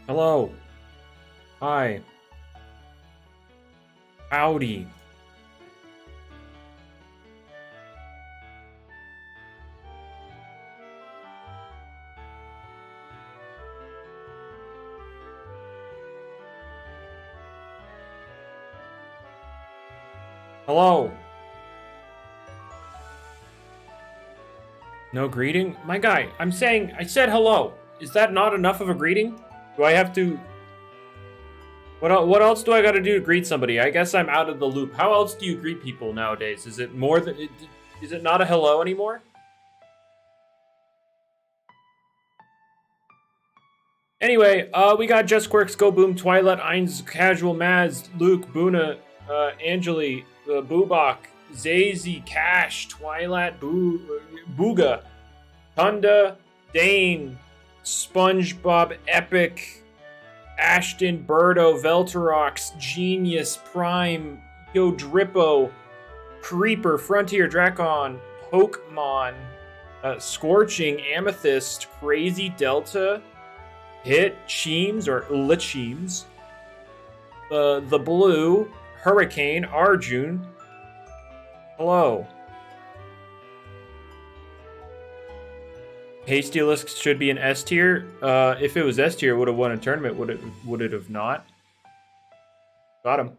Hello. Hi. Howdy. Hello. No greeting? My guy, I said hello. Is that not enough of a greeting? Do I have to... What else do I gotta do to greet somebody? I guess I'm out of the loop. How else do you greet people nowadays? Is it more than... Is it not a hello anymore? Anyway, we got Just Quirks, Go Boom, Twilight, Eins, Casual, Maz, Luke, Buna, Angeli, Boobach, Zazy, Cash, Twilight, Booga, Tunda, Dane, SpongeBob, Epic, Ashton, Birdo, Velterox, Genius, Prime, Yodrippo, Creeper, Frontier, Dracon, Pokemon, Scorching, Amethyst, Crazy Delta, Hit, Cheems, or Licheems, the Blue, Hurricane, Arjun. Hello. Hastielisk should be an S tier. If it was S tier, it would have won a tournament. Would it have not? Got him.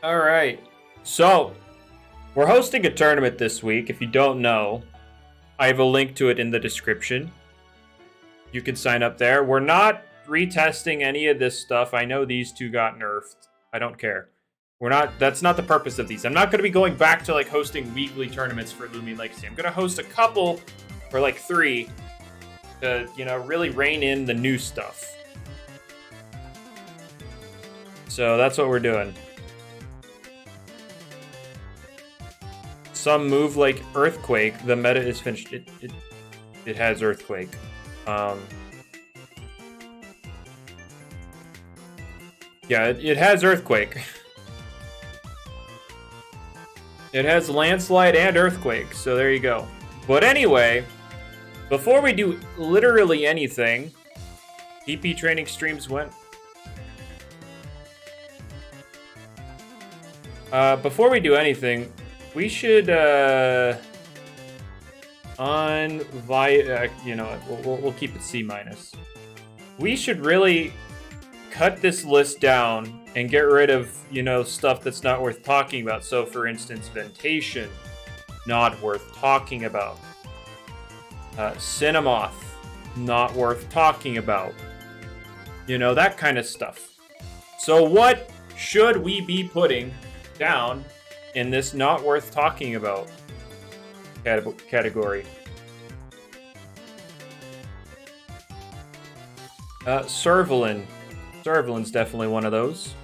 All right. So, we're hosting a tournament this week. If you don't know, I have a link to it in the description. You can sign up there. We're not retesting any of this stuff. I know these two got nerfed. I don't care. That's not the purpose of these. I'm not going to be going back to like hosting weekly tournaments for Loomian Legacy. I'm going to host a couple, or like 3, to, really rein in the new stuff. So that's what we're doing. Some move like Earthquake. The meta is finished. It has Earthquake. Yeah, it has Earthquake. It has Landslide and Earthquake, so there you go. But anyway, before we do literally anything, TP training streams went. Before we do anything, we should we'll keep it C-. We should really cut this list down and get rid of, stuff that's not worth talking about. So, for instance, Ventation, not worth talking about. Cinemoth, not worth talking about. That kind of stuff. So what should we be putting down in this not worth talking about category? Servalin. Servalin's definitely one of those.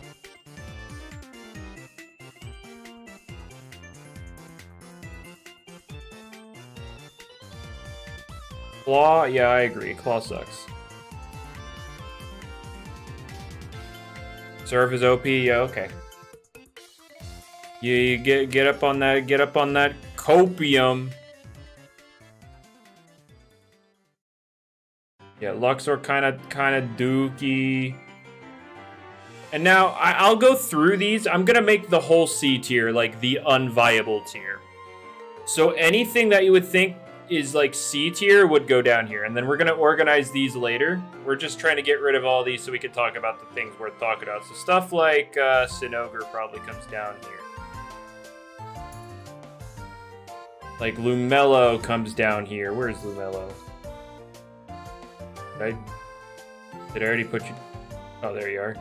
Claw, yeah, I agree. Claw sucks. Serve is OP, yeah, okay. You get up on that. Get up on that copium. Yeah, Luxor kind of dookie. And now I'll go through these. I'm gonna make the whole C tier like the unviable tier. So anything that you would think is like C tier would go down here, and then we're gonna organize these later. We're just trying to get rid of all these so we can talk about the things worth talking about. So stuff like Sinogre probably comes down here. Like Lumello comes down here. Where's Lumello? Did I already put you? Oh, there you are.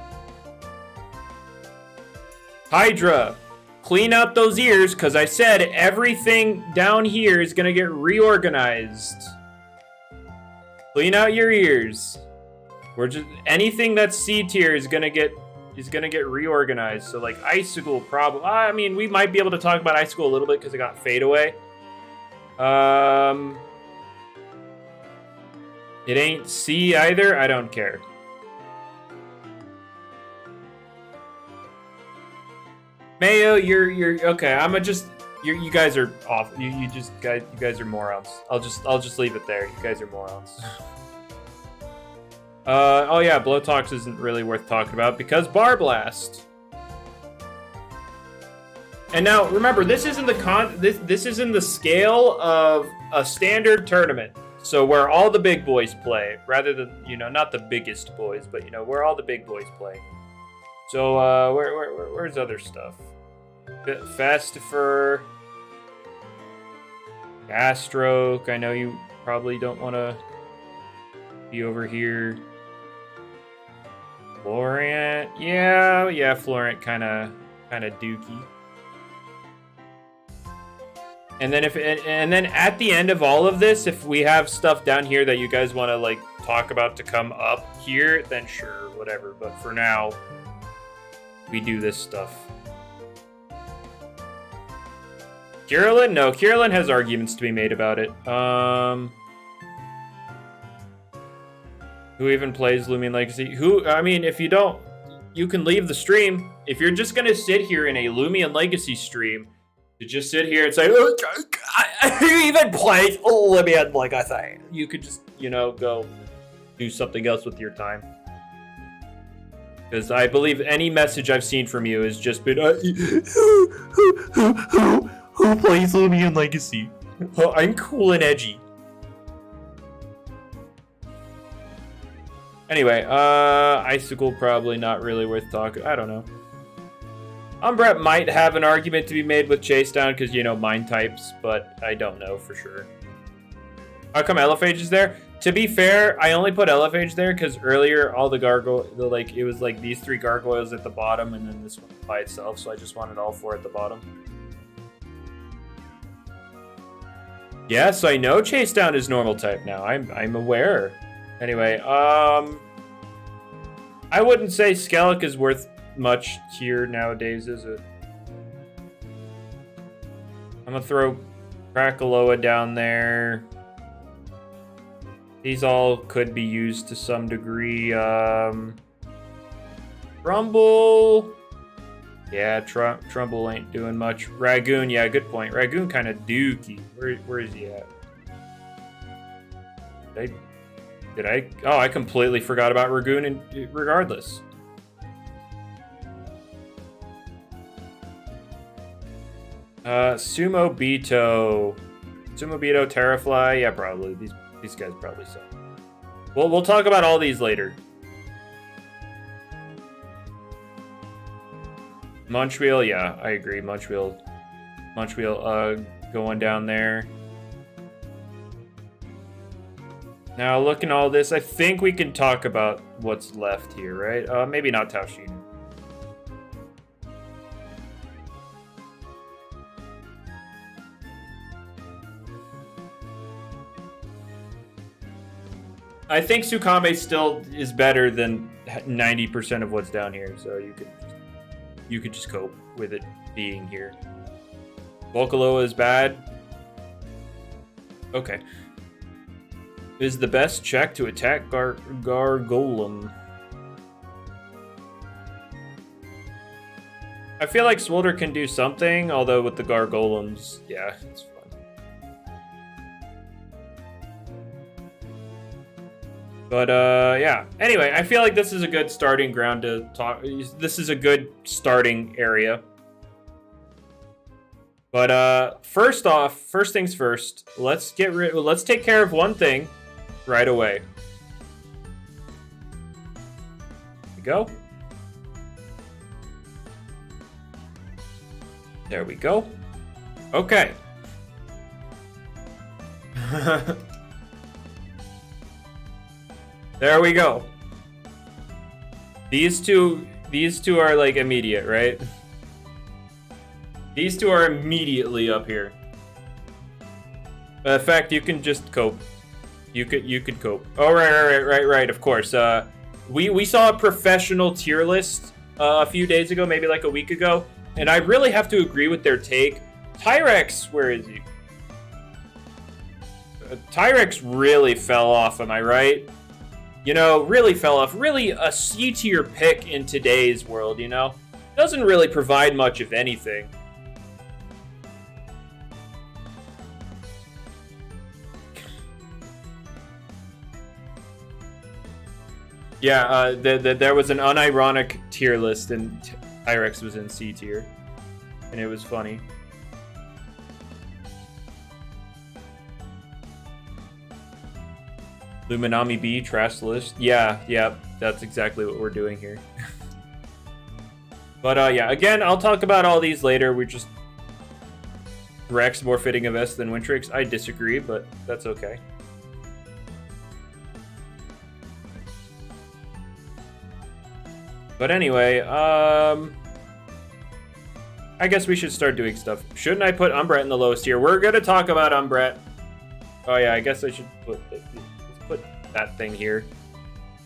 Hydra, clean out those ears, because I said everything down here is gonna get reorganized. Clean out your ears. We're just anything that's C tier is gonna get reorganized. So like Icicle, probably. I mean, we might be able to talk about Icicle a little bit because it got Fade Away. It ain't C either. I don't care. Mayo, you're okay. You guys are off. You guys are morons. I'll just leave it there. You guys are morons. Oh yeah, Blowtox isn't really worth talking about because Barb last. And now remember, this isn't this is in the scale of a standard tournament. So where all the big boys play, rather than, you know, not the biggest boys, but you know, where all the big boys play. So where's other stuff? Fastifer, Gastroke. I know you probably don't want to be over here. Florent, yeah, Florent kind of dookie. And then and then at the end of all of this, if we have stuff down here that you guys want to like talk about to come up here, then sure, whatever. But for now, we do this stuff. Kirillin? No, Kirillin has arguments to be made about it. Who even plays Loomian Legacy? I mean, if you don't, you can leave the stream. If you're just gonna sit here in a Loomian Legacy stream, to just sit here and say, oh, I even play Loomian Legacy, you could just, you know, go do something else with your time. Because I believe any message I've seen from you has just been, who plays Loomian Legacy? Oh, I'm cool and edgy. Anyway, Icicle probably not really worth talking. I don't know. Umbret might have an argument to be made with Chase Down because, you know, mine types, but I don't know for sure. How come Elephage is there? To be fair, I only put Elephage there because earlier all the it was like these 3 gargoyles at the bottom and then this one by itself, so I just wanted all 4 at the bottom. Yes, I know Chase Down is normal type now. I'm aware. Anyway, I wouldn't say Skellig is worth much tier nowadays, is it? I'm gonna throw Krakaloa down there. These all could be used to some degree. Trumbull. Yeah, Trumbull ain't doing much. Ragoon, yeah, good point. Ragoon kind of dookie. Where is he at? Did I? Oh, I completely forgot about Ragoon, and regardless. Sumo Beto, Terrafly, yeah, probably. These guys probably suck. Well, we'll talk about all these later. Munchwheel, yeah, I agree. Munchwheel, going down there. Now, looking at all this, I think we can talk about what's left here, right? Maybe not Taoshina. I think Tsukame still is better than 90% of what's down here, so you could just cope with it being here. Volcaloa is bad. Okay. Is the best check to attack Gargolem. I feel like Swolder can do something, although with the Gargolems, yeah, it's fun. But, yeah. Anyway, I feel like this is a good starting ground to talk. This is a good starting area. But, first things first, let's take care of one thing right away. There we go. There we go. Okay. There we go. These two are like immediate, right? These two are immediately up here. In fact, you can just cope. You could cope. Oh, right. Of course. We saw a professional tier list a few days ago, maybe like a week ago, and I really have to agree with their take. Tyrex, where is he? Tyrex really fell off. Am I right? You know, really fell off. Really a C-tier pick in today's world. You know, doesn't really provide much of anything. Yeah, there was an unironic tier list, and Tyrex was in C tier, and it was funny. Luminami B trash list. Yeah, that's exactly what we're doing here. But yeah, again, I'll talk about all these later. We're just Rex more fitting a vest than Wintrix. I disagree, but that's okay. But anyway, I guess we should start doing stuff. Shouldn't I put Umbret in the lowest tier? We're gonna talk about Umbret. Oh yeah, I guess I should put that thing here.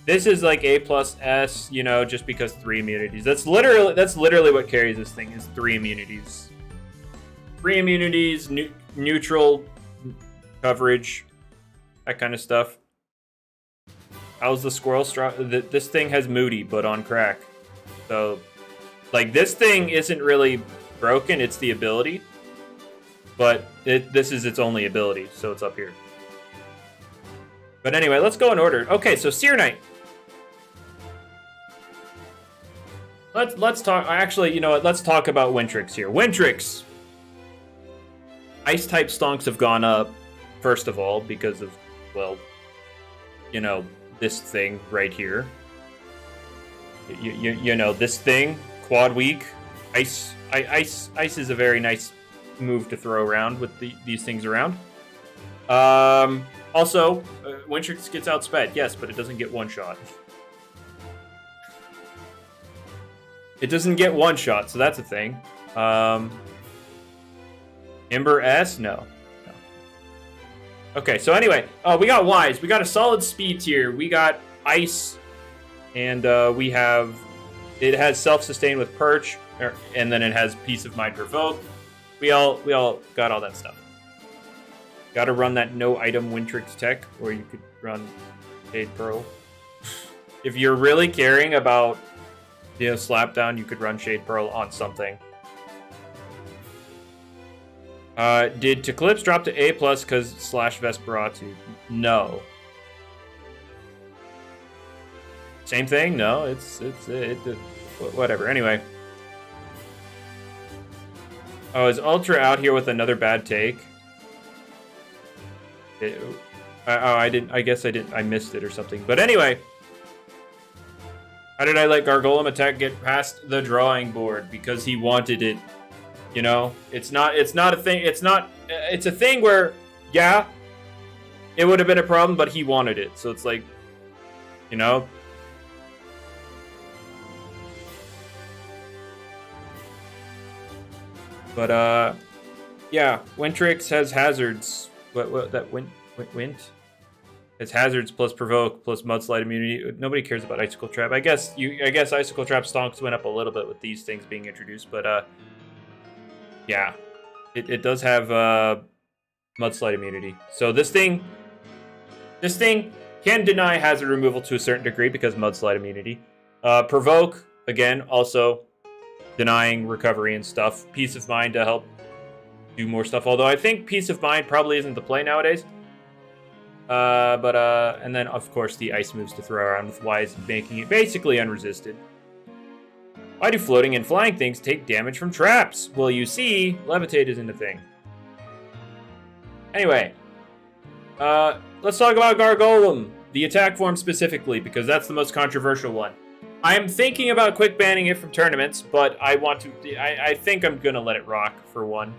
This is like A plus S, you know, just because 3 immunities. That's literally what carries this thing, is 3 immunities. 3 immunities, neutral coverage, that kind of stuff. How's the squirrel straw? This thing has Moody, but on crack. So, like, this thing isn't really broken, it's the ability. But this is its only ability, so it's up here. But anyway, let's go in order. Okay, so Seer Knight. Let's talk. Actually, you know what? Let's talk about Wintrix here. Wintrix. Ice type stonks have gone up, first of all, because of, well, you know, this thing right here. You know, this thing, quad weak. Ice is a very nice move to throw around with these things around. Also, Wintrix gets outsped, yes, but it doesn't get one shot. It doesn't get one shot, so that's a thing. Ember S? No. Okay, so anyway, we got Wise. We got a solid speed tier. We got Ice, and we have... It has self-sustain with Perch, and then it has Peace of Mind Provoke. We all got all that stuff. Got to run that no item Wintrix tech, or you could run Shade Pearl. If you're really caring about, you know, Slapdown, you could run Shade Pearl on something. Did Teclipse drop to A+ because slash Vesperatu? No. Same thing? No, it's whatever. Anyway. Oh, is Ultra out here with another bad take? I didn't. I guess I didn't. I missed it or something. But anyway, how did I let Gargolem attack get past the drawing board? Because he wanted it. You know, it's not a thing. It's a thing where, yeah, it would have been a problem, but he wanted it. So it's like, you know. But yeah, Wintrix has hazards. What that Wint? It's hazards plus provoke plus mudslide immunity. Nobody cares about icicle trap. I guess icicle trap stonks went up a little bit with these things being introduced, but yeah, it does have mudslide immunity. So this thing can deny hazard removal to a certain degree because mudslide immunity. Provoke again, also denying recovery and stuff. Peace of mind to help do more stuff. Although I think Peace of Mind probably isn't the play nowadays. And then of course the ice moves to throw around with Wise, making it basically unresisted. Why do floating and flying things take damage from traps? Well, you see, Levitate isn't a thing. Anyway, let's talk about Gargolem, the attack form specifically, because that's the most controversial one. I'm thinking about quick banning it from tournaments, but I think I'm gonna let it rock for one.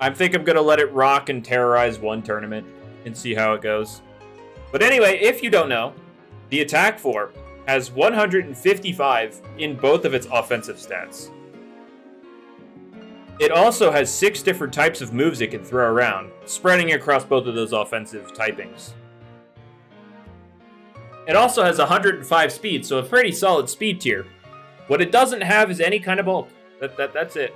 I think I'm going to let it rock and terrorize one tournament and see how it goes. But anyway, if you don't know, the attack form has 155 in both of its offensive stats. It also has 6 different types of moves it can throw around, spreading across both of those offensive typings. It also has 105 speed, so a pretty solid speed tier. What it doesn't have is any kind of bulk. That's it.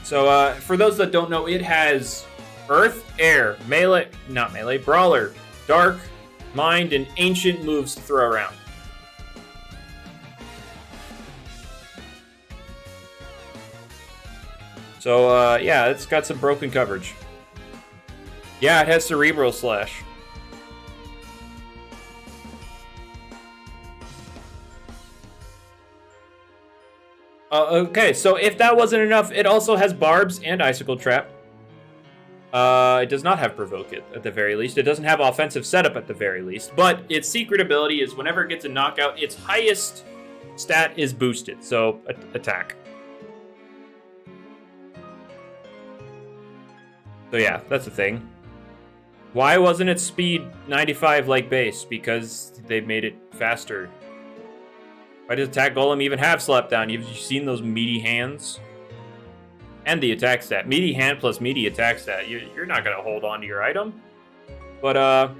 So, for those that don't know, it has Earth, Air, Melee, not Melee, Brawler, Dark, Mind, and Ancient moves to throw around. So, yeah, it's got some broken coverage. Yeah, it has Cerebral Slash. Okay, so if that wasn't enough, it also has Barbs and Icicle Trap. It does not have Provoke It, at the very least. It doesn't have Offensive Setup at the very least. But its secret ability is whenever it gets a knockout, its highest stat is boosted. So, attack. So yeah, that's the thing. Why wasn't it speed 95 like base? Because they made it faster. Why does Attack Golem even have Slapdown? You've seen those meaty hands? And the attack stat. Meaty hand plus meaty attack stat. You're not going to hold on to your item. But,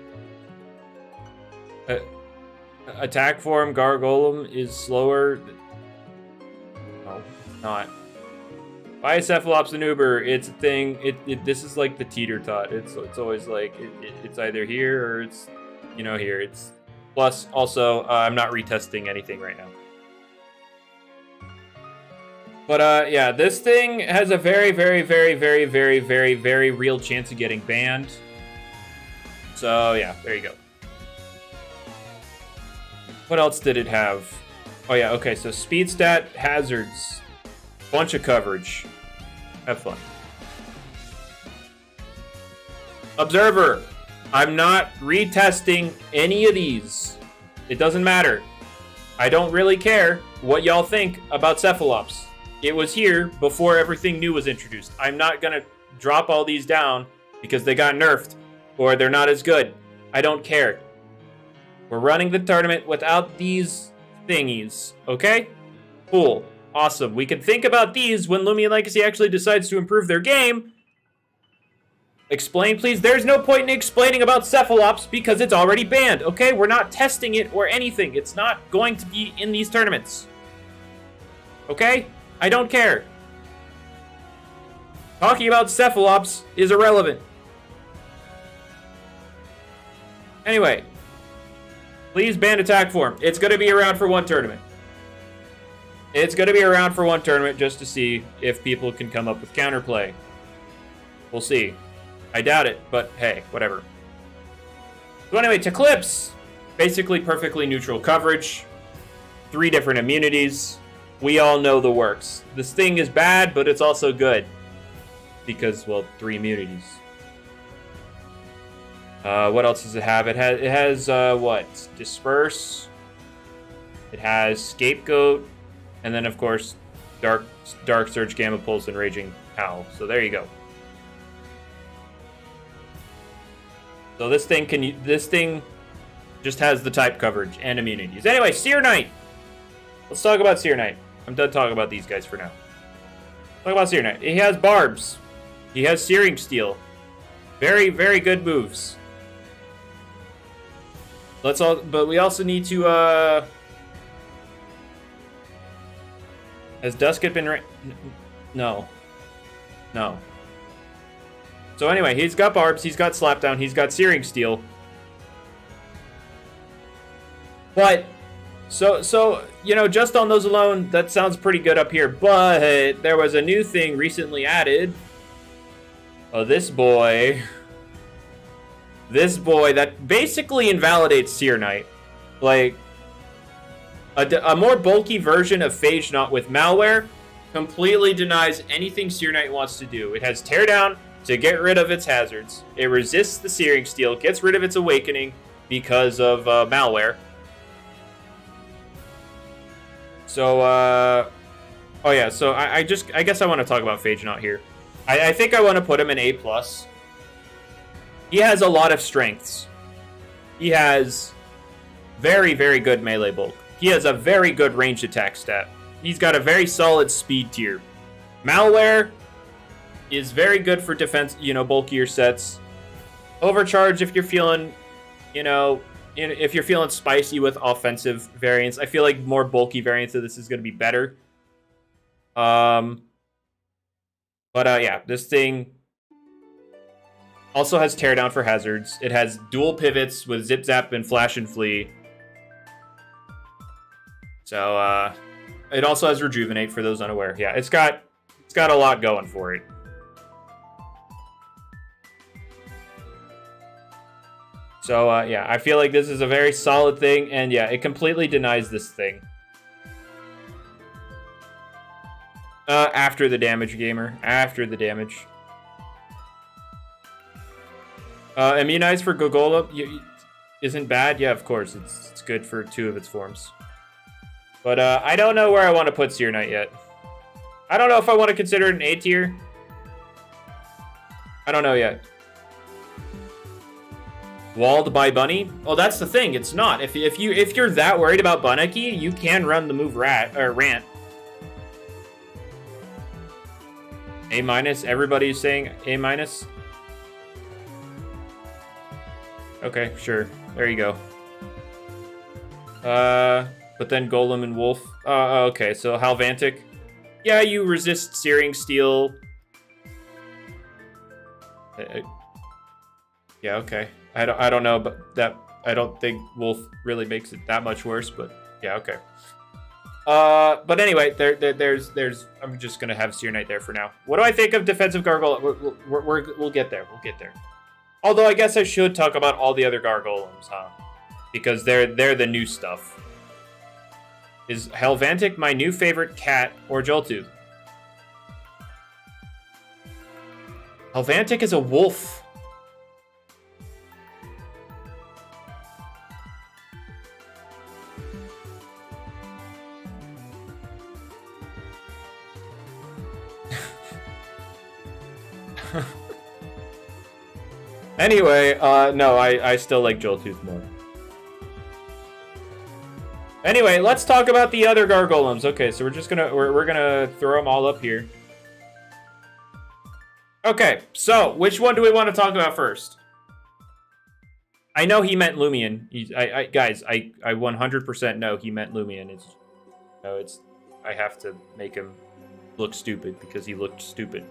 attack form, Gargolem is slower. No, it's not. Bicephalops and Uber, it's a thing. This is like the teeter tot. It's always like, it's either here or it's, here. It's plus, also, I'm not retesting anything right now. But, yeah, this thing has a very, very, very, very, very, very, very real chance of getting banned. So, yeah, there you go. What else did it have? Oh, yeah, okay, so speed stat, hazards, bunch of coverage. Have fun. Observer, I'm not retesting any of these. It doesn't matter. I don't really care what y'all think about Cephalops. It was here before everything new was introduced. I'm not going to drop all these down because they got nerfed or they're not as good. I don't care. We're running the tournament without these thingies, okay? Cool. Awesome. We can think about these when Loomian Legacy actually decides to improve their game. Explain, please. There's no point in explaining about Cephalops because it's already banned, okay? We're not testing it or anything. It's not going to be in these tournaments. Okay? I don't care. Talking about Cephalops is irrelevant. Anyway. Please ban attack form. It's going to be around for one tournament. It's going to be around for one tournament just to see if people can come up with counterplay. We'll see. I doubt it, but hey, whatever. So anyway, to Clips. Basically perfectly neutral coverage. 3 different immunities. We all know the works. This thing is bad, but it's also good. Because, well, 3 immunities. What else does it have? It has what? Disperse. It has Scapegoat. And then, of course, Dark Surge, Gamma Pulse, and Raging Howl. So there you go. So this thing just has the type coverage and immunities. Anyway, Seer Knight. Let's talk about Seer Knight. I'm done talking about these guys for now. Talk about Seer Knight. He has Barbs. He has Searing Steel. Very, very good moves. But we also need to, has Dusket been No. No. So anyway, he's got Barbs, he's got Slapdown, he's got Searing Steel. But, so just on those alone, that sounds pretty good up here. But there was a new thing recently added. Oh, this boy that basically invalidates Seer Knight. Like, a more bulky version of Phage Not with malware completely denies anything Seer Knight wants to do. It has Teardown to get rid of its hazards. It resists the Searing Steel, gets rid of its Awakening because of malware. So, oh yeah, so I guess I want to talk about Phage Not here. I think I want to put him in A+. He has a lot of strengths. He has very, very good melee bulk. He has a very good ranged attack stat. He's got a very solid speed tier. Malware is very good for defense, bulkier sets. Overcharge if you're feeling, if you're feeling spicy with offensive variants. I feel like more bulky variants of this is going to be better. But yeah, this thing also has Teardown for hazards. It has dual pivots with Zip Zap and Flash and Flee. So, it also has Rejuvenate for those unaware. Yeah, it's got a lot going for it. So, yeah, I feel like this is a very solid thing, and yeah, it completely denies this thing. After the damage, gamer. After the damage. Immunize for Gargolem isn't bad. Yeah, of course. It's good for 2 of its forms. But I don't know where I want to put Seer Knight yet. I don't know if I want to consider it an A tier. I don't know yet. Walled by Bunny? Oh, that's the thing. It's not. If you're that worried about Baniki, you can run the move Rant. A minus. Everybody's saying A minus. Okay, sure. There you go. But then Golem and Wolf. Okay, so Helvantic. Yeah, you resist Searing Steel. Yeah, okay. I don't know, but I don't think Wolf really makes it that much worse, but yeah, okay. But anyway, there's I'm just gonna have Seer Knight there for now. What do I think of defensive Gargolem? We'll get there. We'll get there. Although I guess I should talk about all the other Gargolems, huh? Because they're the new stuff. Is Helvantic my new favorite cat or Joltooth? Helvantic is a wolf. Anyway, no, I still like Joltooth more. Anyway, let's talk about the other Gargolems. Okay, so we're gonna throw them all up here. Okay, so which one do we want to talk about first? I know he meant Loomian. Guys, I 100% know he meant Loomian. I have to make him look stupid because he looked stupid.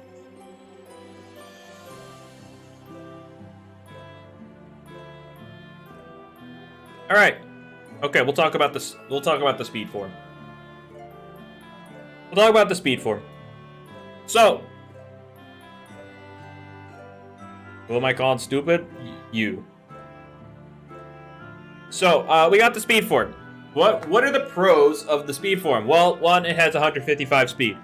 All right. Okay, we'll talk about this. We'll talk about the speed form. We'll talk about the speed form. So, who am I calling stupid? You. So, we got the speed form. What are the pros of the speed form? Well, one, it has 155 speed.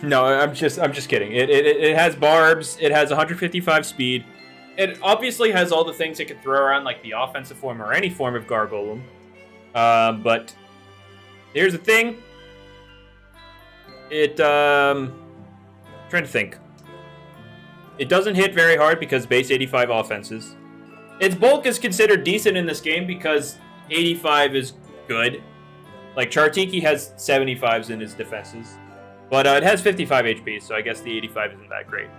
No, I'm just kidding. It has barbs. It has 155 speed. It obviously has all the things it can throw around, like the offensive form or any form of Gargolem. But here's the thing. Trying to think. It doesn't hit very hard because base 85 offenses. Its bulk is considered decent in this game because 85 is good. Like Chartiki has 75s in his defenses. But it has 55 HP, so I guess the 85 isn't that great.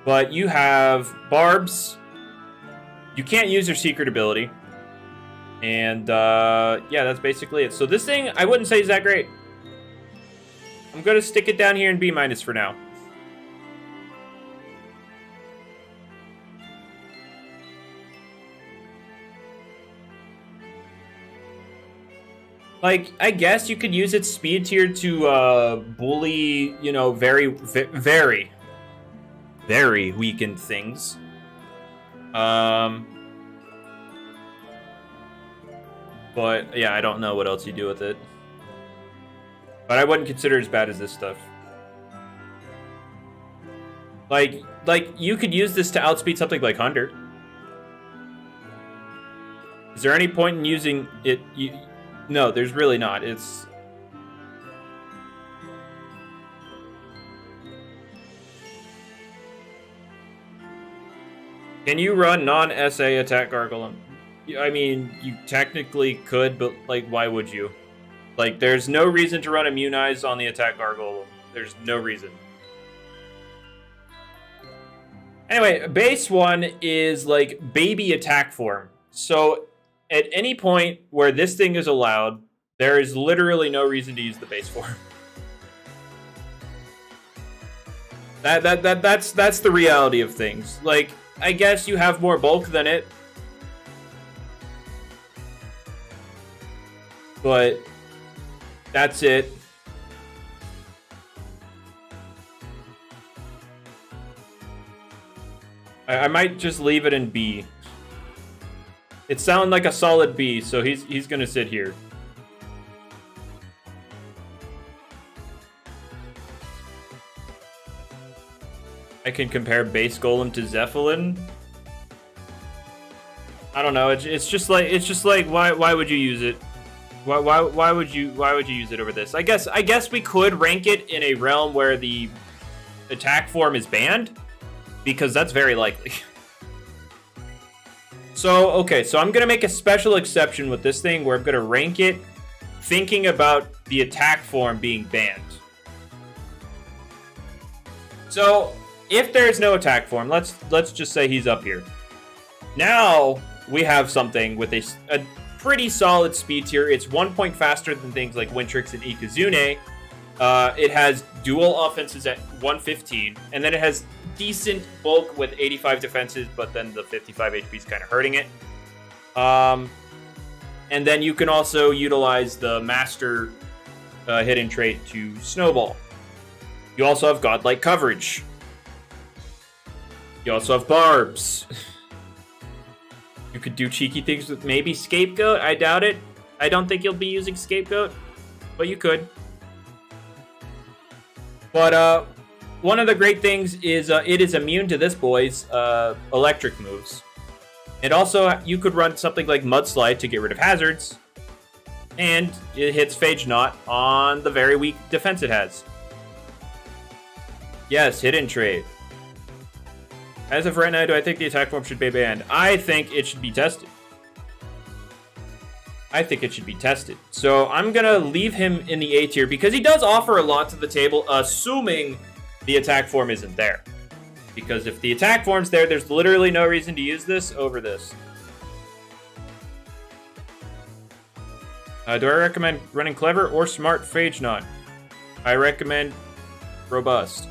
But you have Barbs. You can't use your secret ability. And, yeah, that's basically it. So this thing, I wouldn't say is that great. I'm going to stick it down here in B- for now. Like, I guess you could use its speed tier to bully, you know, very weakened things. But yeah, I don't know what else you do with it. But I wouldn't consider it as bad as this stuff. Like you could use this to outspeed something like Hunter. Is there any point in using it? No, there's really not. It's... Can you run non-SA attack Gargolem? I mean, you technically could, but, like, why would you? Like, there's no reason to run Immunize on the attack Gargolem. There's no reason. Anyway, base 1 is, like, baby attack form. So... at any point where this thing is allowed, there is literally no reason to use the base form. That's the reality of things. Like, I guess you have more bulk than it. But That's it. I might just leave it in B. It sounded like a solid B, so he's gonna sit here. I can compare base Golem to Zeppelin. I don't know. It's just like why would you use it? Why would you use it over this? I guess we could rank it in a realm where the attack form is banned, because that's very likely. So, okay, so I'm going to make a special exception with this thing where I'm going to rank it thinking about the attack form being banned. So, if there's no attack form, let's just say he's up here. Now, we have something with a pretty solid speed tier. It's 1 point faster than things like Wintrix and Ikazune. It has dual offenses at 115, and then it has decent bulk with 85 defenses, but then the 55 HP is kind of hurting it. And then you can also utilize the Master hidden trait to Snowball. You also have Godlike coverage. You also have Barbs. You could do cheeky things with maybe Scapegoat. I doubt it. I don't think you'll be using Scapegoat, but you could. But one of the great things is it is immune to this boy's electric moves. And also, you could run something like Mudslide to get rid of hazards. And it hits Phage Knot on the very weak defense it has. Yes, hidden trait. As of right now, do I think the attack form should be banned? I think it should be tested. So I'm going to leave him in the A tier because he does offer a lot to the table, assuming the attack form isn't there. Because if the attack form's there, there's literally no reason to use this over this. Do I recommend running Clever or Smart Phage Knot? I recommend Robust.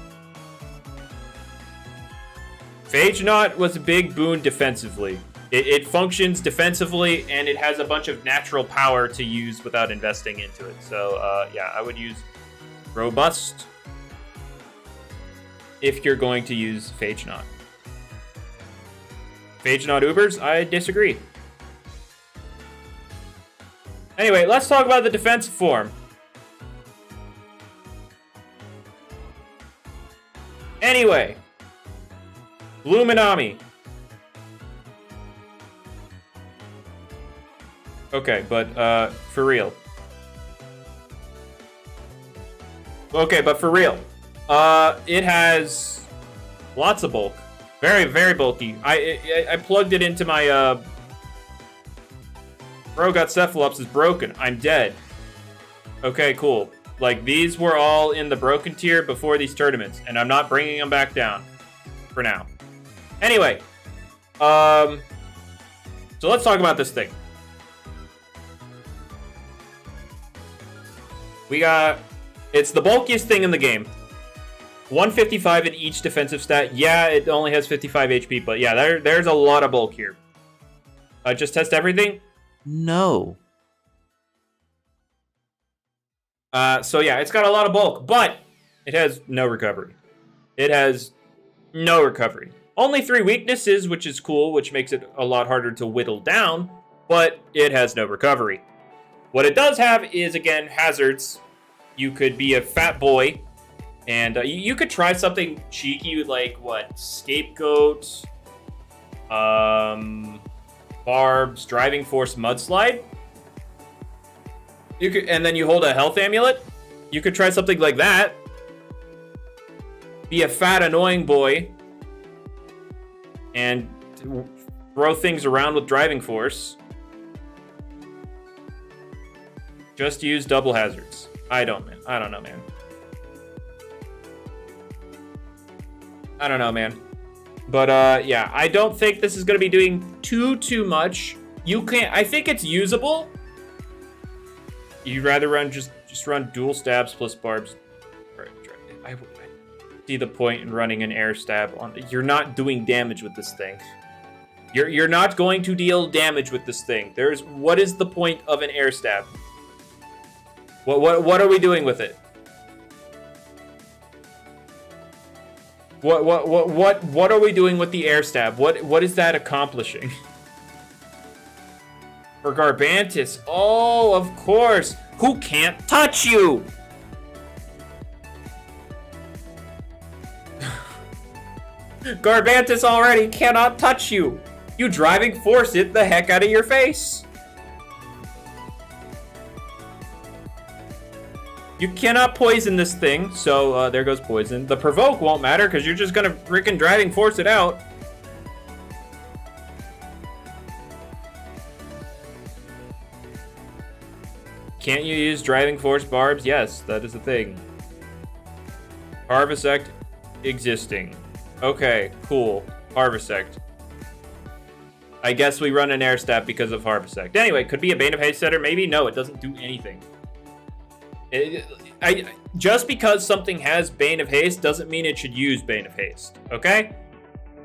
Phage Knot was a big boon defensively. It functions defensively, and it has a bunch of natural power to use without investing into it. So, yeah, I would use Robust if you're going to use Phage Knot. Phage Knot Ubers? I disagree. Anyway, let's talk about the defensive form. Anyway, Luminami. Okay, but for real. Okay, but for real. It has lots of bulk. Very, very bulky. I plugged it into my Rogot Cephalops is broken. I'm dead. Okay, cool. Like, these were all in the broken tier before these tournaments, and I'm not bringing them back down for now. Anyway, so let's talk about this thing. It's the bulkiest thing in the game. 155 in each defensive stat. Yeah, it only has 55 HP, but yeah, there's a lot of bulk here. Just test everything? No. So yeah, it's got a lot of bulk, but it has no recovery. Only 3 weaknesses, which is cool, which makes it a lot harder to whittle down, but it has no recovery. What it does have is, again, hazards. You could be a fat boy, and you could try something cheeky like, what, Scapegoat, Barb's Driving Force Mudslide. You could, and then you hold a health amulet. You could try something like that. Be a fat, annoying boy, and throw things around with Driving Force. Just use double hazards. I don't know, man. But, yeah, I don't think this is going to be doing too much. I think it's usable. You'd rather run, just run dual stabs plus barbs. I see the point in running an air stab on. You're not doing damage with this thing. You're not going to deal damage with this thing. What is the point of an air stab? What are we doing with it? What are we doing with the air stab? What is that accomplishing? For Garbantis. Oh, of course. Who can't touch you? Garbantis already cannot touch you. You driving force it the heck out of your face. You cannot poison this thing, so there goes poison. The provoke won't matter because you're just gonna freaking driving force it out. Can't you use driving force barbs? Yes, that is a thing. Harvesect existing. Okay, cool. Harvesect. I guess we run an air stab because of Harvesect. Anyway, could be a Bane of Haste setter. Maybe. No, it doesn't do anything. Just because something has Bane of Haste doesn't mean it should use Bane of Haste. Okay?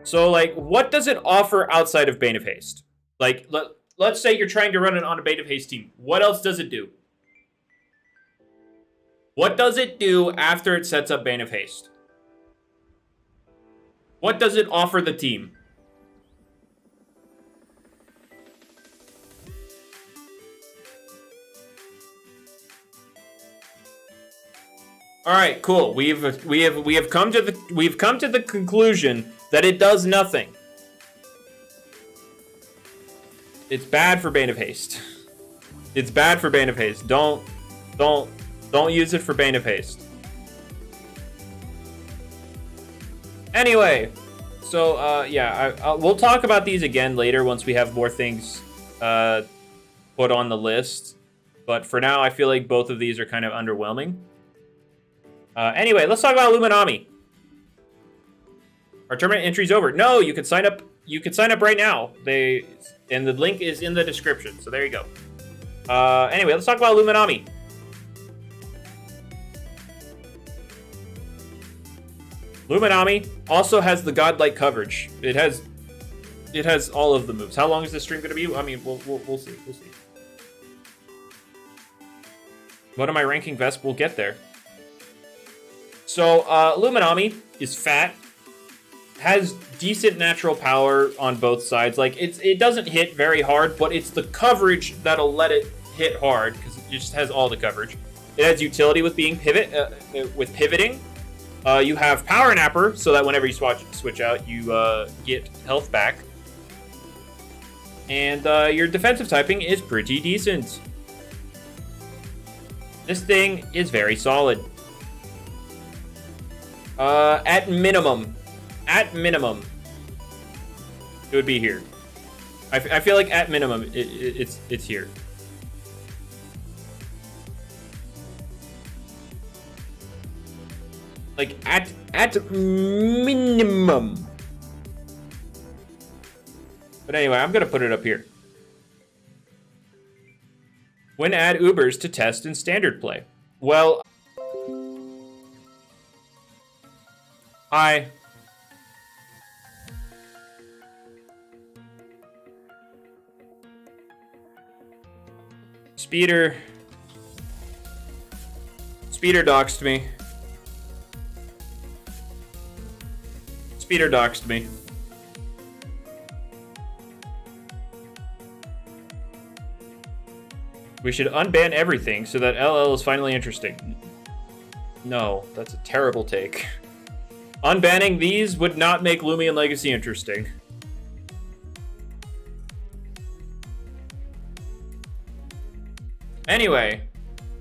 So, like, what does it offer outside of Bane of Haste? Like, let's say you're trying to run it on a Bane of Haste team. What else does it do? What does it do after it sets up Bane of Haste? What does it offer the team? All right, cool. We have come to the conclusion that it does nothing. It's bad for Bane of Haste. It's bad for Bane of Haste. Don't use it for Bane of Haste. Anyway, so yeah, we'll talk about these again later once we have more things put on the list. But for now, I feel like both of these are kind of underwhelming. Anyway, let's talk about Luminami. Our tournament entry's over. No, you can sign up. You can sign up right now. And the link is in the description. So there you go. Anyway, let's talk about Luminami. Luminami also has the godlike coverage. It has all of the moves. How long is this stream going to be? I mean, we'll see. We'll see. What am I ranking Vesp? We'll get there. So, Luminami is fat, has decent natural power on both sides. Like, it doesn't hit very hard, but it's the coverage that'll let it hit hard, because it just has all the coverage. It has utility with being pivoting. You have Power Napper, so that whenever you switch out, you get health back. And your defensive typing is pretty decent. This thing is very solid. At minimum, it would be here. I feel like at minimum, it's here. Like at minimum. But anyway, I'm gonna put it up here. When add Ubers to test in standard play. Well, hi. Speeder doxed me. Speeder doxed me. We should unban everything so that LL is finally interesting. No, that's a terrible take. Unbanning these would not make Loomian Legacy interesting. Anyway,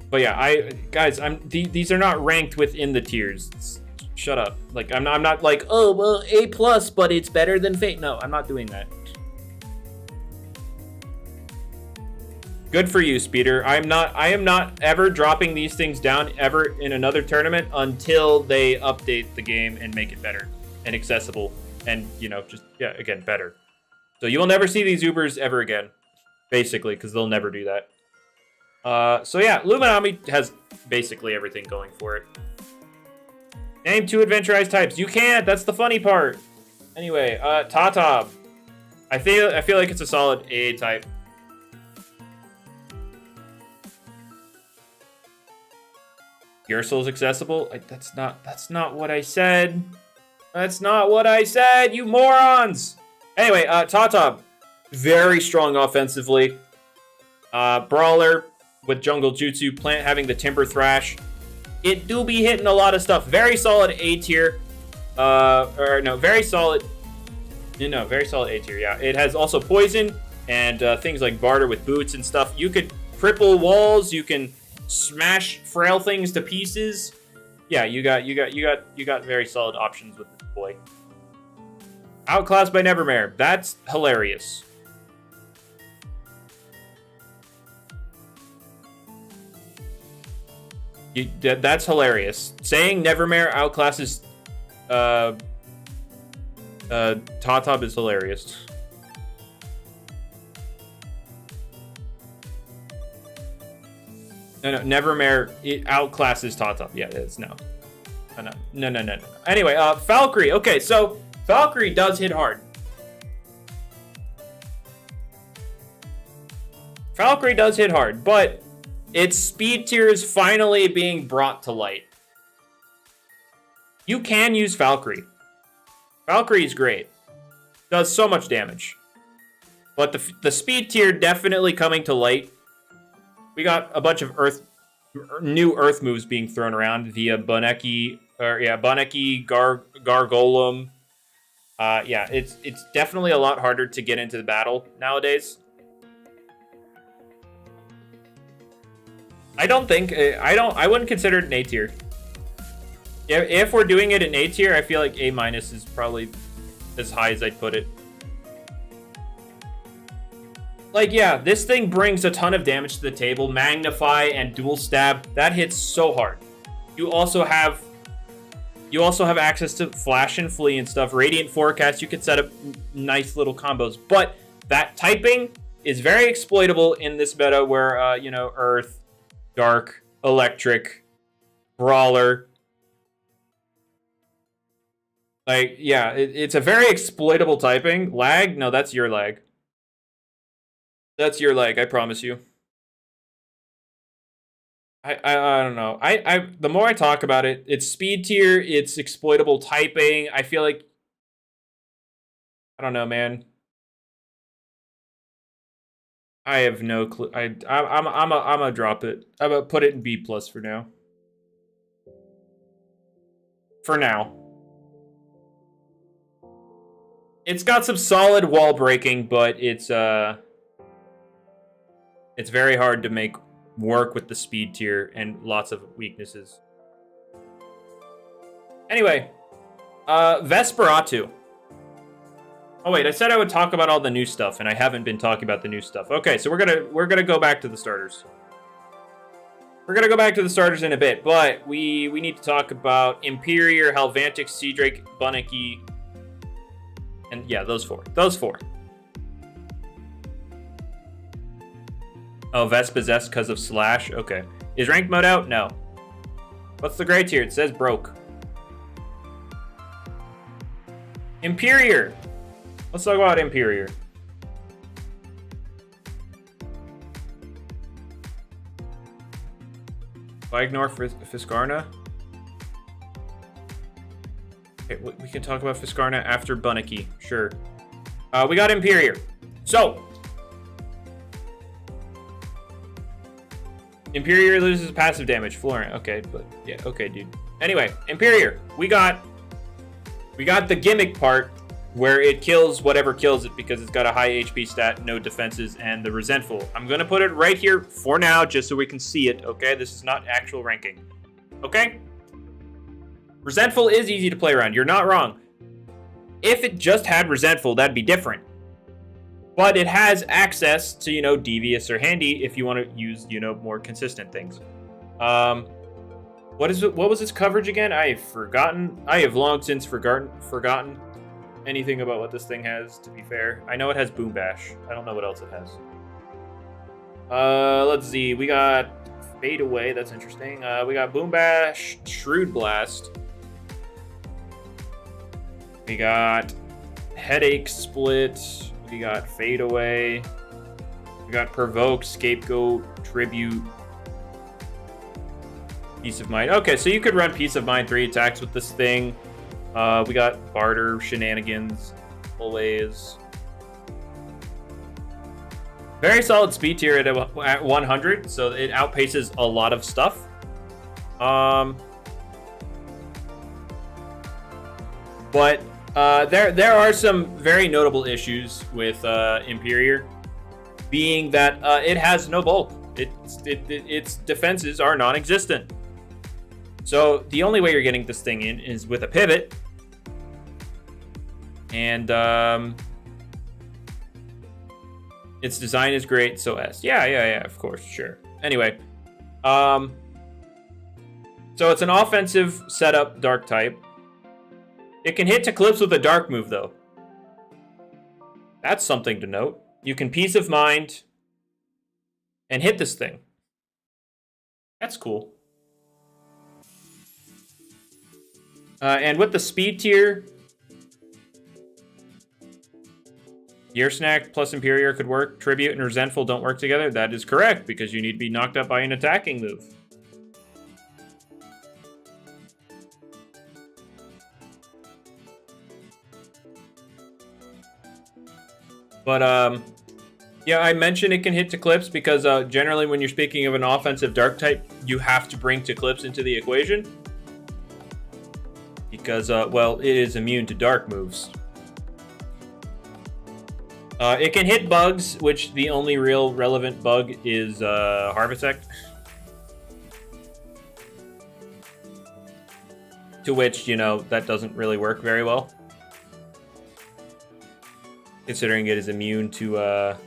but yeah, guys, these are not ranked within the tiers. Shut up. Like I'm not like, oh well, A+, but it's better than Fate. No, I'm not doing that. Good for you, Speeder. I am not ever dropping these things down ever in another tournament until they update the game and make it better and accessible and, you know, just, yeah, again, better. So you will never see these Ubers ever again, basically, because they'll never do that. So yeah, Luminami has basically everything going for it. Name 2 adventurized types. You can't. That's the funny part. Anyway, Tatab. I feel like it's a solid AA type. Ursul's accessible. That's not what I said. That's not what I said, you morons! Anyway, Tata, very strong offensively. Brawler with Jungle Jutsu, Plant having the Timber Thrash. It do be hitting a lot of stuff. Very solid A tier. Very solid A tier, yeah. It has also Poison and things like Barter with Boots and stuff. You could cripple walls, you can smash frail things to pieces. Yeah, you got very solid options with this boy. Outclassed by Nevermare. That's hilarious. That's hilarious. Saying Nevermare outclasses Tatop is hilarious. No, Nevermare it outclasses Tatop. Yeah, it's no. No. Anyway, Valkyrie. Okay, so Valkyrie does hit hard. Valkyrie does hit hard, but its speed tier is finally being brought to light. You can use Valkyrie. Valkyrie is great. Does so much damage. But the speed tier definitely coming to light. We got a bunch of new Earth moves being thrown around via Baniki, Gargolem. It's definitely a lot harder to get into the battle nowadays. I wouldn't consider it an A tier. If we're doing it in A tier, I feel like A- is probably as high as I'd put it. Like, yeah, this thing brings a ton of damage to the table. Magnify and Dual Stab, that hits so hard. You also have access to Flash and Flee and stuff. Radiant Forecast, you can set up nice little combos. But that typing is very exploitable in this meta where, Earth, Dark, Electric, Brawler. Like, yeah, it's a very exploitable typing. Lag? No, that's your lag. That's your lag, I promise you. I don't know. The more I talk about it, it's speed tier, it's exploitable typing. I feel like I don't know, man. I have no clue. I'm gonna drop it. I'm gonna put it in B+ for now. For now. It's got some solid wall breaking, but it's very hard to make work with the speed tier and lots of weaknesses. Anyway, Vesperatu. Oh wait, I said I would talk about all the new stuff, and I haven't been talking about the new stuff. Okay, so we're gonna go back to the starters. We're gonna go back to the starters in a bit, but we need to talk about Imperior, Helvantic, Sea Drake, Baniki, and yeah, those four. Oh, Vespa's S because of Slash? Okay. Is rank mode out? No. What's the gray tier? It says broke. Imperior. Let's talk about Imperior. If I ignore Fiscarna? Okay, we can talk about Fiscarna after Baniki. Sure. We got Imperior. So, Imperior loses passive damage. Florent. Okay, but yeah, okay, dude. Anyway, Imperior. We got the gimmick part where it kills whatever kills it because it's got a high HP stat, no defenses, and the Resentful. I'm gonna put it right here for now just so we can see it, okay? This is not actual ranking. Okay? Resentful is easy to play around. You're not wrong. If it just had Resentful, that'd be different. But it has access to, Devious or Handy if you want to use, more consistent things. What was its coverage again? I have forgotten. I have long since forgotten anything about what this thing has, to be fair. I know it has Boom Bash. I don't know what else it has. Let's see. We got Fade Away. That's interesting. We got Boom Bash, Shrewd Blast. We got Headache Split. We got Fade Away. We got Provoke, Scapegoat, Tribute. Peace of Mind. Okay, so you could run Peace of Mind 3 attacks with this thing. We got Barter, Shenanigans, always. Very solid speed tier at 100, so it outpaces a lot of stuff. But there are some very notable issues with Imperior, being that it has no bulk. Its defenses are non-existent. So the only way you're getting this thing in is with a pivot. And its design is great, so S. Yeah, of course, sure. Anyway, so it's an offensive setup dark type. It can hit to clips with a dark move, though. That's something to note. You can Peace of Mind and hit this thing. That's cool. And with the speed tier, Gear Snack plus Imperior could work. Tribute and Resentful don't work together. That is correct, because you need to be knocked up by an attacking move. But, yeah, I mentioned it can hit to clips because generally when you're speaking of an offensive dark type, you have to bring to clips into the equation. Because, well, it is immune to dark moves. It can hit bugs, which the only real relevant bug is Harvesect. To which, you know, that doesn't really work very well. Considering it is immune to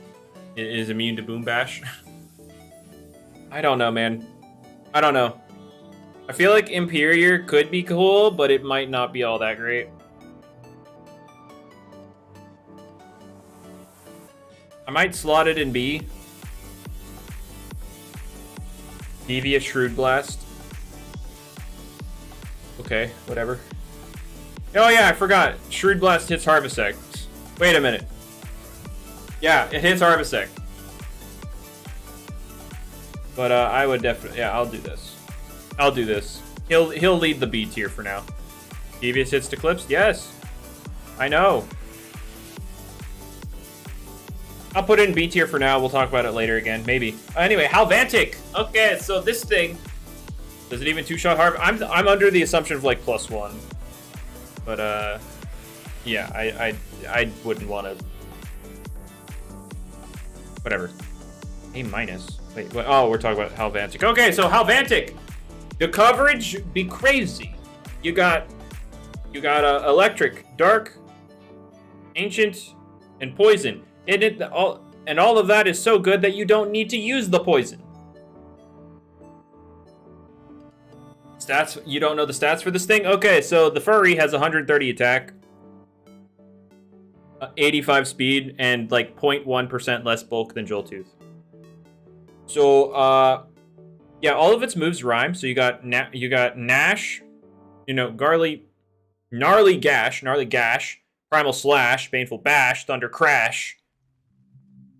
Boom Bash. I don't know, man. I don't know. I feel like Imperior could be cool, but it might not be all that great. I might slot it in B. Devious Shrewd Blast. Okay, whatever. Oh yeah, I forgot. Shrewd Blast hits Harvesect. Wait a minute. Yeah, it hits Harvesect. But I would definitely, yeah, I'll do this. I'll do this. He'll lead the B tier for now. Devious hits to clips? Yes. I know. I'll put it in B tier for now. We'll talk about it later again. Maybe. Anyway, Helvantic. Okay, so this thing. Does it even two-shot Harv? I'm under the assumption of like +1. But yeah, I wouldn't want to. Whatever. A-. Wait, what? Oh, we're talking about Helvantic. Okay, so Helvantic. The coverage be crazy. You got electric, dark, ancient, and poison. And all of that is so good that you don't need to use the poison. Stats, you don't know the stats for this thing? Okay, so the furry has 130 attack, 85 speed, and like 0.1% less bulk than Joltooth. So, yeah, all of its moves rhyme. So you got Gnash, you know, Gnarly Gash, Primal Slash, Baneful Bash, Thunder Crash.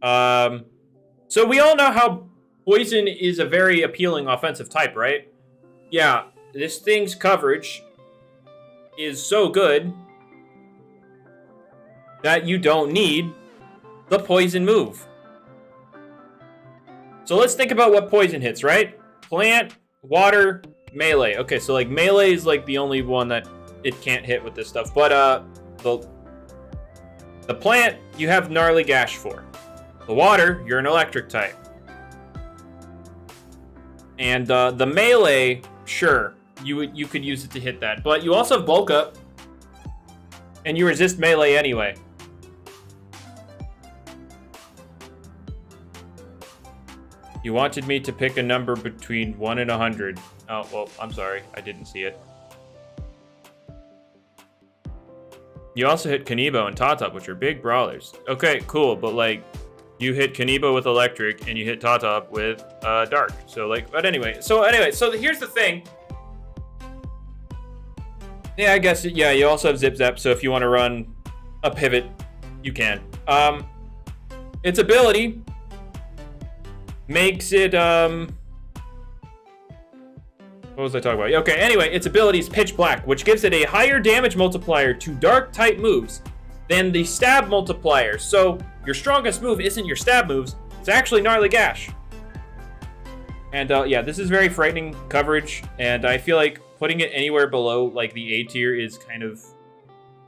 So we all know how Poison is a very appealing offensive type, right? Yeah, this thing's coverage is so good that you don't need the Poison move. So let's think about what Poison hits, right? Plant, Water, Melee. Okay, so like Melee is like the only one that it can't hit with this stuff. But the Plant, you have Gnarly Gash for. The Water, you're an electric type. And the Melee, sure, you could use it to hit that. But you also have Bulk Up. And you resist Melee anyway. You wanted me to pick a number between 1 and 100. Oh, well, I'm sorry. I didn't see it. You also hit Kanibo and Tatop, which are big brawlers. Okay, cool, but like, you hit Kanibo with electric and you hit Tatop with dark. So like, but anyway, so here's the thing. Yeah, I guess, yeah, you also have Zip Zap, so if you want to run a pivot, you can. Its ability makes it What was I talking about? Okay, anyway, its ability is Pitch Black, which gives it a higher damage multiplier to dark-type moves than the stab multiplier. So your strongest move isn't your stab moves, it's actually Gnarly Gash. And yeah, this is very frightening coverage, and I feel like putting it anywhere below like the A tier is kind of,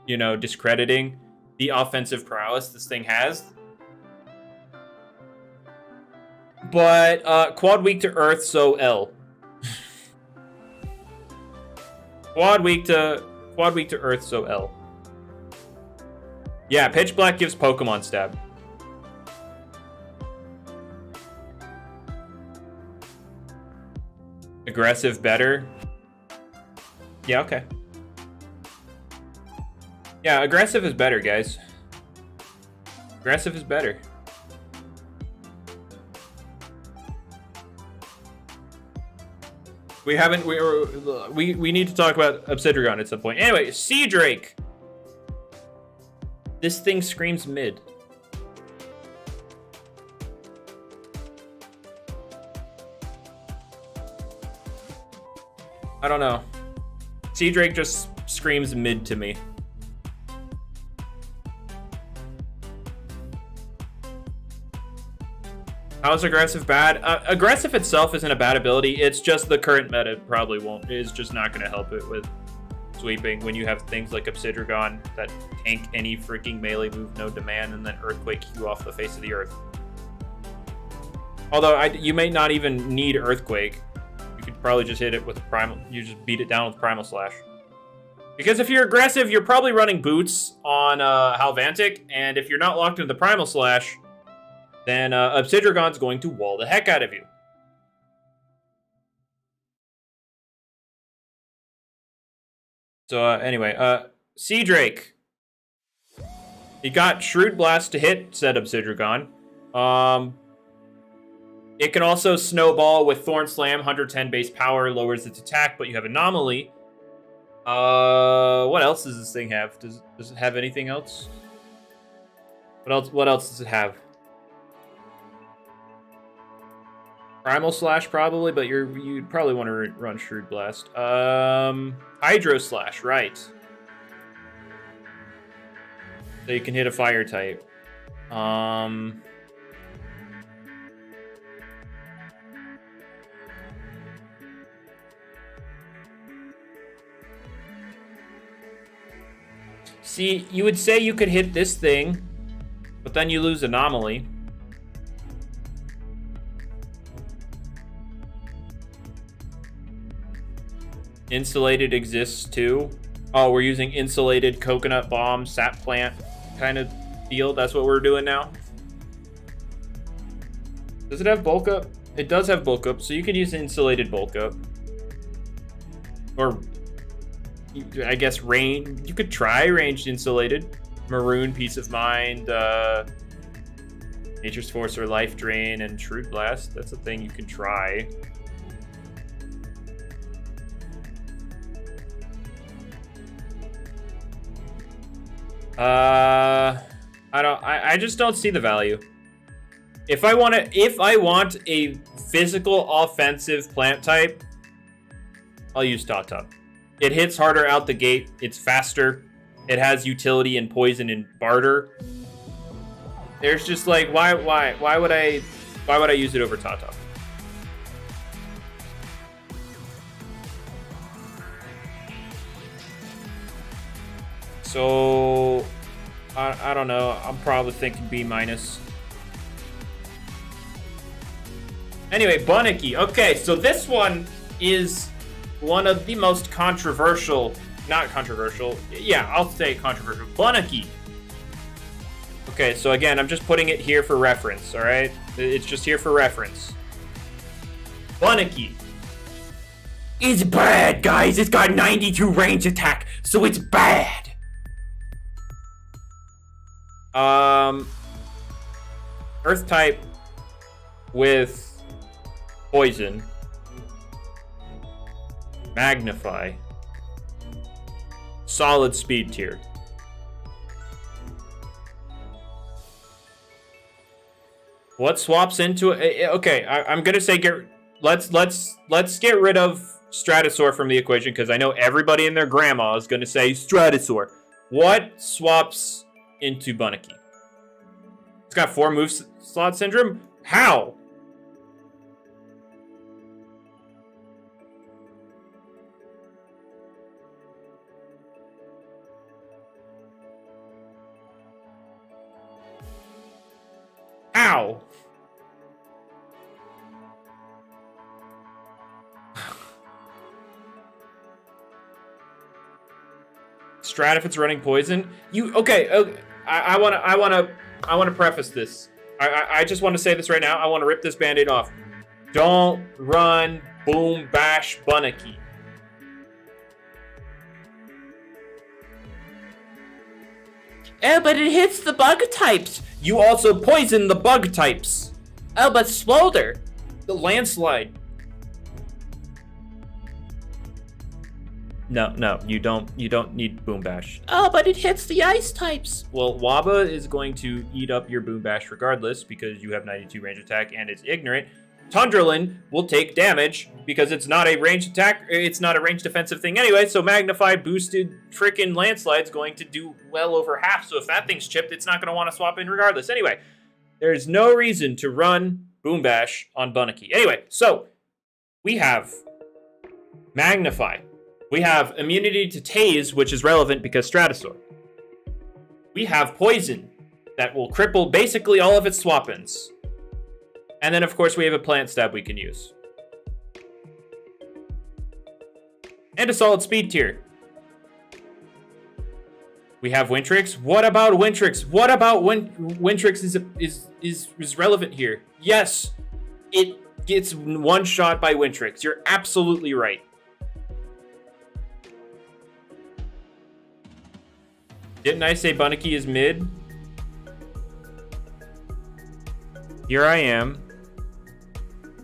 you know, discrediting the offensive prowess this thing has. But quad weak to Earth, so L. Quad weak to Earth, so L. Yeah, Pitch Black gives Pokemon Stab. Aggressive better. Yeah, okay. Yeah, aggressive is better, guys. Aggressive is better. We need to talk about Oxidragon at some point. Anyway, Sea Drake. This thing screams mid. I don't know. Sea Drake just screams mid to me. How is aggressive bad? Aggressive itself isn't a bad ability. It's just the current meta probably won't. Is just not going to help it with sweeping when you have things like Oxidragon that tank any freaking melee move, no demand, and then Earthquake you off the face of the earth. Although you may not even need Earthquake. You could probably just hit it with Primal. You just beat it down with Primal Slash. Because if you're aggressive, you're probably running Boots on Helvantic, and if you're not locked into the Primal Slash, then Oxidragon's going to wall the heck out of you. So anyway, Sea Drake. He got Shrewd Blast to hit, said Oxidragon. It can also snowball with Thorn Slam, 110 base power, lowers its attack, but you have Anomaly. What else does this thing have? Does it have anything else? What else does it have? Primal Slash probably, but you'd probably want to run Shrewd Blast. Hydro Slash, right. So you can hit a fire type. See, you would say you could hit this thing, but then you lose Anomaly. Insulated exists too. Oh, we're using insulated coconut bomb, sap plant kind of deal. That's what we're doing now. Does it have bulk up? It does have bulk up, so you could use insulated bulk up. Or, I guess, range. You could try ranged insulated. Maroon, Peace of Mind, Nature's Force or Life Drain, and Shrewd Blast. That's a thing you can try. I just don't see the value. If I want a physical offensive plant type, I'll use Top. It hits harder out the gate. It's faster. It has utility in poison and barter. There's just like why would I use it over Top? So I don't know. I'm probably thinking B-. Anyway, Baniki. Okay, so this one is one of the most controversial. Not controversial. Yeah, I'll say controversial. Baniki. Okay, so again, I'm just putting it here for reference, all right? It's just here for reference. Baniki is bad, guys. It's got 92 range attack, so it's bad. Earth type with poison. Magnify. Solid speed tier. What swaps into it? Okay, I'm gonna say let's get rid of Stratosaur from the equation because I know everybody and their grandma is going to say Stratosaur. What swaps into Baniki? It's got 4 move slot syndrome? How? How? Strat if it's running poison. Okay? I wanna preface this. I just want to say this right now. I want to rip this band-aid off. Don't run Boom Bash Baniki. Oh, but it hits the bug types. You also poison the bug types. Oh, but Smolder. The landslide. No, you don't need Boom Bash. Oh, but it hits the ice types. Well, Waba is going to eat up your Boom Bash regardless because you have 92 range attack and it's ignorant. Tundralin will take damage because it's not a ranged attack, it's not a ranged defensive thing anyway, so magnified boosted frickin' landslide's going to do well over half, so if that thing's chipped, it's not going to want to swap in regardless. Anyway, there's no reason to run Boom Bash on Baniki. Anyway, so we have Magnify. We have immunity to Tase, which is relevant because Stratosaur. We have Poison that will cripple basically all of its swap-ins. And then, of course, we have a Plant Stab we can use. And a solid speed tier. We have Wintrix. What about Wintrix? What about Wintrix is relevant here? Yes, it gets one shot by Wintrix. You're absolutely right. Didn't I say Baniki is mid? Here I am.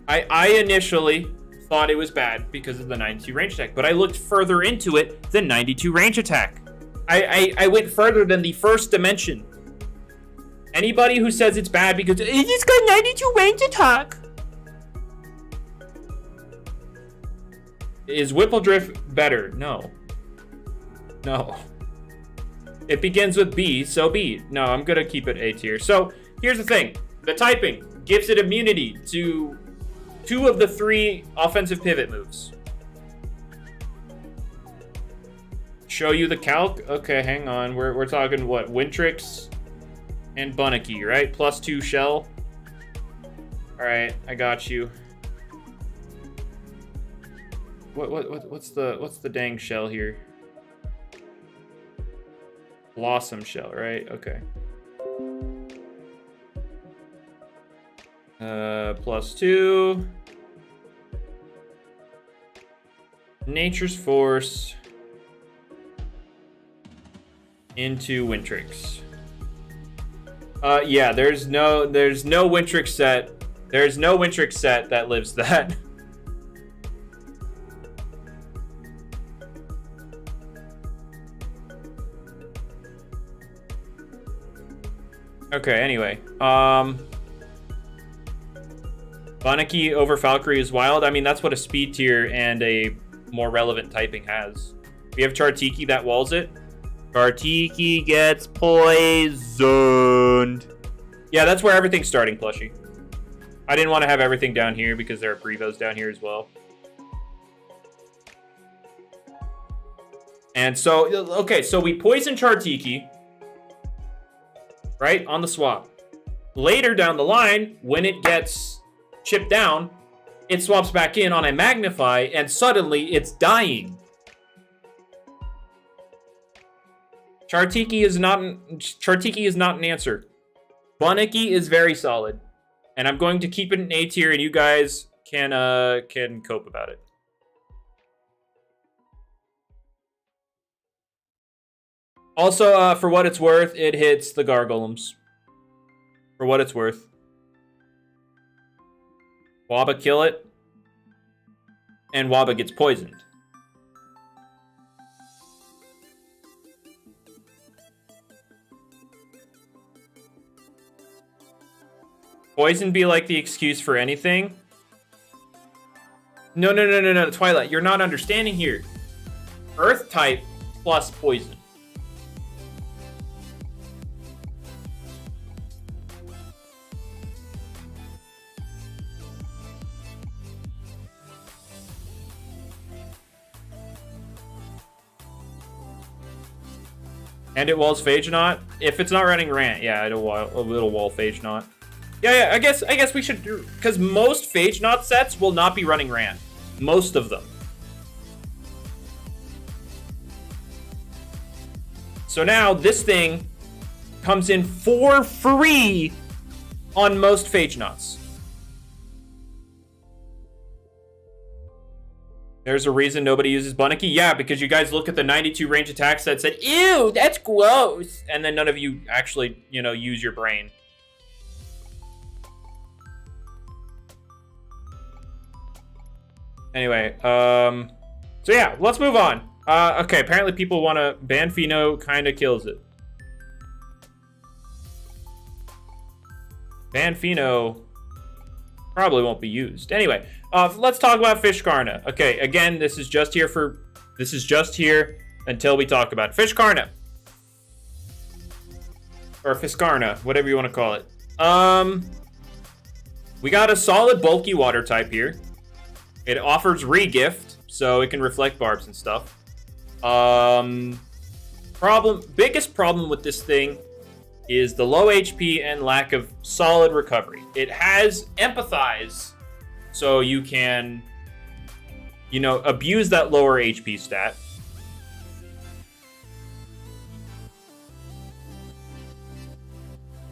I initially thought it was bad because of the 92 range attack, but I looked further into it than 92 range attack. I went further than the first dimension. Anybody who says it's bad because it's got 92 range attack. Is Whippledrift better? No. No. It begins with B, so B. No, I'm gonna keep it A tier. So, here's the thing. The typing gives it immunity to 2 of the 3 offensive pivot moves. Show you the calc? Okay, hang on. We're talking what? Wintrix and Baniki, right? +2 shell. Alright, I got you. What's the dang shell here? Blossom shell, right? Okay. +2. Nature's Force into Wintrix. Yeah, there's no Wintrix set. There's no Wintrix set that lives that. Okay, anyway. Baniki over Valkyrie is wild. I mean, that's what a speed tier and a more relevant typing has. We have Chartiki that walls it. Chartiki gets poisoned. Yeah, that's where everything's starting, plushie. I didn't want to have everything down here because there are Prevos down here as well. And so, okay, so we poison Chartiki, right, on the swap. Later down the line, when it gets chipped down, it swaps back in on a Magnify, and suddenly it's dying. Chartiki is not an answer. Baniki is very solid, and I'm going to keep it in A tier, and you guys can cope about it. Also, for what it's worth, it hits the Gargolems. For what it's worth. Waba kill it, and Waba gets poisoned. Poison be like the excuse for anything? No, Twilight, you're not understanding here. Earth type plus poison. And it walls Phage Knot. If it's not running Rant, yeah, it'll wall Phage Knot. Yeah, I guess we should do, because most Phage Knot sets will not be running Rant. Most of them. So now this thing comes in for free on most Phage Knots. There's a reason nobody uses Baniki. Yeah, because you guys look at the 92 range attacks that said, ew, that's gross. And then none of you actually, use your brain. Anyway, so yeah, let's move on. Okay, apparently people want to ban Pheno, kind of kills it. Ban Pheno probably won't be used. Anyway, let's talk about Fiscarna. Okay, again, this is just here until we talk about it. Fiscarna. Or Fiscarna, whatever you want to call it. We got a solid bulky water type here. It offers regift, so it can reflect barbs and stuff. Biggest problem with this thing is the low HP and lack of solid recovery. It has empathize, so you can, abuse that lower HP stat.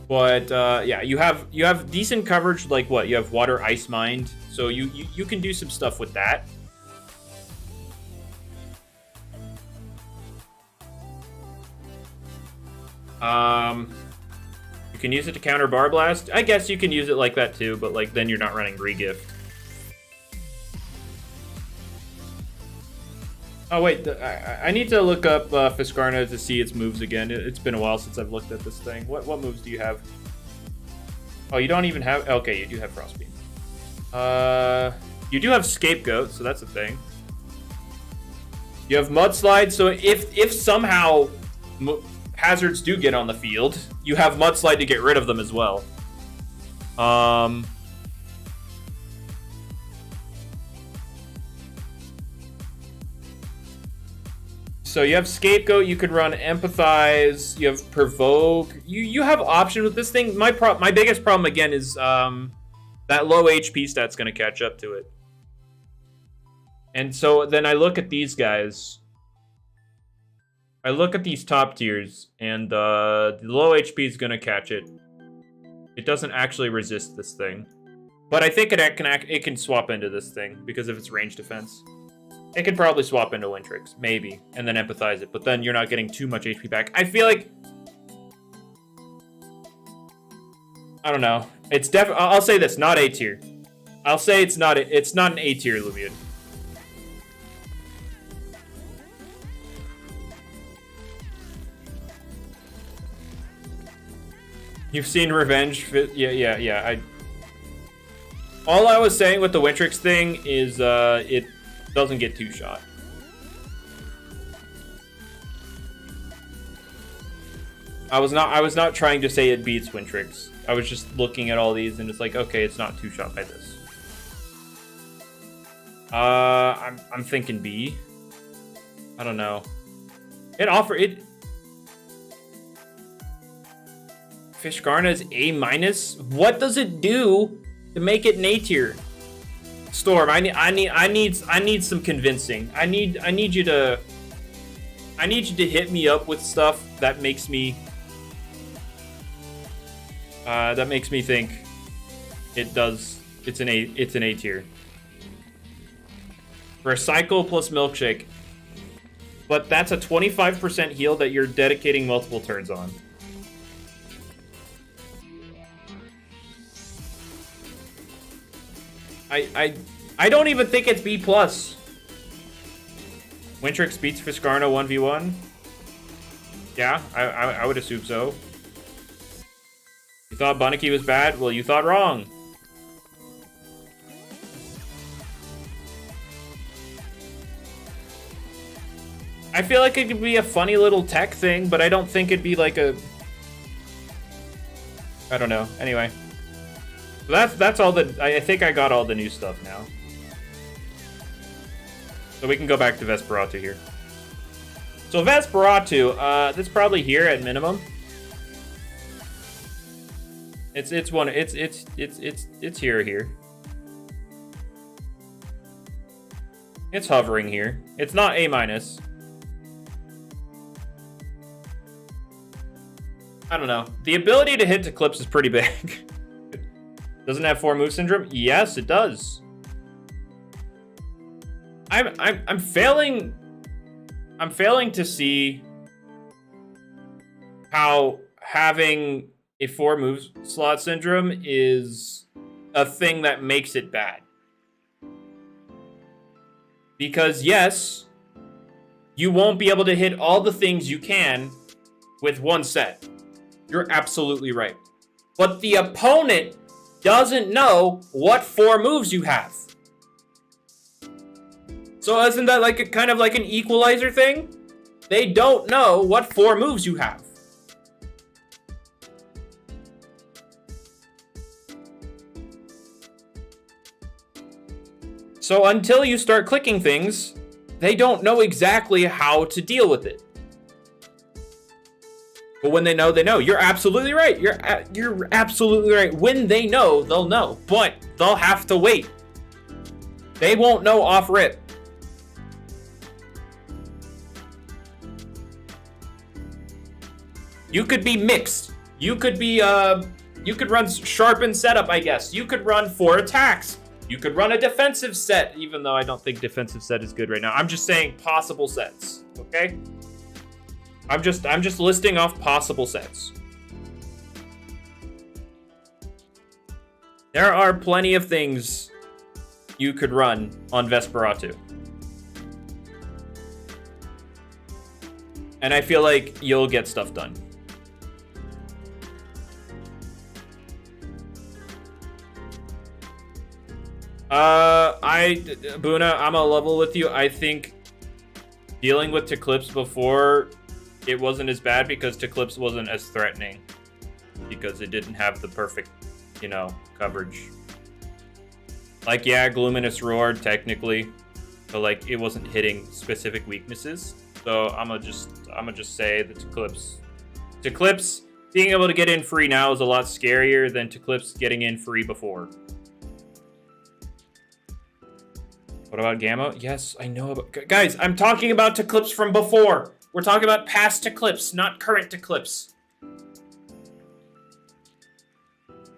But yeah, you have decent coverage. Like what? You have Water Ice Mind, so you can do some stuff with that. You can use it to counter Bar Blast. I guess you can use it like that too, but then you're not running regift. Oh wait, I need to look up Fiscarna to see its moves again. It's been a while since I've looked at this thing. What moves do you have? Oh, you don't even have... Okay, you do have Frostbeam. You do have Scapegoat, so that's a thing. You have Mudslide, so if somehow hazards do get on the field, you have Mudslide to get rid of them as well. So you have Scapegoat, you can run Empathize, you have Provoke. You have option with this thing. My biggest problem again is that low HP stat's going to catch up to it. And so then I look at these guys. I look at these top tiers, and the low HP is going to catch it. It doesn't actually resist this thing. But I think it can swap into this thing because of its range defense. It could probably swap into Wintrix, maybe, and then empathize it, but then you're not getting too much HP back. I feel like... I don't know. It's definitely... I'll say this, not A tier. I'll say it's not an A tier Loomian. You've seen Revenge? Yeah. All I was saying with the Wintrix thing is it doesn't get two-shot. I was not trying to say it beats Wintrix. I was just looking at all these and it's like, okay, it's not two-shot by this. I'm thinking B. I don't know. Fiscarna is A-. What does it do to make it an A tier? Storm, I need some convincing. I need you to hit me up with stuff that makes me think it's an A tier. Recycle plus Milkshake. But that's a 25% heal that you're dedicating multiple turns on. I don't even think it's B+. Wintrix beats Fiscarna 1v1? Yeah, I would assume so. You thought Baniki was bad? Well, you thought wrong. I feel like it could be a funny little tech thing, but I don't think it'd be like a... I don't know. Anyway. So that's all the... I think I got all the new stuff now. So we can go back to Vesperatu here. So Vesperatu, that's probably here at minimum. It's here. It's hovering here. It's not A-. I don't know. The ability to hit Eclipse is pretty big. Doesn't have 4 move syndrome? Yes, it does. I'm failing to see how having a 4 move slot syndrome is a thing that makes it bad. Because yes, you won't be able to hit all the things you can with one set. You're absolutely right. But the opponent doesn't know what 4 moves you have. So isn't that like a kind of like an equalizer thing? They don't know what 4 moves you have. So until you start clicking things, they don't know exactly how to deal with it. But when they know, they know. You're absolutely right. You're absolutely right. When they know, they'll know. But they'll have to wait. They won't know off rip. You could be mixed. You could be, you could run sharpened setup, I guess. You could run 4 attacks. You could run a defensive set, even though I don't think defensive set is good right now. I'm just saying possible sets, okay? I'm just listing off possible sets. There are plenty of things you could run on Vesperatu. And I feel like you'll get stuff done. Buna, I'm a level with you. I think dealing with Eclipse before, it wasn't as bad because Eclipse wasn't as threatening. Because it didn't have the perfect, coverage. Like, yeah, Gluminous Roar, technically. But, like, it wasn't hitting specific weaknesses. So, I'm gonna just say that Eclipse being able to get in free now is a lot scarier than Eclipse getting in free before. What about Gamma? Yes, I know about... Guys, I'm talking about Eclipse from before. We're talking about past Eclipse, not current Eclipse.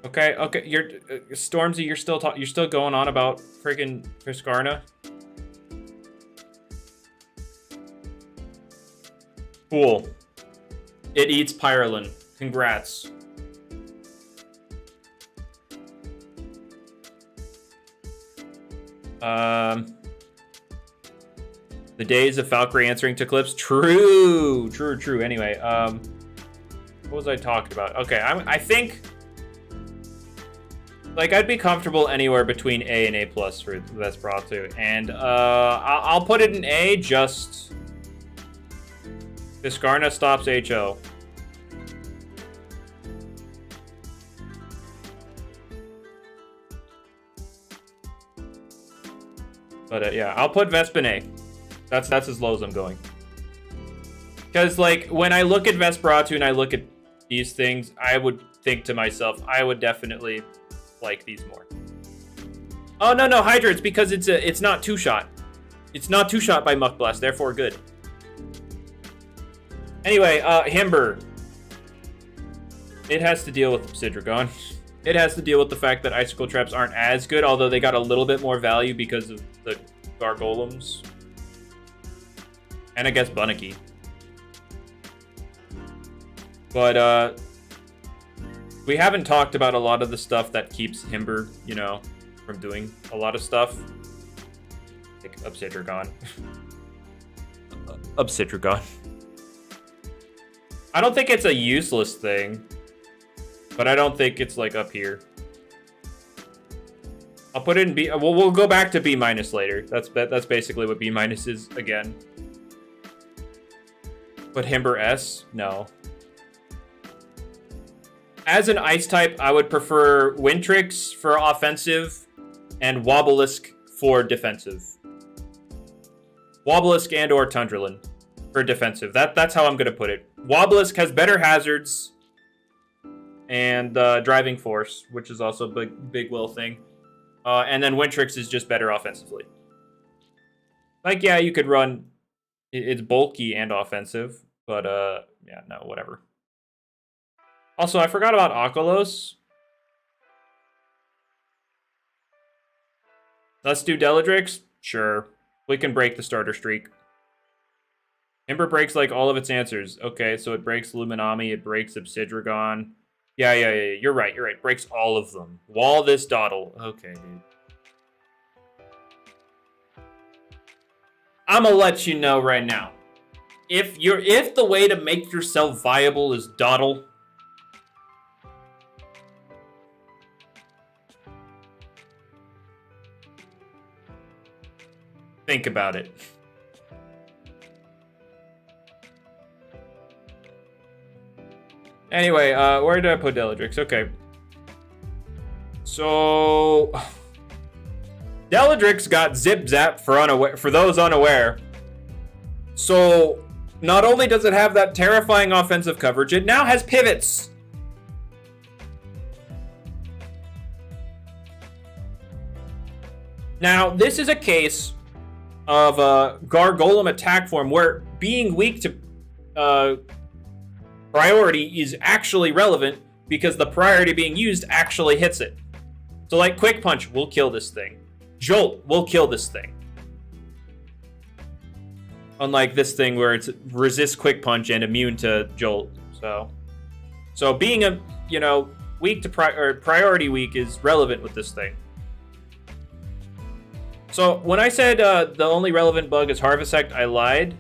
Okay, you're... Stormzy, you're still going on about friggin' Fiscarna? Cool. It eats Pyrolin. Congrats. The days of Valkyrie answering to Eclipse. True. Anyway, what was I talking about? Okay, I think, like, I'd be comfortable anywhere between A and A+ for Vesperatu, and I'll put it in A. Just Fiscarna stops HO. But yeah, I'll put Vesp in A. That's as low as I'm going. Because, like, when I look at Vesperatu and I look at these things, I would think to myself, I would definitely like these more. Oh, no, Hydra, it's because it's not 2-shot. It's not 2-shot by Muck Blast, therefore good. Anyway, Himber. It has to deal with Oxidragon. It has to deal with the fact that Icicle Traps aren't as good, although they got a little bit more value because of the Gargolems. And I guess Baniki. But, we haven't talked about a lot of the stuff that keeps Himber, from doing a lot of stuff. Like Oxidragon. Oxidragon. I don't think it's a useless thing. But I don't think it's, like, up here. I'll put it in B. We'll go back to B- later. That's basically what B- is again. But Himber S? No. As an ice type, I would prefer Wintrix for offensive and Wobelisk for defensive. Wobelisk and or Tundralin for defensive. That's how I'm going to put it. Wobelisk has better hazards and driving force, which is also a big will thing. And then Wintrix is just better offensively. Like, yeah, you could run... It's bulky and offensive, but, yeah, no, whatever. Also, I forgot about Akalos. Let's do Deldrix? Sure. We can break the starter streak. Ember breaks, like, all of its answers. Okay, so it breaks Luminami, it breaks Oxidragon. Yeah, you're right. Breaks all of them. Wall this Dottle. Okay, dude. I'm gonna let you know right now. If the way to make yourself viable is Dottle, think about it. Anyway, where did I put Deldrix? Okay. So Deldrix got Zip Zap for those unaware. So not only does it have that terrifying offensive coverage, it now has pivots. Now, this is a case of a Gargolem attack form where being weak to priority is actually relevant because the priority being used actually hits it. So like Quick Punch will kill this thing. Jolt will kill this thing. Unlike this thing where it's resists Quick Punch and immune to Jolt. So being a, weak to priority weak is relevant with this thing. So when I said the only relevant bug is Harvesect, I lied.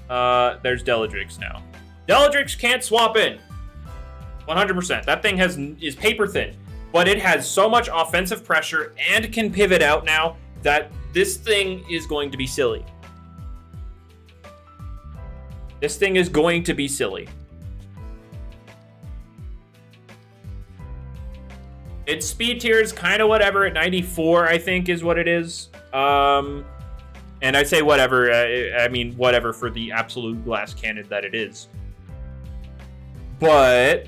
There's Deldrix now. Deldrix can't swap in. 100%. That thing is paper thin. But it has so much offensive pressure and can pivot out now that this thing is going to be silly. This thing is going to be silly. Its speed tier is kind of whatever at 94, I think, is what it is. And I say whatever, I mean whatever for the absolute glass cannon that it is. But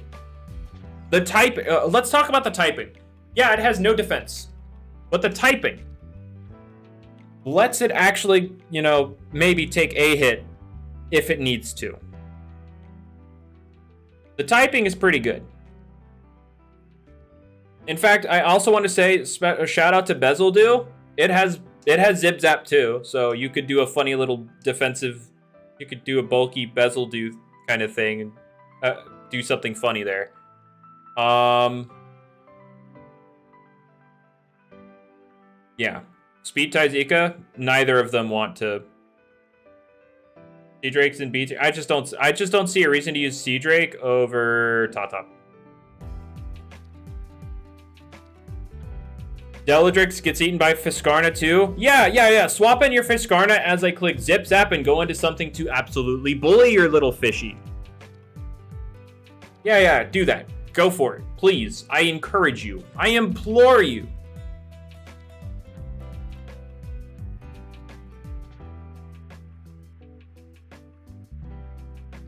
the type, let's talk about the typing. Yeah, it has no defense, but the typing lets it actually, maybe take a hit if it needs to. The typing is pretty good. In fact, I also want to say a shout out to Bezeldew. It has Zip Zap too, so you could do a funny little defensive. You could do a bulky Bezeldew kind of thing and do something funny there. Yeah, Speed Tyzika. Neither of them want to. Sea Drake's in B-tier. I just don't see a reason to use Sea Drake over Tata. Deldrix gets eaten by Fiscarna too. Yeah. Swap in your Fiscarna as I click Zip Zap and go into something to absolutely bully your little fishy. Yeah, do that. Go for it. Please. I encourage you. I implore you.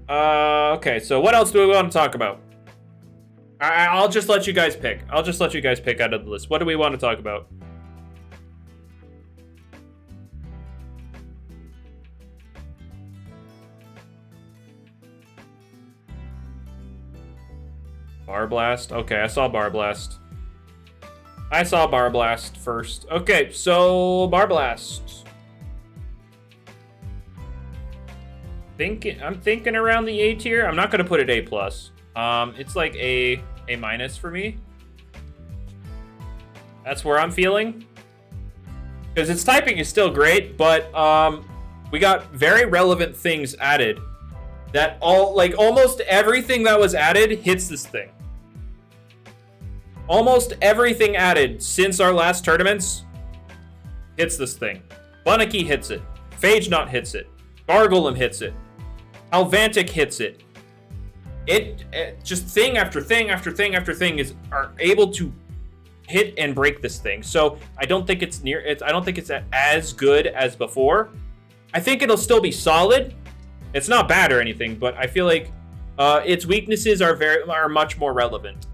Okay, so what else do we want to talk about? I'll just let you guys pick. I'll just let you guys pick out of the list. What do we want to talk about? Barblast. Okay, I saw Barblast. I saw Barblast first. Okay, so Barblast. I'm thinking around the A tier. I'm not gonna put it A+. It's like A- for me. That's where I'm feeling. Because its typing is still great, but we got very relevant things added. That almost everything that was added hits this thing. Almost everything added since our last tournaments hits this thing. Baniki hits it. Phage not hits it. Gargolem hits it. Helvantic hits it. It just thing after thing after thing after thing are able to hit and break this thing. So I don't think it's I don't think it's as good as before. I think it'll still be solid. It's not bad or anything, but I feel like its weaknesses are much more relevant.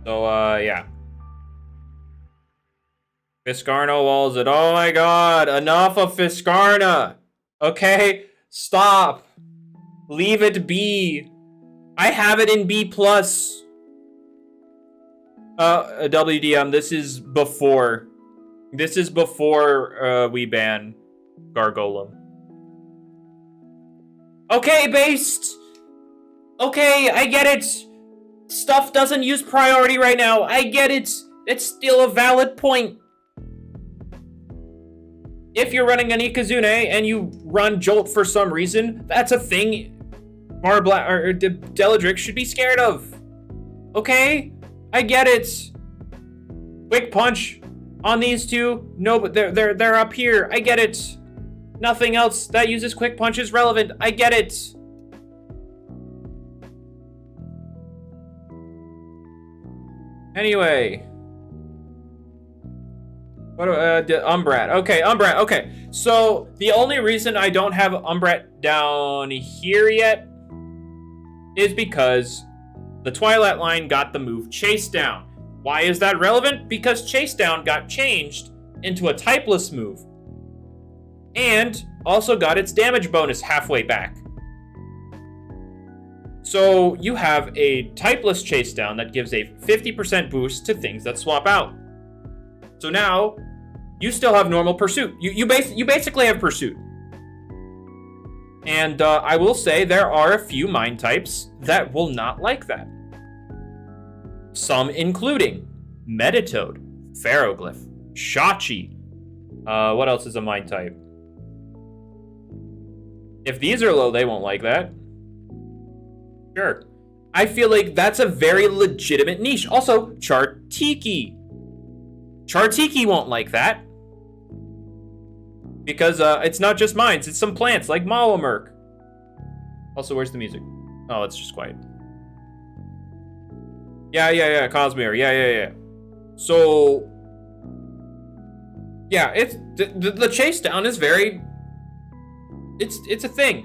So yeah. Fiscarna walls it. Oh my god, enough of Fiscarna. Okay, stop. Leave it be. I have it in B+. WDM, this is before. This is before we ban Gargolem. Okay, based. Okay, I get it. Stuff doesn't use priority right now. I get it. It's still a valid point. If you're running an Ikazune and you run Jolt for some reason, that's a thing Barb or Deldrix should be scared of. Okay? I get it. Quick punch on these two. No, but they're up here. I get it. Nothing else that uses quick punch is relevant. I get it. Anyway. What Umbrat. Okay, Umbrat. Okay. So, the only reason I don't have Umbrat down here yet is because the Twilight line got the move Chase Down. Why is that relevant? Because Chase Down got changed into a typeless move. And also got its damage bonus halfway back. So, you have a typeless Chase Down that gives a 50% boost to things that swap out. So now, you still have normal Pursuit. You basically have Pursuit. And I will say there are a few mind types that will not like that. Some including Meditoad, Pharoglyph, Shachi. What else is a mind type? If these are low, they won't like that. Sure. I feel like that's a very legitimate niche. Also, Chartiki. Chartiki won't like that. Because it's not just mines, it's some plants like Malamurk. Also, where's the music? Oh, it's just quiet. Yeah, Cosmeor. Yeah. So, yeah, it's the chase down is very. It's a thing.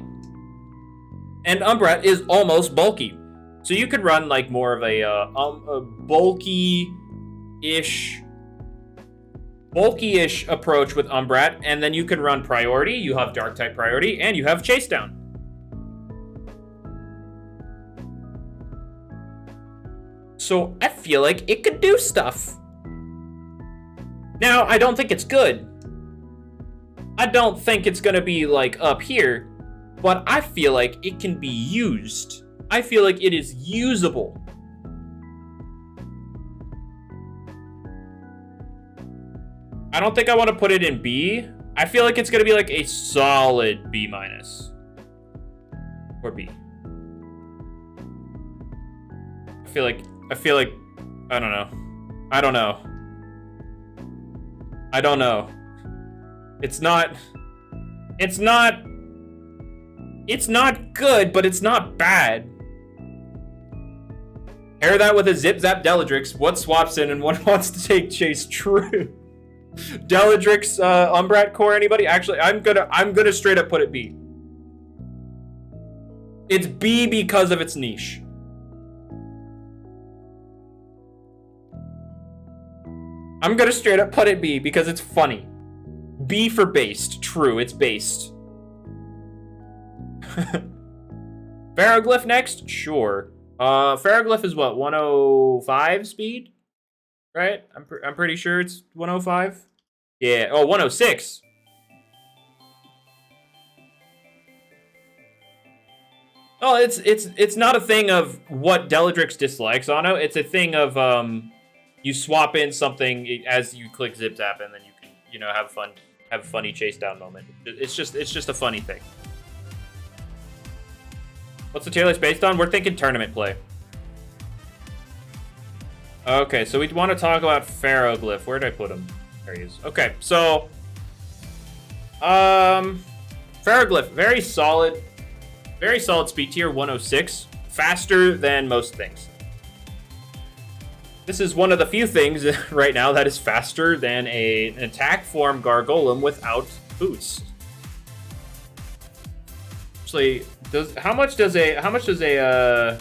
And Umbrat is almost bulky, so you could run like more of a bulky-ish approach with Umbrat, and then you can run priority, you have dark type priority, and you have chase down. So I feel like it could do stuff. Now, I don't think it's good. I don't think it's gonna be like up here, but I feel like it can be used. I feel like it is usable. I don't think I want to put it in B. I feel like it's going to be like a solid B-. Or B. I feel like, I don't know. It's not good, but it's not bad. Pair that with a Zip Zap Deldrix. What swaps in and what wants to take chase? True. Deldrix, Umbrat core, anybody? Actually, I'm gonna straight up put it B. It's B because of its niche. I'm gonna straight up put it B because it's funny. B for based. True, it's based. Pharoglyph next? Sure. Pharoglyph is what, 105 speed? Right? I'm pretty sure it's 105. Yeah. Oh, 106. Oh, it's not a thing of what Deldrix dislikes on it. It's a thing of you swap in something as you click Zip Zap, and then you can have a funny chase down moment. It's just a funny thing. What's the tier list based on? We're thinking tournament play. Okay, so we want to talk about Pharoglyph. Where did I put him? There he is. Okay, so Pharoglyph, very solid speed tier, 106. Faster than most things. This is one of the few things right now that is faster than an attack form Gargolem without boots. Actually, how much does a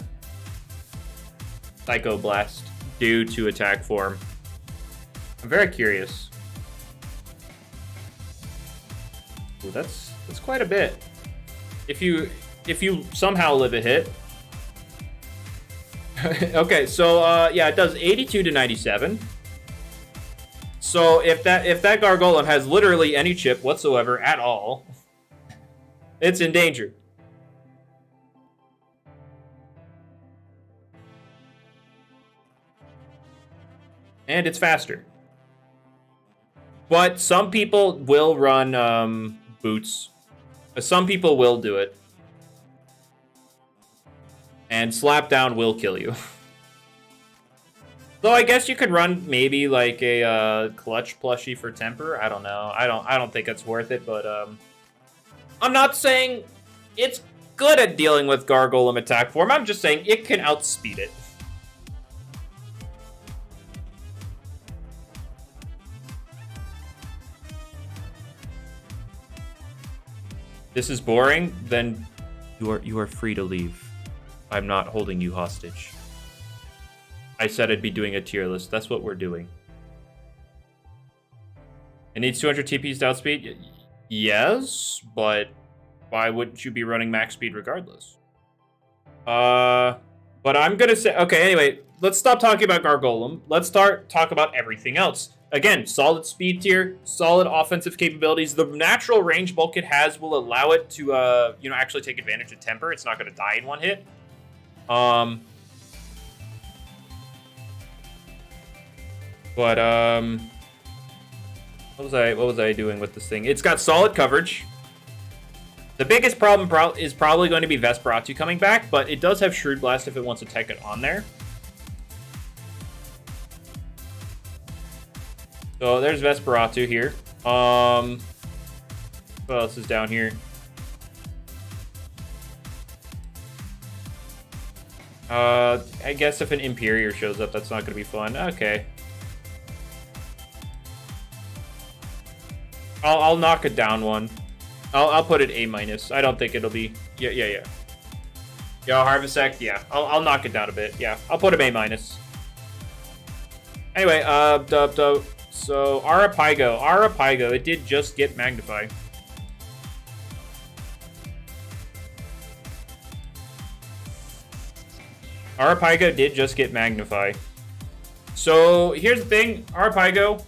Psycho Blast do to attack form? I'm very curious. Ooh, that's quite a bit. If you somehow live a hit. Okay, so yeah, it does 82 to 97. So if that Gargolem has literally any chip whatsoever at all, it's in danger. And it's faster. But some people will run boots. Some people will do it. And Slapdown will kill you. Though I guess you could run maybe like a clutch plushie for temper. I don't know. I don't think it's worth it, but I'm not saying it's good at dealing with Gargolem attack form. I'm just saying it can outspeed it. This is boring, then you are free to leave. I'm not holding you hostage. I said I'd be doing a tier list. That's what we're doing. It needs 200 TPs to outspeed? Yes, but why wouldn't you be running max speed regardless? But I'm gonna say... Okay, anyway, let's stop talking about Gargolem. Let's talk about everything else. Again, solid speed tier, solid offensive capabilities. The natural range bulk it has will allow it to, actually take advantage of temper. It's not going to die in one hit. What was I doing with this thing? It's got solid coverage. The biggest problem is probably going to be Vesperatu coming back, but it does have Shrewd Blast if it wants to tech it on there. So there's Vesperatu here. What else is down here? I guess if an Imperior shows up, that's not going to be fun. Okay. I'll knock it down one. I'll put it A-. I don't think it'll be... Yeah. Yo, Harvest Act, yeah. I'll knock it down a bit. Yeah, I'll put it A-. Anyway, so Arapago, it did just get Magnify. Arapago did just get Magnify. So here's the thing, Arapago,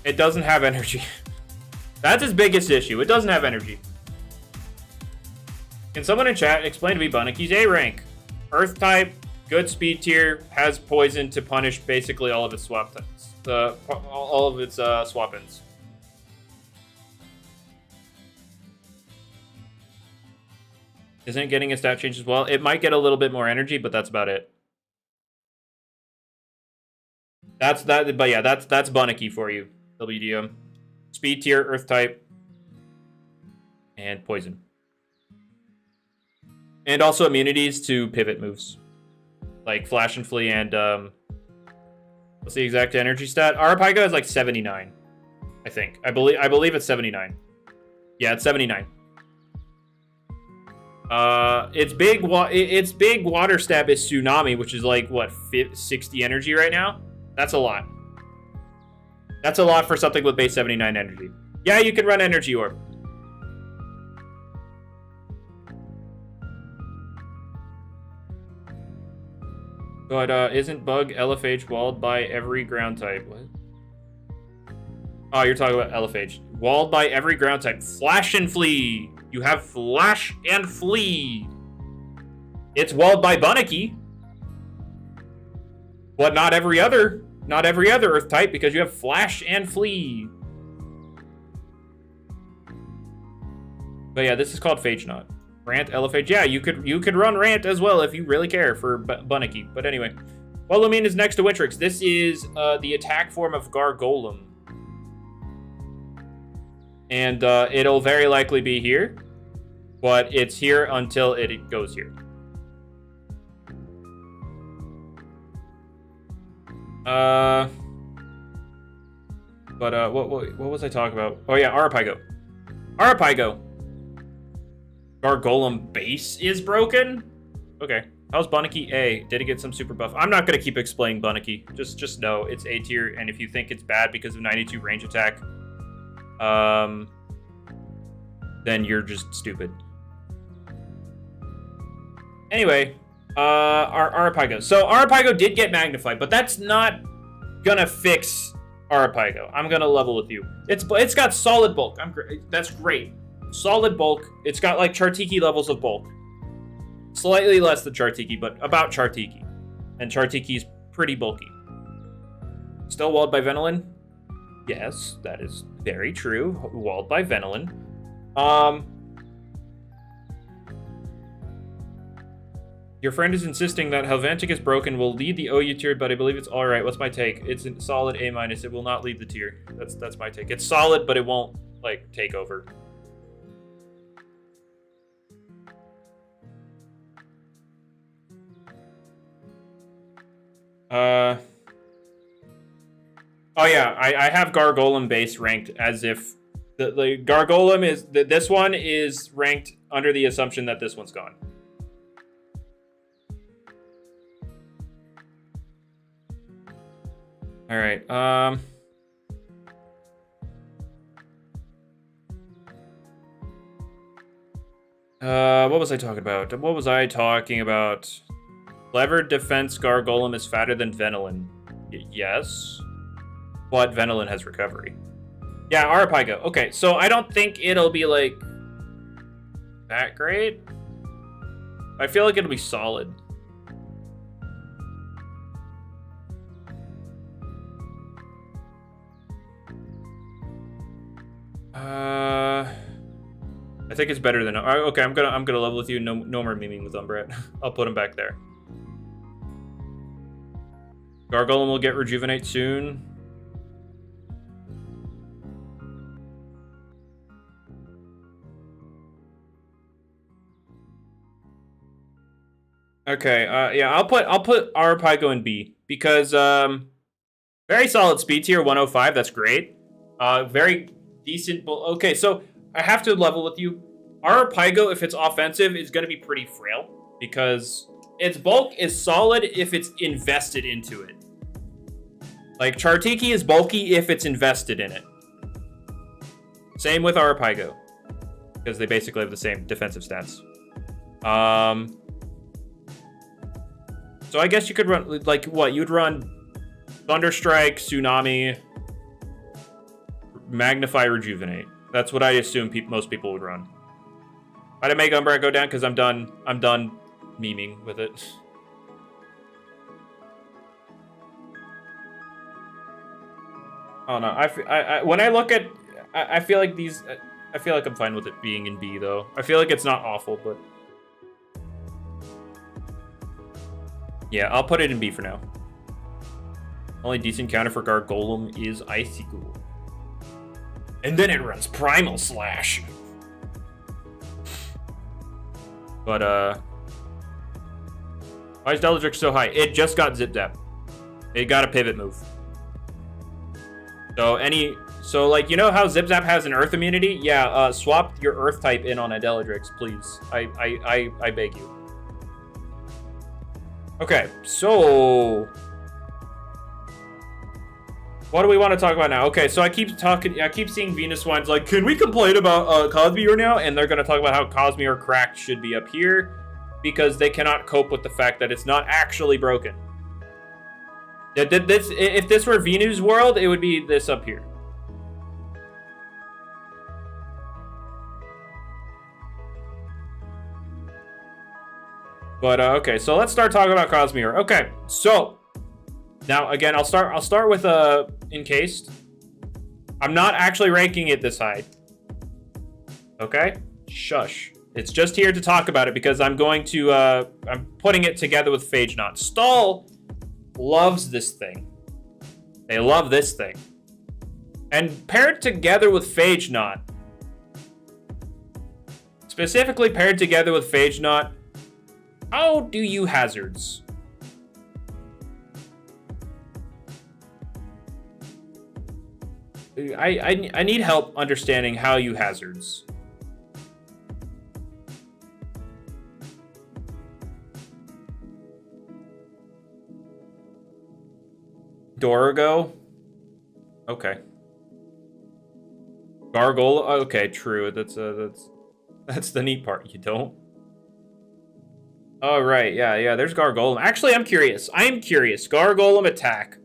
it doesn't have energy. That's its biggest issue. It doesn't have energy. Can someone in chat explain to me Baniki's A rank? Earth type, good speed tier, has poison to punish basically all of its swap types. All of its swap-ins. Isn't it getting a stat change as well? It might get a little bit more energy, but that's about it. That's Baniki for you, WDM. Speed tier, Earth type, and poison. And also immunities to pivot moves. Like Flash and Flee and, what's the exact energy stat? Arapago is like 79, I think. I believe it's 79. Yeah, it's 79. Its big water stab is Tsunami, which is like, what, 60 energy right now? That's a lot. That's a lot for something with base 79 energy. Yeah, you can run Energy Orb. But isn't Bug Elephage walled by every ground type? What? Oh, you're talking about Elephage. Walled by every ground type. Flash and Flee. You have Flash and Flee. It's walled by Baniki. But not every other Earth type, because you have Flash and Flee. But yeah, this is called Phage Knot. Rant, Elephage. Yeah, you could run Rant as well if you really care for Baniki. But anyway, well, Loomian is next to Wintrix. This is the attack form of Gargolem. And it'll very likely be here. But it's here until it goes here. What was I talking about? Oh yeah, Arapago. Arapago. Gargolem base is broken? Okay. How's Baniki A? Did it get some super buff? I'm not going to keep explaining Baniki. Just know it's A tier, and if you think it's bad because of 92 range attack, then you're just stupid. Anyway, our Arapago. So Arapago did get magnified, but that's not gonna fix Arapago. I'm gonna level with you. It's got solid bulk. That's great. Solid bulk. It's got like Chartiki levels of bulk. Slightly less than Chartiki, but about Chartiki. And Chartiki is pretty bulky. Still walled by Venolin? Yes, that is very true. Walled by Venolin. Your friend is insisting that Helvantic is broken will lead the OU tier, but I believe it's alright. What's my take? It's a solid A-. It will not lead the tier. That's my take. It's solid, but it won't, like, take over. Oh yeah, I have Gargolem base ranked as if the Gargolem is this one is ranked under the assumption that this one's gone. All right. What was I talking about? What was I talking about? Clever defense Gargolem is fatter than Venolin. Yes. But Venolin has recovery. Yeah, Arapago. Okay, so I don't think it'll be, like, that great. I feel like it'll be solid. I think it's better than... Okay, I'm gonna level with you. No more memeing with Umbret. I'll put him back there. Gargolem will get rejuvenate soon. Okay, yeah, I'll put Arapago in B because very solid speed tier 105. That's great. Very decent. Okay, so I have to level with you. Arapago, if it's offensive, is going to be pretty frail because its bulk is solid if it's invested into it. Like, Chartiki is bulky if it's invested in it. Same with Arapago, because they basically have the same defensive stats. So I guess you could run, like, what? You'd run Thunderstrike, Tsunami, Magnify, Rejuvenate. That's what I assume most people would run. Why did I make Umbra go down? Because I'm done memeing with it. Oh no, when I look at, I feel like these, I feel like I'm fine with it being in B though. I feel like it's not awful, but yeah, I'll put it in B for now. Only decent counter for Gargolem is Icicle. And then it runs Primal Slash. But, why is Deldrix so high? It just got Zip Zap. It got a pivot move. So like, you know how Zip Zap has an Earth immunity? Yeah, swap your Earth type in on a Deldrix, please. I beg you. Okay, so what do we want to talk about now? Okay, so I keep seeing Venus Wine's like, can we complain about Cosmeor now? And they're gonna talk about how Cosmeor cracked should be up here because they cannot cope with the fact that it's not actually broken. If this were Venu's world, it would be this up here. But okay, so let's start talking about Cosmeor. Okay, so now again, I'll start with Encased. I'm not actually ranking it this high. Okay, shush. It's just here to talk about it because I'm going to I'm putting it together with Phage Knot. Stall loves this thing. They love this thing. And paired together with Phage Knot, Specifically paired together with Phage Knot, how do you hazards? I need help understanding how you hazards. Dorigo? Okay. Gargolem? Okay, true. That's the neat part. You don't? Oh, right. Yeah. There's Gargolem. Actually, I'm curious. Gargolem attack.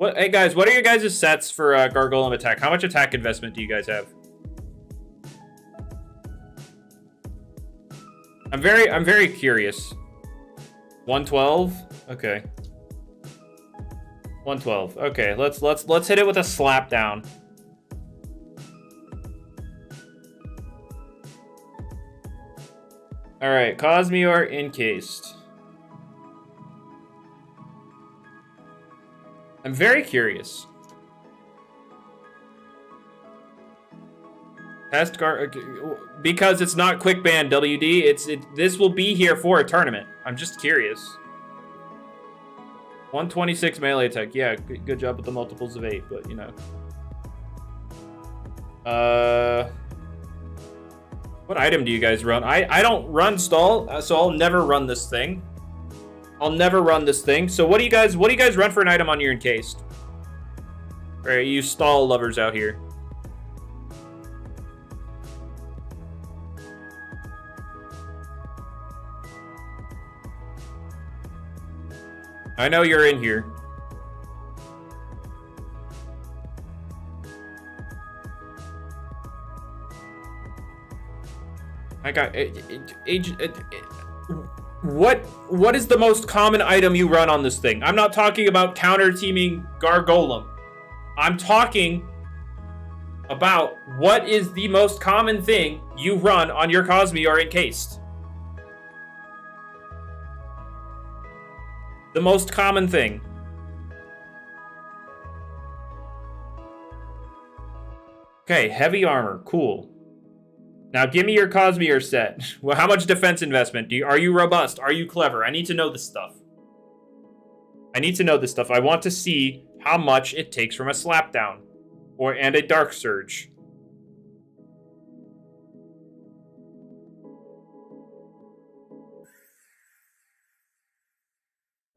Hey, guys, what are your guys' sets for Gargolem attack? How much attack investment do you guys have? I'm very curious. 112? Okay. 112. Okay, let's hit it with a slap down. All right, Cosmeor encased. I'm very curious. Test because it's not quick ban WD. This will be here for a tournament. I'm just curious. 126 melee attack. Yeah, good job with the multiples of 8, but you know. What item do you guys run? I don't run stall, so I'll never run this thing. So what do you guys run for an item on your encased? All right, you stall lovers out here. I know you're in here. I got what is the most common item you run on this thing? I'm not talking about counter teaming Gargolem. I'm talking about what is the most common thing you run on your Cosmeor encased. The most common thing. Okay, heavy armor, cool. Now give me your Cosmeor set. Well, how much defense investment? Are you robust? Are you clever? I need to know this stuff. I want to see how much it takes from a slapdown and a dark surge.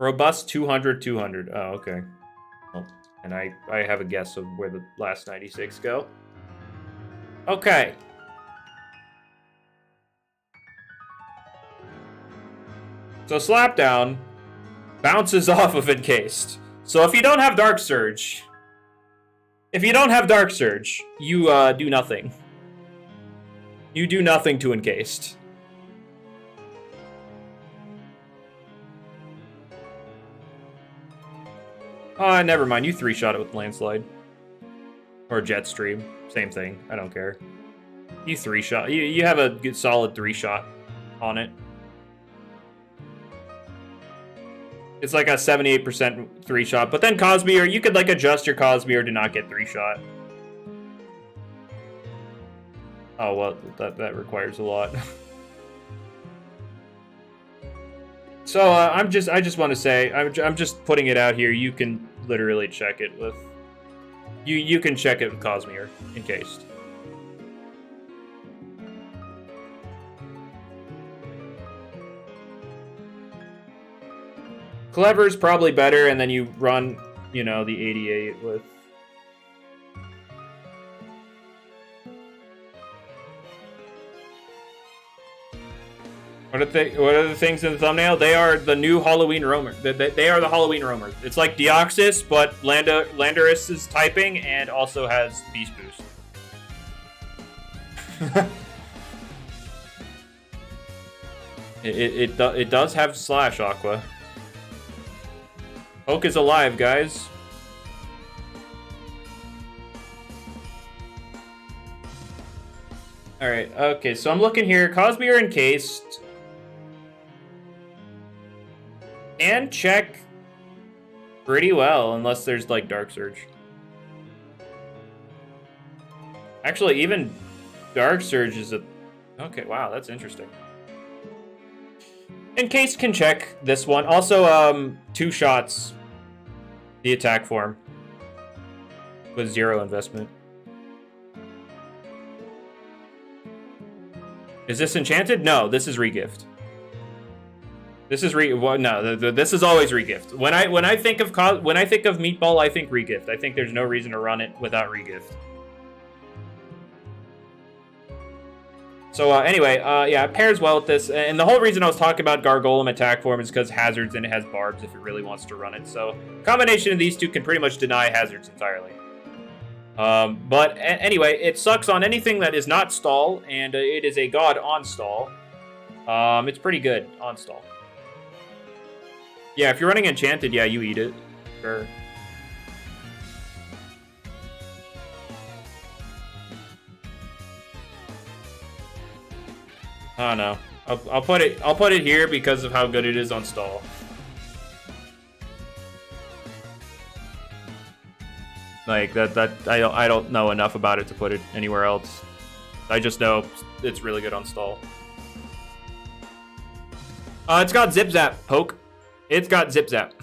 Robust 200. Oh, okay. Oh, and I have a guess of where the last 96 go. Okay. So Slapdown bounces off of Encased. So if you don't have Dark Surge, you do nothing. You do nothing to Encased. Never mind. You 3-shot it with Landslide. Or Jetstream. Same thing. I don't care. You 3-shot. You have a good solid 3-shot on it. It's like a 78% 3-shot. But then Cosmeor, you could like adjust your Cosmeor to not get 3-shot. Oh, well, that requires a lot. So I just want to say, I'm just putting it out here. You can literally check it with, you can check it with Cosmeor encased. Clever's probably better, and then you run, you know, the 88 with. What are the things in the thumbnail? They are the new Halloween roamer. They are the Halloween roamers. It's like Deoxys, but Landorus is typing and also has Beast Boost. it does have Slash Aqua. Oak is alive, guys. Alright, okay, so I'm looking here. Cosmeor encased. And check pretty well, unless there's like Dark Surge. Actually, even Dark Surge is a... Okay, wow, that's interesting. Encased can check this one. Also, 2 shots the attack form with 0 investment. Is this enchanted? No, this is regift. This is this is always regift. When I think of meatball, I think regift. I think there's no reason to run it without regift. So anyway, yeah, it pairs well with this. And the whole reason I was talking about Gargolem attack form is because hazards and it has barbs if it really wants to run it. So combination of these two can pretty much deny hazards entirely. But anyway, it sucks on anything that is not stall, and it is a god on stall. It's pretty good on stall. Yeah, if you're running enchanted, yeah, you eat it. Sure. I don't know. I'll put it here because of how good it is on stall. Like that I don't know enough about it to put it anywhere else. I just know it's really good on stall. It's got zip zap, poke. It's got zip zap.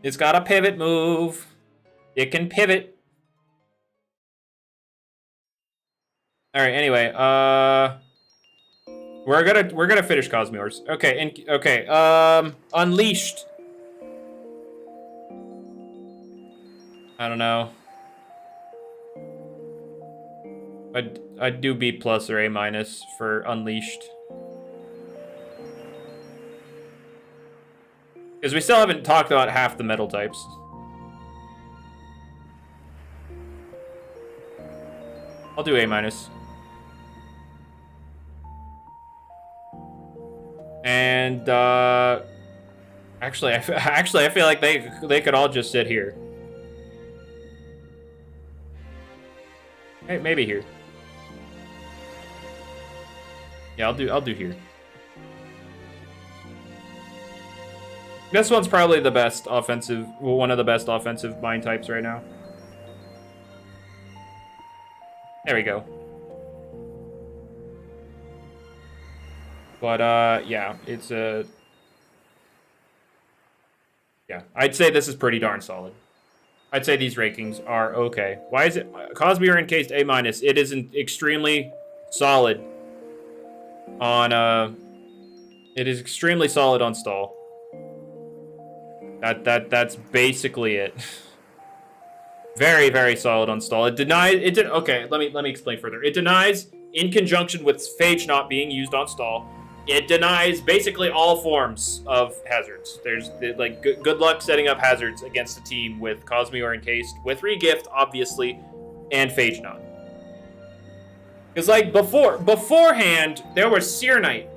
It's got a pivot move. It can pivot. All right. Anyway, we're gonna finish Cosmeor's. Okay. Unleashed. I don't know. I'd do B+ or A- for Unleashed. Because we still haven't talked about half the metal types. I'll do A-. And actually I feel like they could all just sit here. Hey, maybe here. Yeah, I'll do here. This one's probably the best offensive, one of the best offensive mind types right now. There we go. But, yeah, it's a... yeah, I'd say this is pretty darn solid. I'd say these rankings are okay. Why is it... Cosmeor encased A-. It isn't extremely solid on, it is extremely solid on stall. That's basically it. Very, very solid on stall. Okay, let me explain further. It denies, in conjunction with Phage not being used on stall, it denies basically all forms of hazards. There's, like, good luck setting up hazards against a team with Cosmeor encased, with regift, obviously, and Phage not. Because, like, beforehand, there was Seer Knight.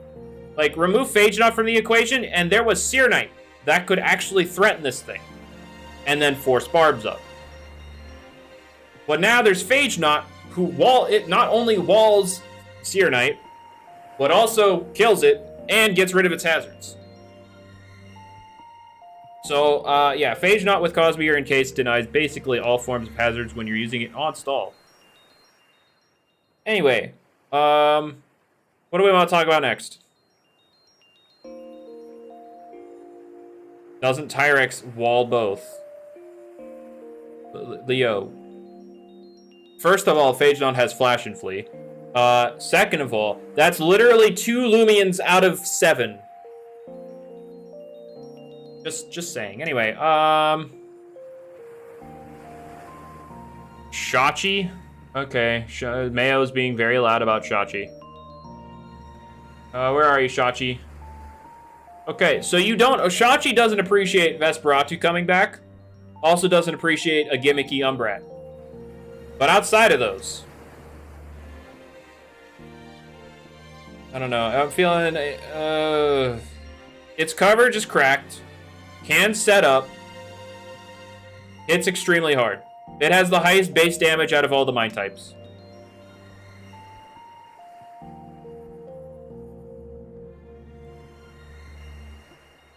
Like, remove Phage not from the equation, and there was Seer Knight that could actually threaten this thing. And then force Barbs up. But now there's Phage not, who not only walls Seer Knight, but also kills it and gets rid of its hazards. So, yeah, Phage not with Cosmeor encased denies basically all forms of hazards when you're using it on stall. Anyway, what do we want to talk about next? Doesn't Tyrex wall both? Leo. First of all, Phage not has Flash and Flee. Second of all, that's literally 2 Loomians out of 7. Just saying. Anyway, Shachi? Okay, Mayo's being very loud about Shachi. Where are you, Shachi? Okay, so you don't... Shachi doesn't appreciate Vesperatu coming back. Also doesn't appreciate a gimmicky Umbrat. But outside of those... I don't know. I'm feeling... its coverage is cracked. Can set up. It's extremely hard. It has the highest base damage out of all the mine types.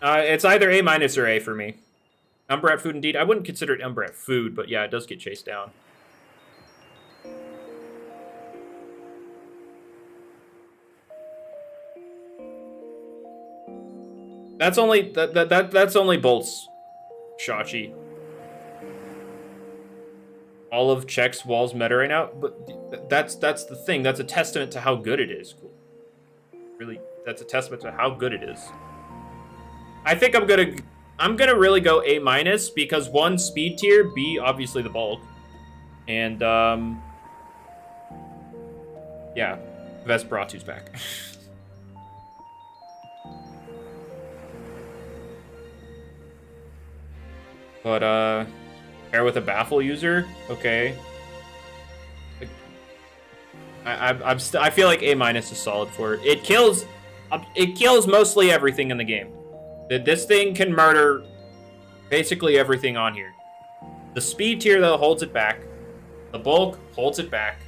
It's either A- or A for me. Umbrat food indeed. I wouldn't consider it Umbrat food, but yeah, it does get chased down. That's only that's only bolts, Shachi. All of Czech's walls meta right now, but that's the thing. That's a testament to how good it is. Cool. Really, that's a testament to how good it is. I think I'm gonna really go A- because 1, speed tier, B, obviously the bulk, and yeah, Vesperatu's back. But pair with a baffle user, okay. I feel like A- is solid for it. It kills mostly everything in the game. This thing can murder basically everything on here. The speed tier, though, holds it back. The bulk holds it back.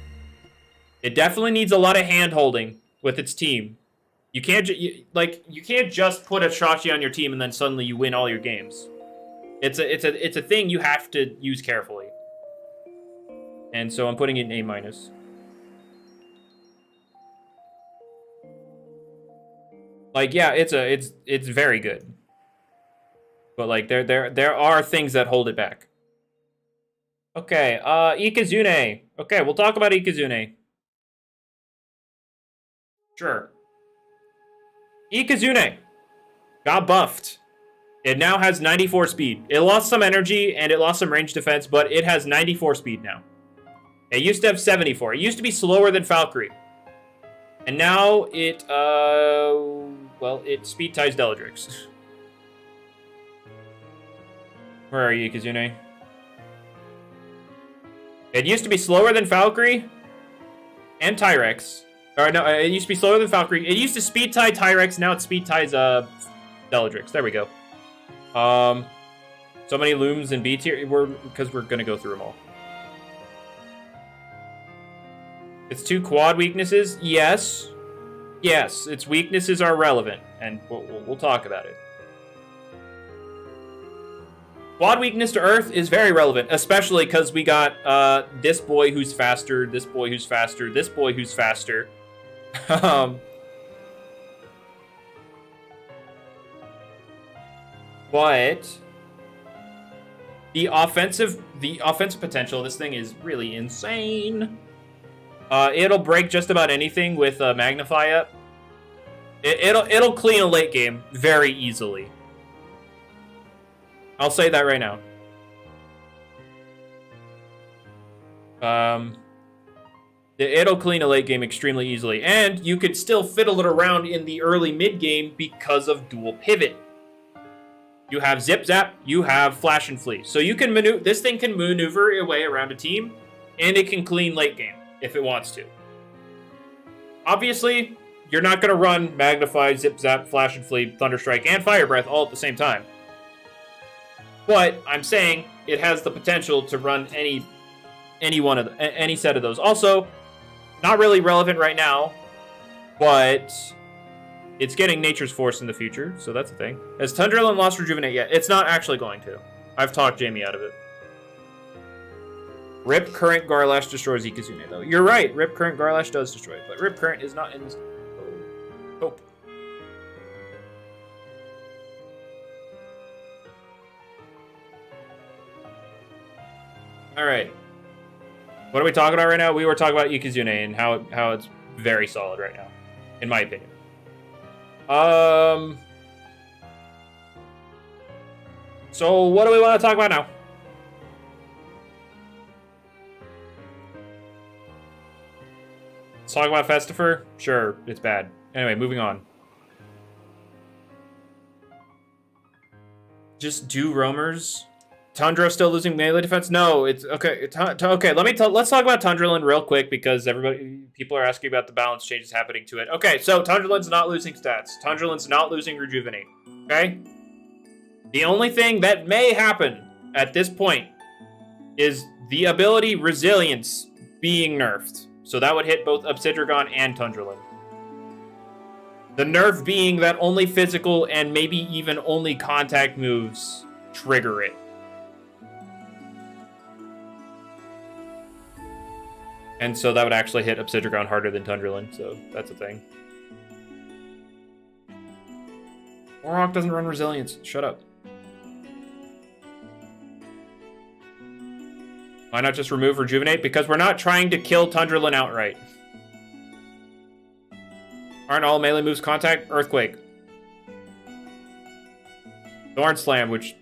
It definitely needs a lot of hand-holding with its team. You can't just put a Shachi on your team and then suddenly you win all your games. It's a thing you have to use carefully. And so I'm putting it in A-. Like, yeah, it's very good. But like there are things that hold it back. Okay, Ikazune. Okay, we'll talk about Ikazune. Sure. Ikazune got buffed. It now has 94 speed. It lost some energy and it lost some range defense, but it has 94 speed now. It used to have 74. It used to be slower than Valkyrie. And now it, it speed ties Deldrix. Where are you, Ikazune? It used to be slower than Valkyrie and Tyrex. Or no, it used to be slower than Valkyrie. It used to speed tie Tyrex, now it speed ties Deldrix. There we go. So many looms in B tier, because we're gonna go through them all. Its 2 quad weaknesses, yes. Yes, its weaknesses are relevant, and we'll talk about it. Quad weakness to Earth is very relevant, especially because we got this boy who's faster, this boy who's faster, this boy who's faster. But the offensive potential of this thing is really insane. It'll break just about anything with Magnify Up. It'll clean a late game very easily. I'll say that right now. It'll clean a late game extremely easily, and you could still fiddle it around in the early mid game because of dual pivot. You have Zip Zap, you have Flash and Flee. So you can maneuver. This thing can maneuver a way around a team, and it can clean late game if it wants to. Obviously, you're not going to run Magnify, Zip Zap, Flash and Flee, Thunder Strike, and Fire Breath all at the same time. But I'm saying it has the potential to run any set of those. Also, not really relevant right now, but it's getting Nature's Force in the future, so that's a thing. Has Tundrillin lost Rejuvenate yet? It's not actually going to. I've talked Jamie out of it. Rip Current Garlash destroys Ikazune, though. You're right, Rip Current Garlash does destroy it, but Rip Current is not in this. Hope. Alright. What are we talking about right now? We were talking about Ikazune and how it's very solid right now, in my opinion. So what do we want to talk about now? Let's talk about Festifer? Sure, it's bad. Anyway, moving on. Just do roamers. Tundra still losing melee defense? No, it's okay. Okay, let's talk about Tundrillin real quick because people are asking about the balance changes happening to it. Okay, so Tundrillin's not losing stats. Tundrillin's not losing Rejuvenate. Okay? The only thing that may happen at this point is the ability Resilience being nerfed. So that would hit both Oxidragon and Tundrillin. The nerf being that only physical and maybe even only contact moves trigger it. And so that would actually hit Oxidragon harder than Tundralin, so that's a thing. Warhawk doesn't run Resilience. Shut up. Why not just remove Rejuvenate? Because we're not trying to kill Tundralin outright. Aren't all melee moves contact? Earthquake. Thorn Slam, which...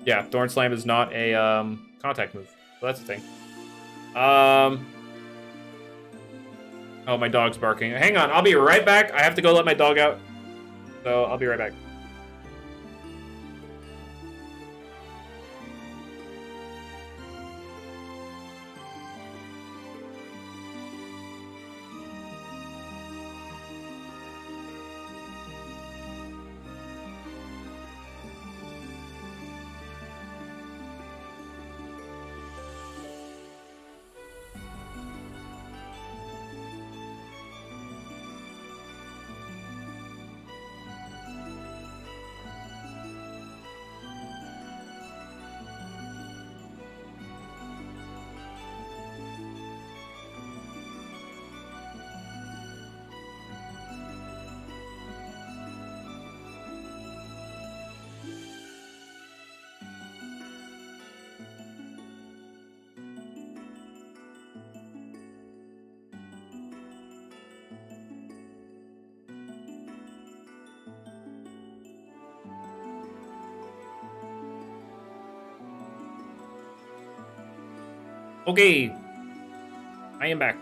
Yeah, Thorn Slam is not a contact move. So that's the thing. Oh, my dog's barking. Hang on, I'll be right back. I have to go let my dog out. So I'll be right back. Okay, I am back.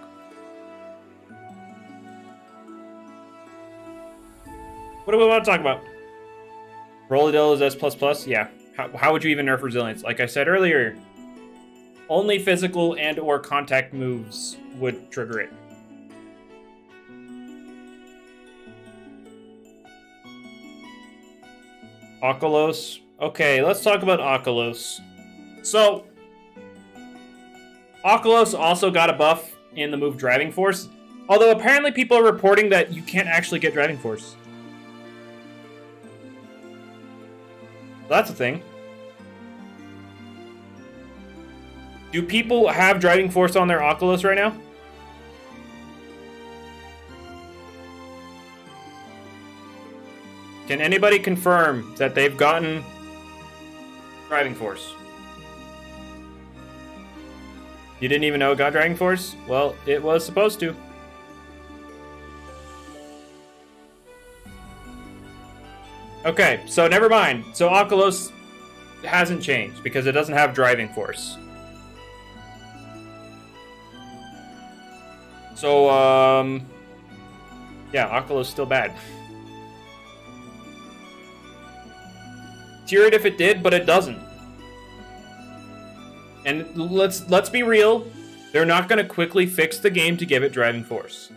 What do we want to talk about? Rolladell is S++? Yeah. How would you even nerf Resilience? Like I said earlier, only physical and or contact moves would trigger it. Oculos. Okay, let's talk about Oculos. So... Oculos also got a buff in the move Driving Force, although apparently people are reporting that you can't actually get Driving Force. That's a thing. Do people have Driving Force on their Oculos right now? Can anybody confirm that they've gotten Driving Force? You didn't even know it got Driving Force? Well, it was supposed to. Okay, so never mind. So Oculos hasn't changed because it doesn't have Driving Force. So, yeah, Oculos still bad. Tier it if it did, but it doesn't. And let's be real, they're not going to quickly fix the game to give it Driving Force.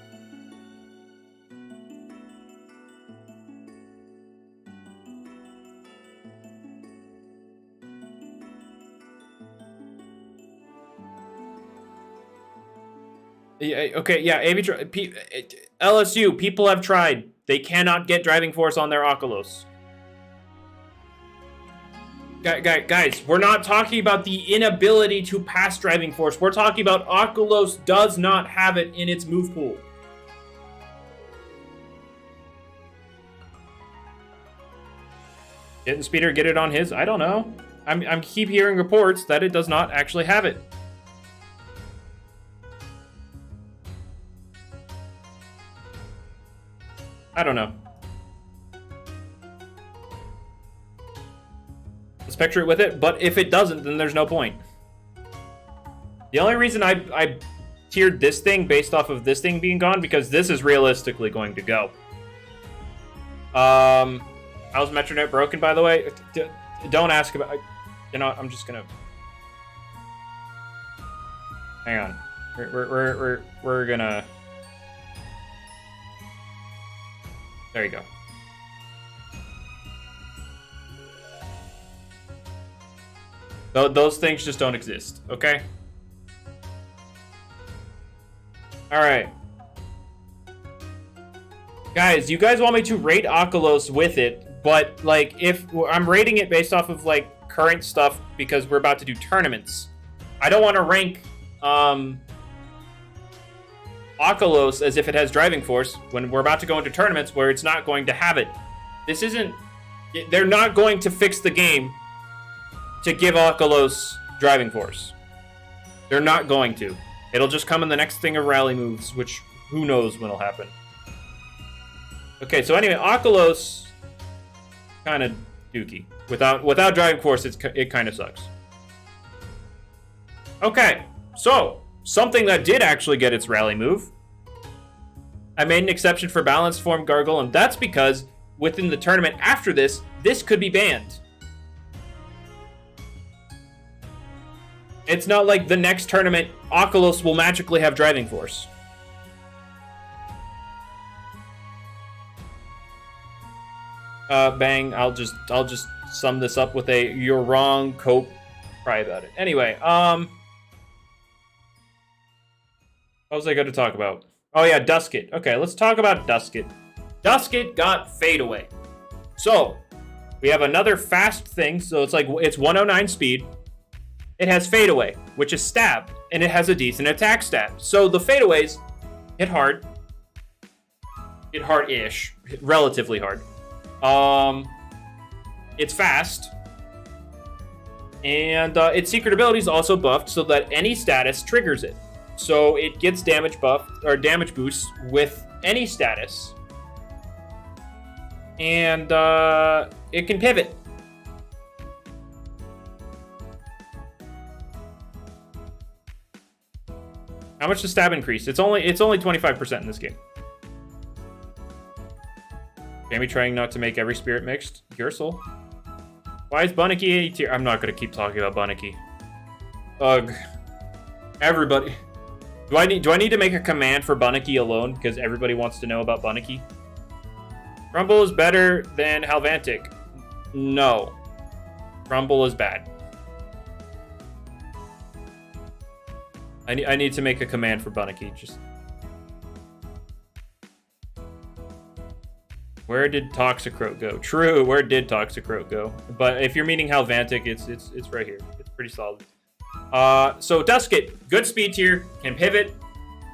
Okay, yeah, LSU, people have tried. They cannot get Driving Force on their Oculos. Guys, we're not talking about the inability to pass Driving Force. We're talking about Oculos does not have it in its move pool. Didn't Speeder get it on his? I don't know. I'm keep hearing reports that it does not actually have it. I don't know. Let's picture it with it, but if it doesn't, then there's no point. The only reason I tiered this thing based off of this thing being gone, because this is realistically going to go. How's Metronet broken, by the way? Don't ask about... You know what, I'm just gonna... Hang on. We're gonna... There you go. Those things just don't exist, okay? Alright. Guys, you guys want me to rate Oculos with it, but, like, if... I'm rating it based off of, like, current stuff because we're about to do tournaments. I don't want to rank, Oculus as if it has driving force when we're about to go into tournaments where it's not going to have it. This isn't... They're not going to fix the game to give Oculus driving force. They're not going to. It'll just come in the next thing of rally moves, which who knows when it'll happen. Okay, so anyway, Oculus kind of dookie. Without driving force, it kind of sucks. Okay, so something that did actually get its rally move. I made an exception for balanced form Gargolem. That's because within the tournament after this could be banned. It's not like the next tournament Oculus will magically have driving force. Bang, I'll just sum this up with a "you're wrong, cope, cry about it." Anyway, what was I going to talk about? Oh yeah, Dusket. Okay, let's talk about Dusket. Dusket got Fade Away. So, we have another fast thing, so it's 109 speed. It has Fade Away, which is stab, and it has a decent attack stat. So the fadeaways hit hard. Hit hard-ish. Hit relatively hard. It's fast. And its secret ability is also buffed so that any status triggers it. So it gets damage buff or damage boosts with any status. And it can pivot. How much does stab increase? It's only 25% in this game. Jamie trying not to make every spirit mixed. Your soul. Why is Baniki A tier? I'm not gonna keep talking about Baniki. Ugh. Everybody. Do I need to make a command for Baniki alone because everybody wants to know about Baniki? Crumble is better than Helvantic. No. Crumble is bad. I need to make a command for Baniki. Just where did Toxicroak go? True, where did Toxicroak go? But if you're meaning Helvantic, it's right here. It's pretty solid. So Dusket, good speed tier, can pivot,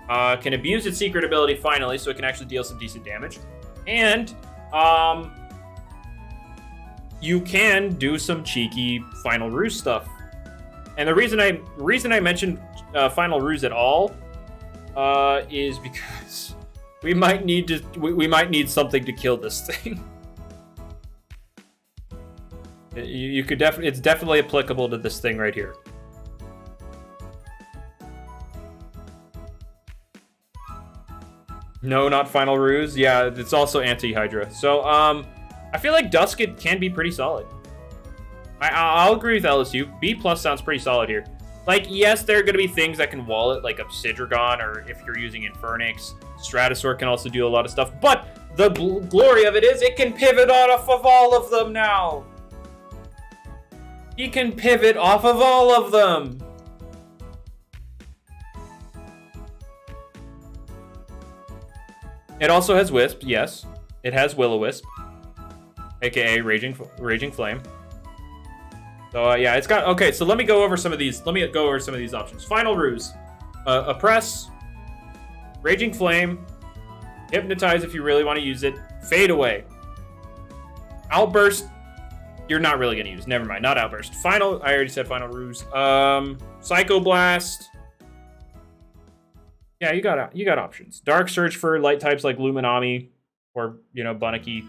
can abuse its secret ability finally, so it can actually deal some decent damage, and you can do some cheeky Final Ruse stuff. And the reason I mentioned Final Ruse at all is because we might need something to kill this thing. You could it's definitely applicable to this thing right here. No, not Final Ruse. Yeah, it's also anti-Hydra. So I feel like Dusket can be pretty solid. I'll agree with LSU. B+ sounds pretty solid here. Like, yes, there are going to be things that can wall it, like Oxidragon, or if you're using Infernix, Stratosaur can also do a lot of stuff. But the glory of it is it can pivot off of all of them now. He can pivot off of all of them. It also has Wisp, yes. It has Will-O-Wisp, aka Raging Flame. So yeah, it's got okay. So let me go over some of these. Options. Final Ruse, Oppress, Raging Flame, Hypnotize if you really want to use it, Fade Away, Outburst. You're not really gonna use. Never mind, not Outburst. Final. I already said Final Ruse. Psycho Blast. Yeah, you got options. Dark Surge for light types like Luminami or Baniki.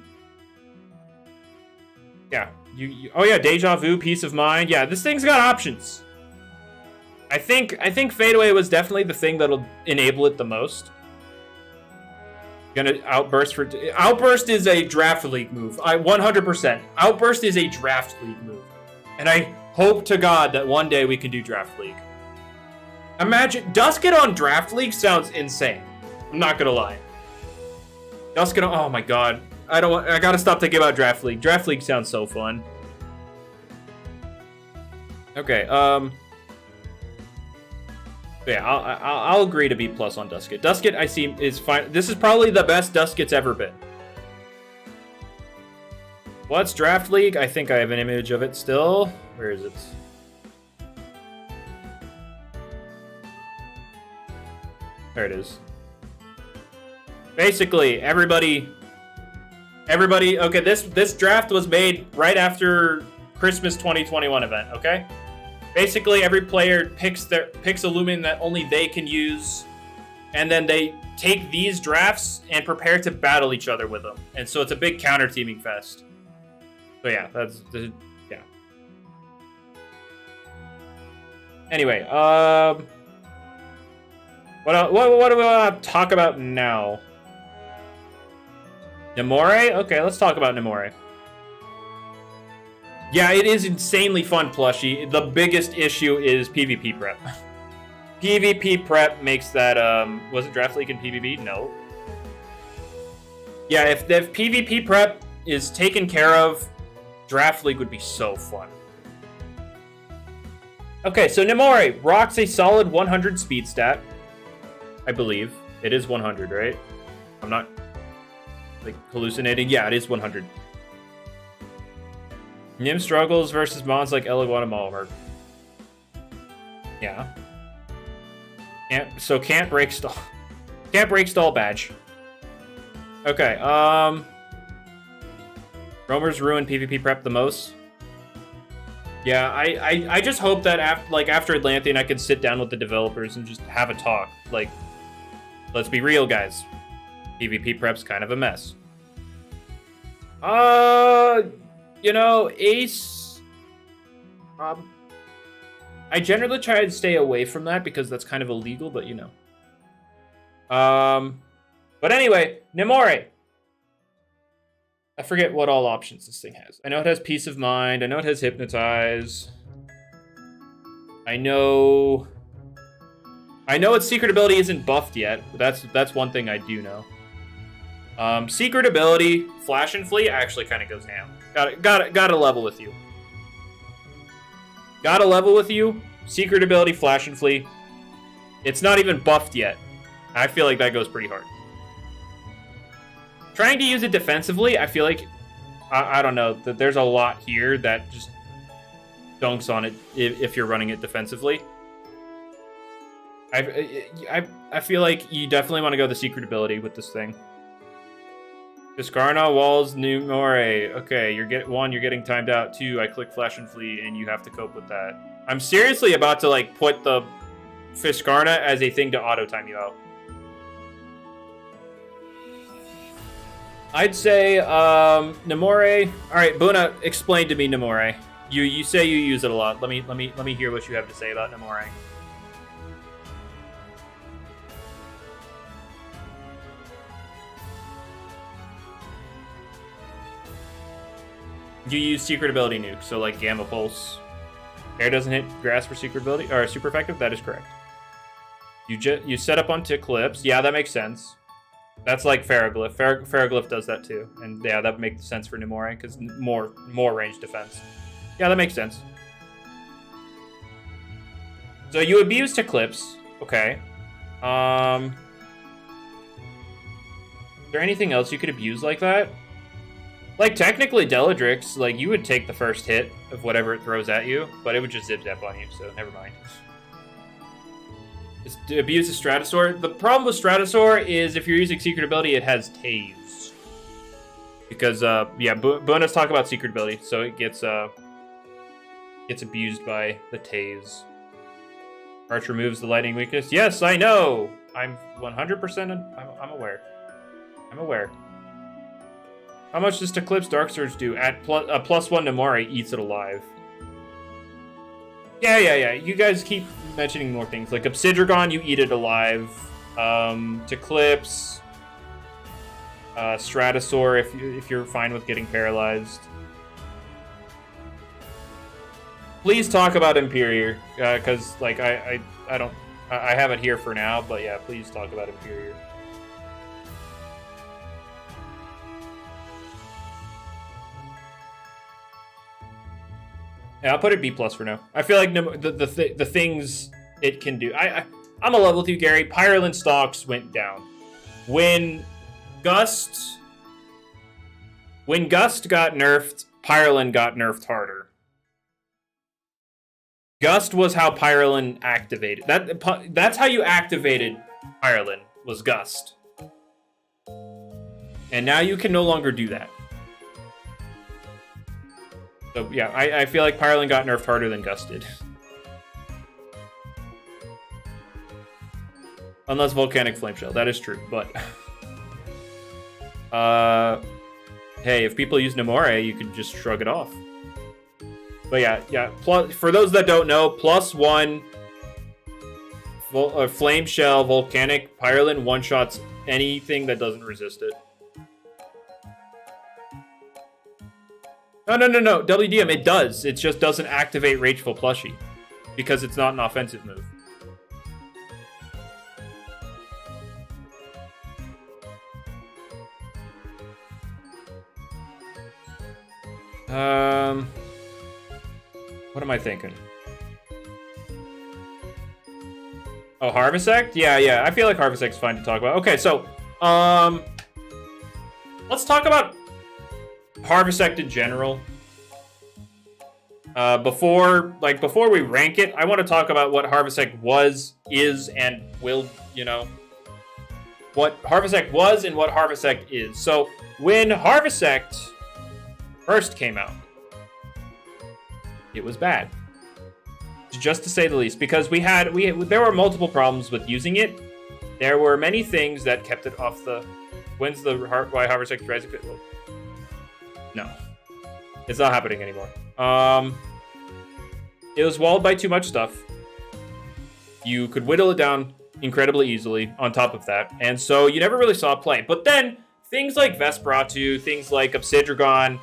Yeah. Oh yeah, Deja Vu, Peace of Mind. Yeah, this thing's got options. I think Fade Away was definitely the thing that'll enable it the most. Gonna Outburst is a draft league move. 100%. Outburst is a draft league move. And I hope to God that one day we can do draft league. Imagine Dusket on draft league sounds insane. I'm not gonna lie. Dusket on, oh my God. I gotta stop thinking about Draft League. Draft League sounds so fun. Okay, yeah, I'll agree to B+ on Dusket. Dusket, I see, is fine. This is probably the best Dusket's ever been. What's Draft League? I think I have an image of it still. Where is it? There it is. basically, everybody. Okay, this draft was made right after Christmas 2021 event. Okay, basically every player picks a Loomian that only they can use, and then they take these drafts and prepare to battle each other with them. And so it's a big counter teaming fest. So yeah, yeah. Anyway, what do we want to talk about now? Nomore? Okay, let's talk about Nomore. Yeah, it is insanely fun plushie. The biggest issue is PvP prep. PvP prep makes that, was it Draft League and PvP? No. Yeah, if PvP prep is taken care of, Draft League would be so fun. Okay, so Nomore rocks a solid 100 speed stat. I believe. It is 100, right? I'm not, like, hallucinating. Yeah, it is 100. Nim struggles versus mons like Elegwana Malmer. Yeah. Can't break stall. Can't break stall badge. Okay, Roamers ruin PvP prep the most. Yeah, I just hope that after Atlantean I can sit down with the developers and just have a talk. Like, let's be real, guys. PvP prep's kind of a mess. You know, Ace. I generally try to stay away from that because that's kind of illegal, but you know. But anyway, Nomore. I forget what all options this thing has. I know it has Peace of Mind. I know it has Hypnotize. I know its secret ability isn't buffed yet. But that's one thing I do know. Secret ability, Flash and Flee actually kind of goes ham. Gotta level with you. Gotta level with you. Secret ability, Flash and Flee. It's not even buffed yet. I feel like that goes pretty hard. Trying to use it defensively, I feel like, I don't know, that there's a lot here that just dunks on it if you're running it defensively. I feel like you definitely want to go the secret ability with this thing. Fiscarna, Walls, Nomore. Okay, you're getting timed out. 2, I click Flash and Flee, and you have to cope with that. I'm seriously about to, like, put the Fiscarna as a thing to auto-time you out. I'd say, Nomore. All right, Buna, explain to me Nomore. You say you use it a lot. Let me hear what you have to say about Nomore. You use secret ability nuke, so like Gamma Pulse. Air doesn't hit grass for secret ability or super effective. That is correct. You set up on Eclipse. Yeah, that makes sense. That's like Pharoglyph. Pharoglyph does that too, and yeah, that would make sense for Nomore because more range defense. Yeah, that makes sense. So you abused Eclipse. Okay. Is there anything else you could abuse like that? Like, technically, Deldrix, like, you would take the first hit of whatever it throws at you, but it would just zip-zap on you, so never mind. Abuse the Stratosaur. The problem with Stratosaur is if you're using secret ability, it has Tase. Because, yeah, Buna's talk about secret ability, so it gets abused by the Tase. Arch removes the lightning weakness. Yes, I know! I'm 100%, I'm aware. I'm aware. How much does Eclipse Dark Surge do? At +1 Nomore eats it alive. Yeah. You guys keep mentioning more things. Like Oxidragon, you eat it alive. Eclipse. Stratosaur, if you're fine with getting paralyzed. Please talk about Imperior, because like I have it here for now, but yeah, please talk about Imperior. Yeah, I'll put it B+ for now. I feel like the things it can do. I'm a level 2 Gary. Pyrolin stocks went down. When Gust got nerfed, Pyrolin got nerfed harder. Gust was how Pyrolin activated. That's how you activated Pyrolin, was Gust. And now you can no longer do that. So yeah, I feel like Pyroling got nerfed harder than Gus did. Unless Volcanic Flame Shell, that is true, but... hey, if people use Nomore, you can just shrug it off. But yeah. Plus, for those that don't know, +1 Flame Shell, Volcanic, Pyroling one-shots anything that doesn't resist it. No. WDM, it does. It just doesn't activate Rageful Plushie. Because it's not an offensive move. What am I thinking? Oh, Harvest Act? Yeah. I feel like Harvest Act's fine to talk about. Okay, so, let's talk about Harvest Act in general. Before we rank it, I want to talk about what Harvest Act was, is, and will, what Harvest Act was and what Harvest Act is. So, when Harvest Act first came out, it was bad, just to say the least, because there were multiple problems with using it. There were many things that kept it off the... Why Harvest Act Rising? Well, no, it's not happening anymore. It was walled by too much stuff. You could whittle it down incredibly easily on top of that, and so you never really saw it play. But then things like Vesperatu, things like Oxidragon,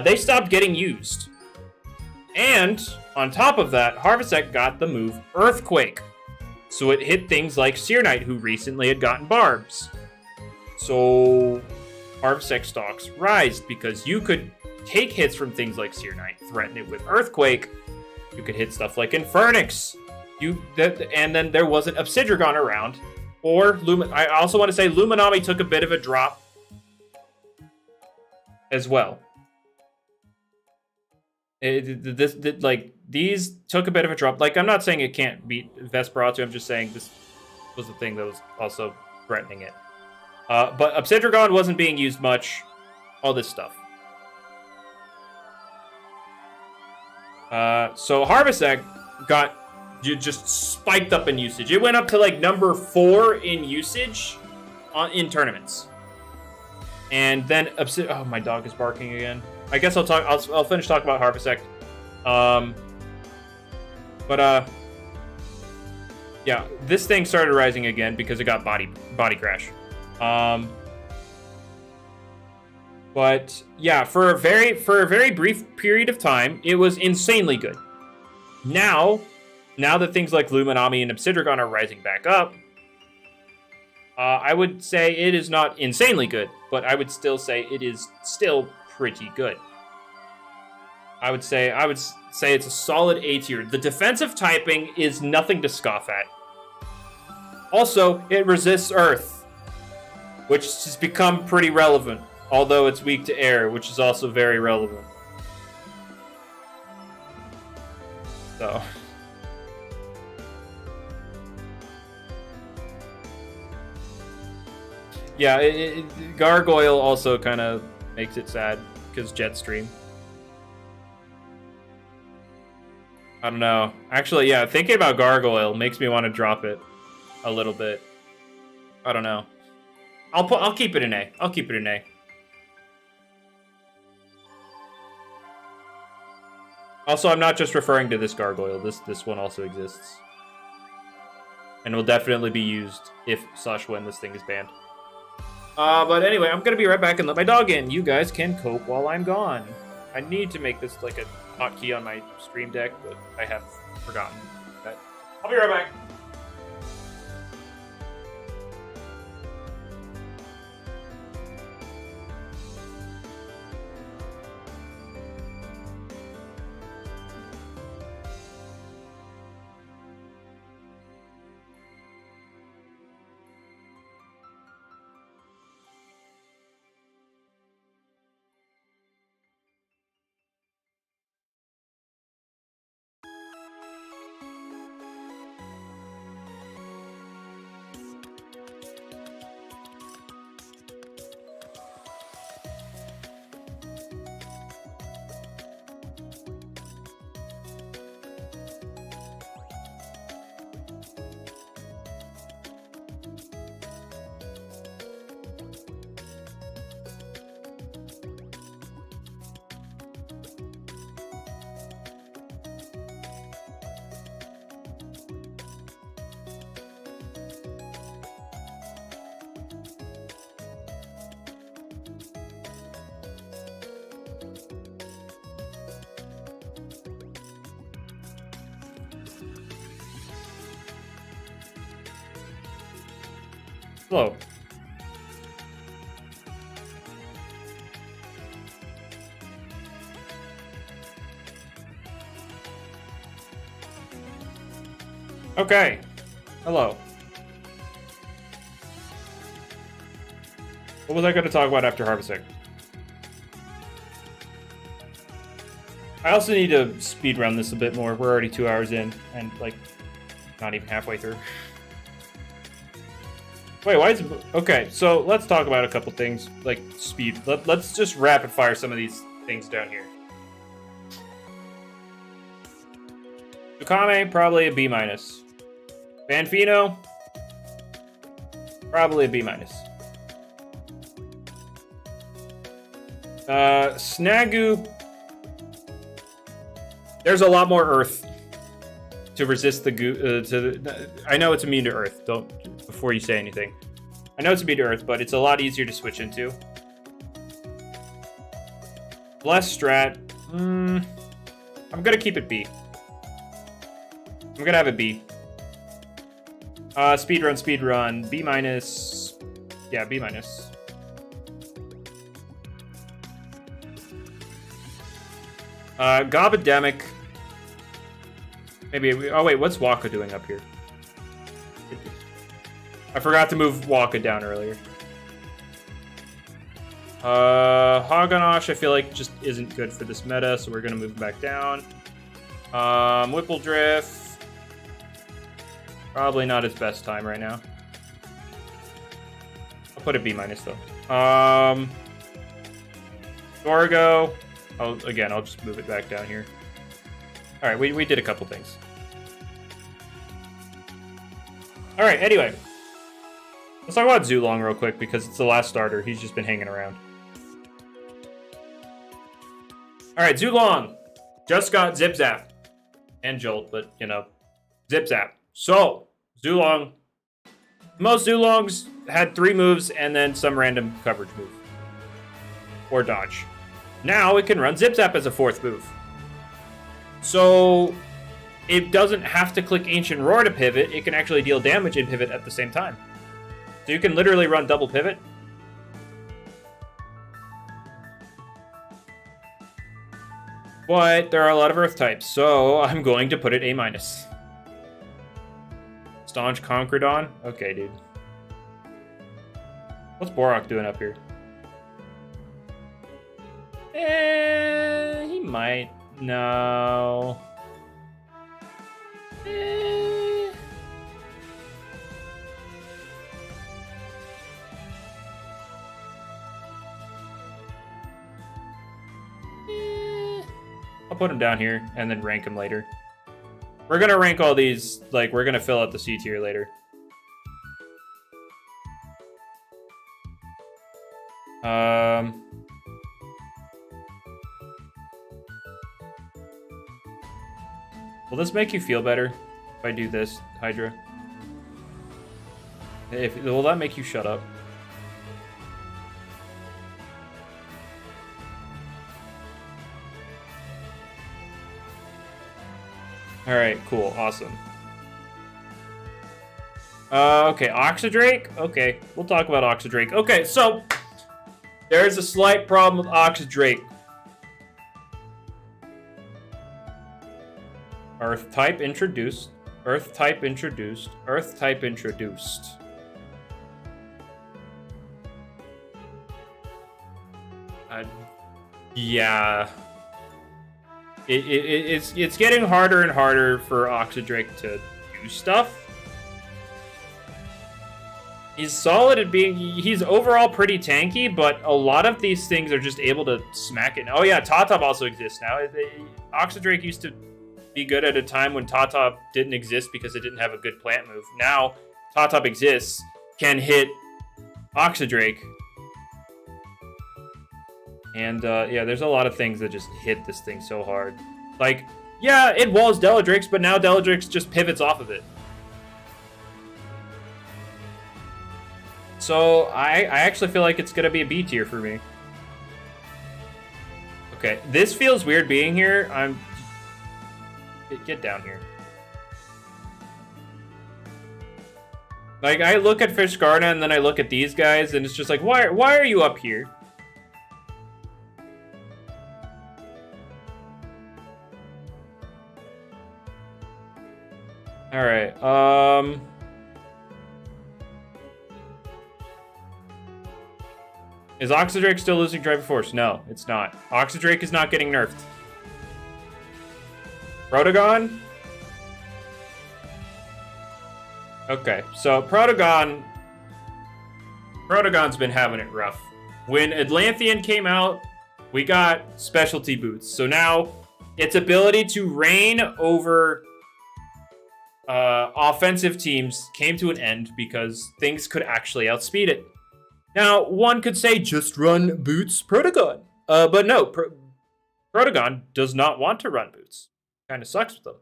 they stopped getting used. And on top of that, Harvest Act got the move Earthquake. So it hit things like Seer Knight, who recently had gotten Barbs. So Harvest Act stocks rised because you could take hits from things like Seer Knight, threaten it with Earthquake. You could hit stuff like Infernix. And then there wasn't Oxidragon around. Or I also want to say Luminami took a bit of a drop as well. These took a bit of a drop. Like, I'm not saying it can't beat Vesperatu. I'm just saying this was the thing that was also threatening it. But Oxidragon wasn't being used much. All this stuff. So Harvest Act just spiked up in usage. It went up to like number 4 in usage in tournaments. And then oh, my dog is barking again. I guess I'll finish talking about Harvest Act. Yeah, this thing started rising again because it got body crash. But yeah, for a very brief period of time, it was insanely good. Now that things like Luminami and Oxidragon are rising back up, I would say it is not insanely good, but I would still say it is still pretty good. I would say it's a solid A tier. The defensive typing is nothing to scoff at. Also, it resists Earth, which has become pretty relevant, although it's weak to air, which is also very relevant. So... yeah, Gargoyle also kind of makes it sad, because Jetstream. I don't know. Actually, yeah, thinking about Gargoyle makes me want to drop it a little bit. I don't know. I'll keep it an A. I'll keep it an A. Also, I'm not just referring to this Gargoyle. This one also exists. And will definitely be used if / when this thing is banned. But anyway, I'm gonna be right back and let my dog in. You guys can cope while I'm gone. I need to make this like a hotkey on my stream deck, but I have forgotten that. I'll be right back. Hello. Okay. Hello. What was I going to talk about after harvesting? I also need to speedrun this a bit more. We're already 2 hours in, and, like, not even halfway through. Wait, why is it... Okay, so let's talk about a couple things, like speed. Let's just rapid fire some of these things down here. Tsukame, probably a B-. Banfino, probably a B-. Snagoo, there's a lot more Earth to resist the goo. I know it's immune to Earth. Don't before you say anything. I know it's immune to Earth, but it's a lot easier to switch into. Less strat. I'm gonna keep it B. I'm gonna have it B. Speedrun. B-. Yeah, B-. Gobademic. Maybe. Oh wait, what's Waka doing up here? I forgot to move Waka down earlier. Haganash, I feel like just isn't good for this meta, so we're gonna move him back down. Whippledrift. Probably not his best time right now. I'll put a B- though. Dorgo. I'll just move it back down here. Alright, we did a couple things. Alright, anyway. Let's talk about Zulong real quick because it's the last starter. He's just been hanging around. Alright, Zulong. Just got Zip Zap. And Jolt, but, you know, Zip Zap. So, Zulong. Most Zulongs had 3 moves and then some random coverage move. Or dodge. Now it can run Zip Zap as a 4th move. So, it doesn't have to click Ancient Roar to pivot. It can actually deal damage and pivot at the same time. So you can literally run double pivot. But there are a lot of Earth types, so I'm going to put it A-. Staunch Concredon? Okay, dude. What's Borak doing up here? He might. No. I'll put him down here and then rank him later. We're gonna rank all these, like, we're gonna fill out the C-tier later. Will this make you feel better if I do this, Hydra? Will that make you shut up? Alright, cool, awesome. Okay, Oxidrake? Okay, we'll talk about Oxidrake. Okay, so, there's a slight problem with Oxidrake. Earth type introduced. Earth type introduced. Earth type introduced. Yeah. It's getting harder and harder for Oxidrake to do stuff. He's solid at being... He's overall pretty tanky, but a lot of these things are just able to smack it. Oh yeah, Tatop also exists now. Oxidrake used to be good at a time when Tatop didn't exist because it didn't have a good plant move. Now, Tatop exists, can hit Oxidrake. And, yeah, there's a lot of things that just hit this thing so hard. Like, yeah, it walls Deldrix, but now Deldrix just pivots off of it. So, I actually feel like it's going to be a B tier for me. Okay, this feels weird being here. Get down here. Like, I look at Fiscarna and then I look at these guys, and it's just like, why are you up here? Alright, is Oxidrake still losing Driver Force? No, it's not. Oxidrake is not getting nerfed. Protagon? Okay, so Protagon's been having it rough. When Atlantean came out, we got specialty boots. So now its ability to reign over offensive teams came to an end because things could actually outspeed it. Now, one could say just run boots Protagon. But no, Protagon does not want to run boots. Kind of sucks with them.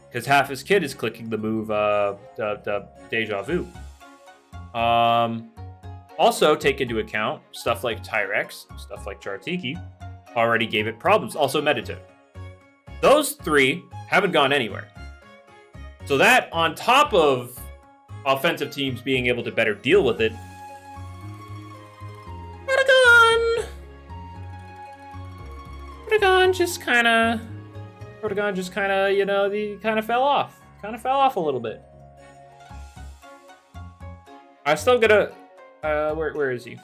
Because half his kit is clicking the move, the Deja Vu. Also, take into account stuff like Tyrex, stuff like Chartiki, already gave it problems. Also, Meditoad. Those three haven't gone anywhere. So that, on top of offensive teams being able to better deal with it, Protagon just kind of, you know, he kind of fell off. A little bit. I still gotta, where is he?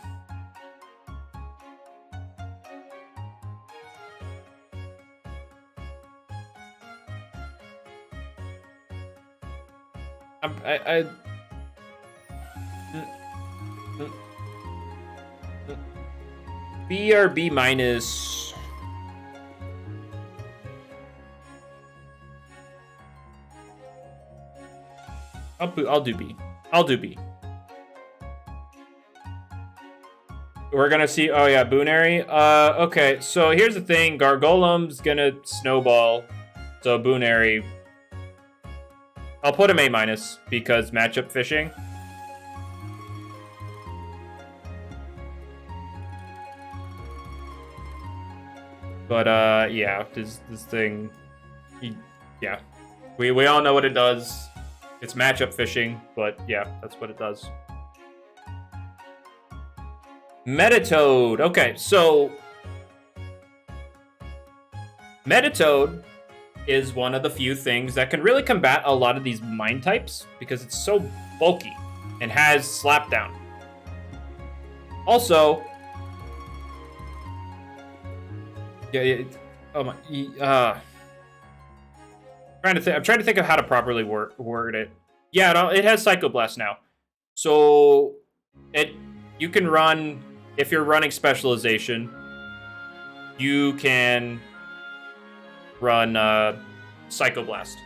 B or B minus. I'll do B. We're gonna see. Oh yeah, Boonary. Okay. So here's the thing. Gargolem's gonna snowball. So Boonary. I'll put him A minus because matchup fishing. But yeah, this thing. Yeah, we all know what it does. It's matchup fishing, but yeah, that's what it does. Meditoad. Okay, so Meditoad is one of the few things that can really combat a lot of these mine types because it's so bulky and has slapdown. Also, yeah. Oh my. I'm trying to think of how to properly word it. Yeah, it has Psycho Blast now, so you can run if you're running specialization. You can run Psycho Blast.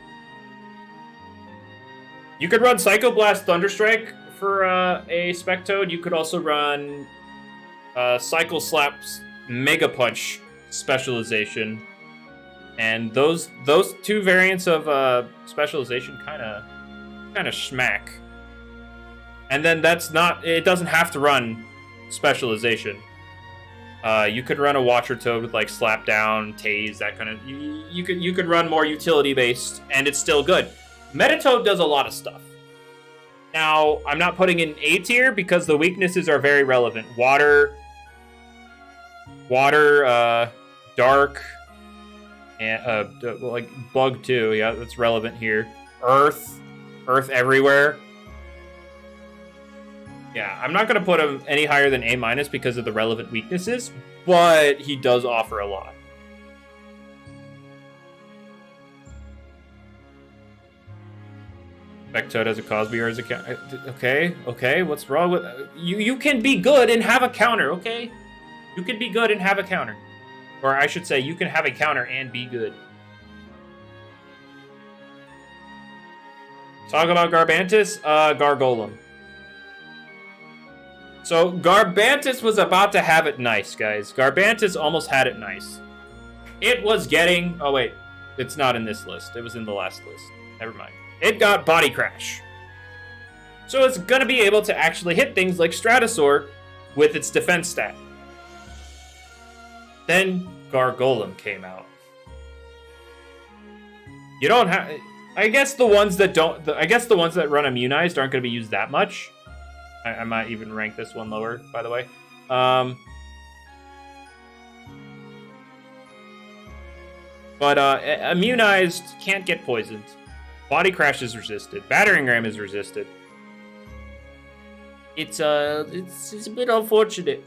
You could run Psycho Blast Thunderstrike for a Spectoad. You could also run Cycle Slaps Mega Punch specialization. And those two variants of specialization kind of schmack. And then it doesn't have to run specialization. You could run a Watcher Toad with like Slap Down, Tase, that kind of. You could run more utility based, and it's still good. Meditoad does a lot of stuff. Now I'm not putting in A tier because the weaknesses are very relevant. Water, dark. And like bug too, yeah, that's relevant here. Earth everywhere. Yeah, I'm not gonna put him any higher than A minus because of the relevant weaknesses, but he does offer a lot. Spectoad has a Cosmeor as a counter. Okay, what's wrong with you? You can be good and have a counter, okay? You can be good and have a counter. Or I should say, you can have a counter and be good. Talk about Garbantis, Gargolem. So Garbantis was about to have it nice, guys. Garbantis almost had it nice. It was getting... Oh, wait. It's not in this list. It was in the last list. Never mind. It got Body Crash. So it's going to be able to actually hit things like Stratosaur with its defense stat. Then Gargolem came out. You don't have... I guess the ones that don't... I guess the ones that run immunized aren't going to be used that much. I might even rank this one lower, by the way. But immunized can't get poisoned. Body Crash is resisted. Battering Ram is resisted. It's a bit unfortunate.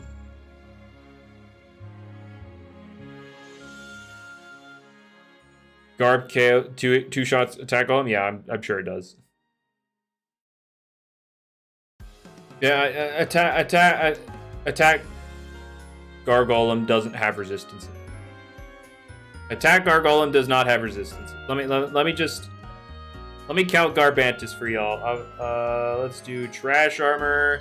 Garb KO, two shots attack on him? Yeah, I'm sure it does. Yeah, attack Gargolem doesn't have resistance. Attack Gargolem does not have resistance. Let me count Garbantis for y'all. Let's do Trash Armor,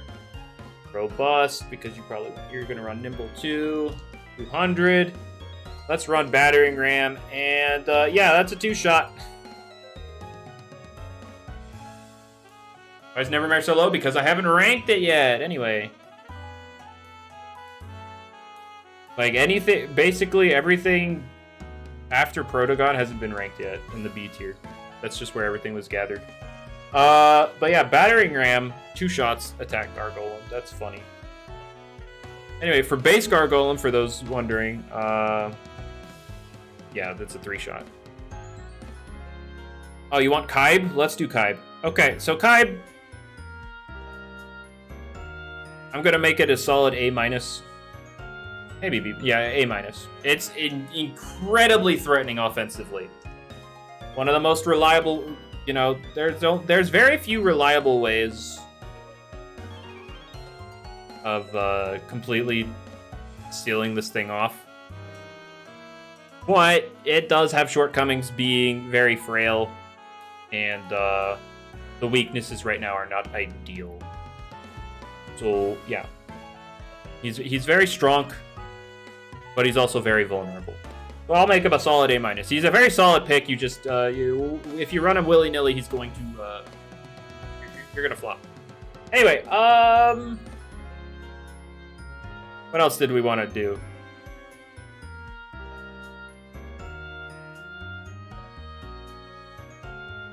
Robust, because you're gonna run Nimble 2, 200. Let's run Battering Ram, and yeah, that's a 2-shot. Why is Nevermare so low? Because I haven't ranked it yet. Anyway. Like anything, basically everything after Protagon hasn't been ranked yet in the B tier. That's just where everything was gathered. But yeah, Battering Ram, 2 shots, attack Gargolem. That's funny. Anyway, for base Gargolem, for those wondering, yeah, that's a 3-shot. Oh, you want Kaib? Let's do Kaib. Okay, so Kaib, I'm gonna make it a solid A-. Maybe B. Yeah, A-. It's incredibly threatening offensively. One of the most reliable, you know, there's very few reliable ways of completely sealing this thing off. But it does have shortcomings, being very frail, and the weaknesses right now are not ideal. So yeah, he's very strong, but he's also very vulnerable. So I'll make him a solid A-. He's a very solid pick. You just if you run him willy-nilly, he's going to you're gonna flop. Anyway, what else did we want to do?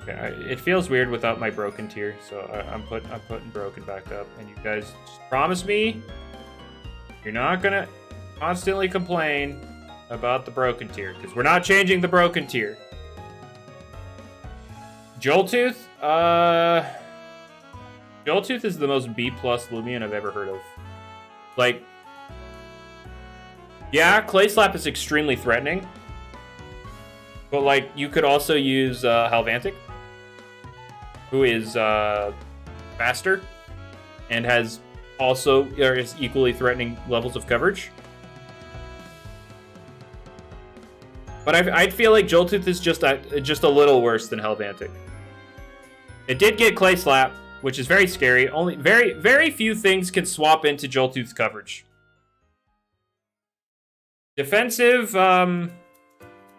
Okay, it feels weird without my broken tier, so I'm putting broken back up, and you guys just promise me you're not gonna constantly complain about the broken tier, because we're not changing the broken tier. Joltooth, Joltooth is the most B+ Loomian I've ever heard of. Like, yeah, Clay Slap is extremely threatening, but like you could also use Helvantic, who is faster and has also is equally threatening levels of coverage. But I feel like Joltooth is just a little worse than Helvantic. It did get Clay Slap, which is very scary. Only very few things can swap into Joltooth's coverage. Defensive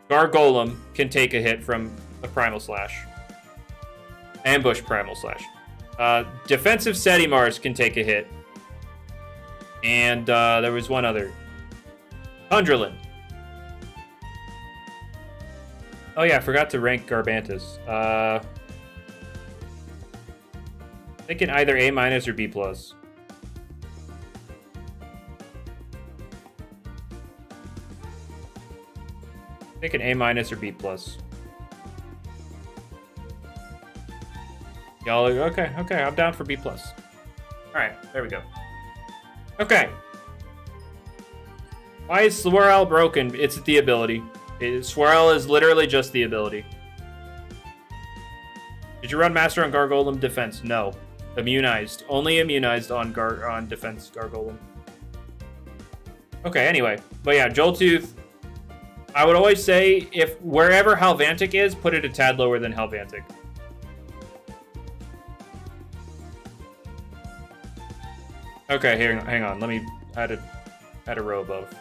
Gargolem can take a hit from a Primal Slash. Ambush Primal Slash. Defensive Setimars can take a hit. And there was one other. Hundralin. Oh yeah, I forgot to rank Garbantis. Thinking either A- or B+. Thinking A- or B+. Y'all, okay, I'm down for B+. Alright, there we go. Okay. Why is Swirl broken? It's the ability. Swirl is literally just the ability. Did you run Master on Gargolem defense? No. Immunized. Only immunized on defense Gargolem. Okay, anyway. But yeah, Joltooth. I would always say, if wherever Helvantic is, put it a tad lower than Helvantic. Okay, hang on. Let me add a row above.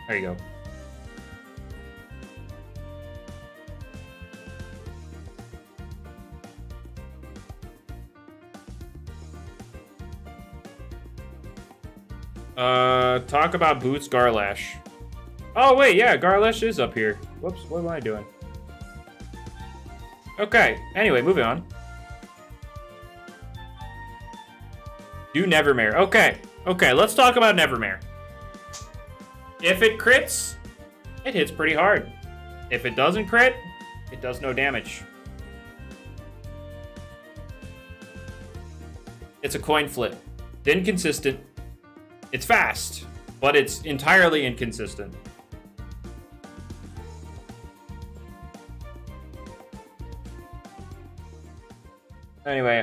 There you go. Talk about Boots Garlash. Oh, wait, yeah, Garlash is up here. Whoops, what am I doing? Okay, anyway, moving on. Do Nevermare. Okay, let's talk about Nevermare. If it crits, it hits pretty hard. If it doesn't crit, it does no damage. It's a coin flip. It's inconsistent. It's fast, but it's entirely inconsistent. Anyway,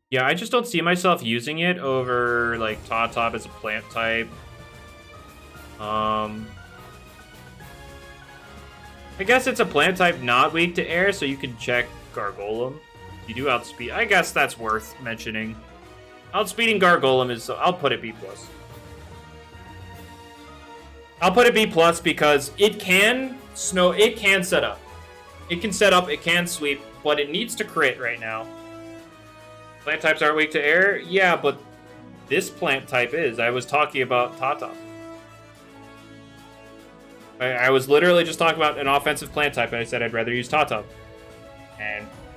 yeah, I just don't see myself using it over, like, Top as a plant type. I guess it's a plant type not weak to air, so you can check Gargolem. You do outspeed. I guess that's worth mentioning. Outspeeding Gargolem is... I'll put it B+. I'll put it B+ because it can set up. It can set up, it can sweep, but it needs to crit right now. Plant types aren't weak to air? Yeah, but this plant type is. I was talking about Tata. I was literally just talking about an offensive plant type, and I said I'd rather use Tata.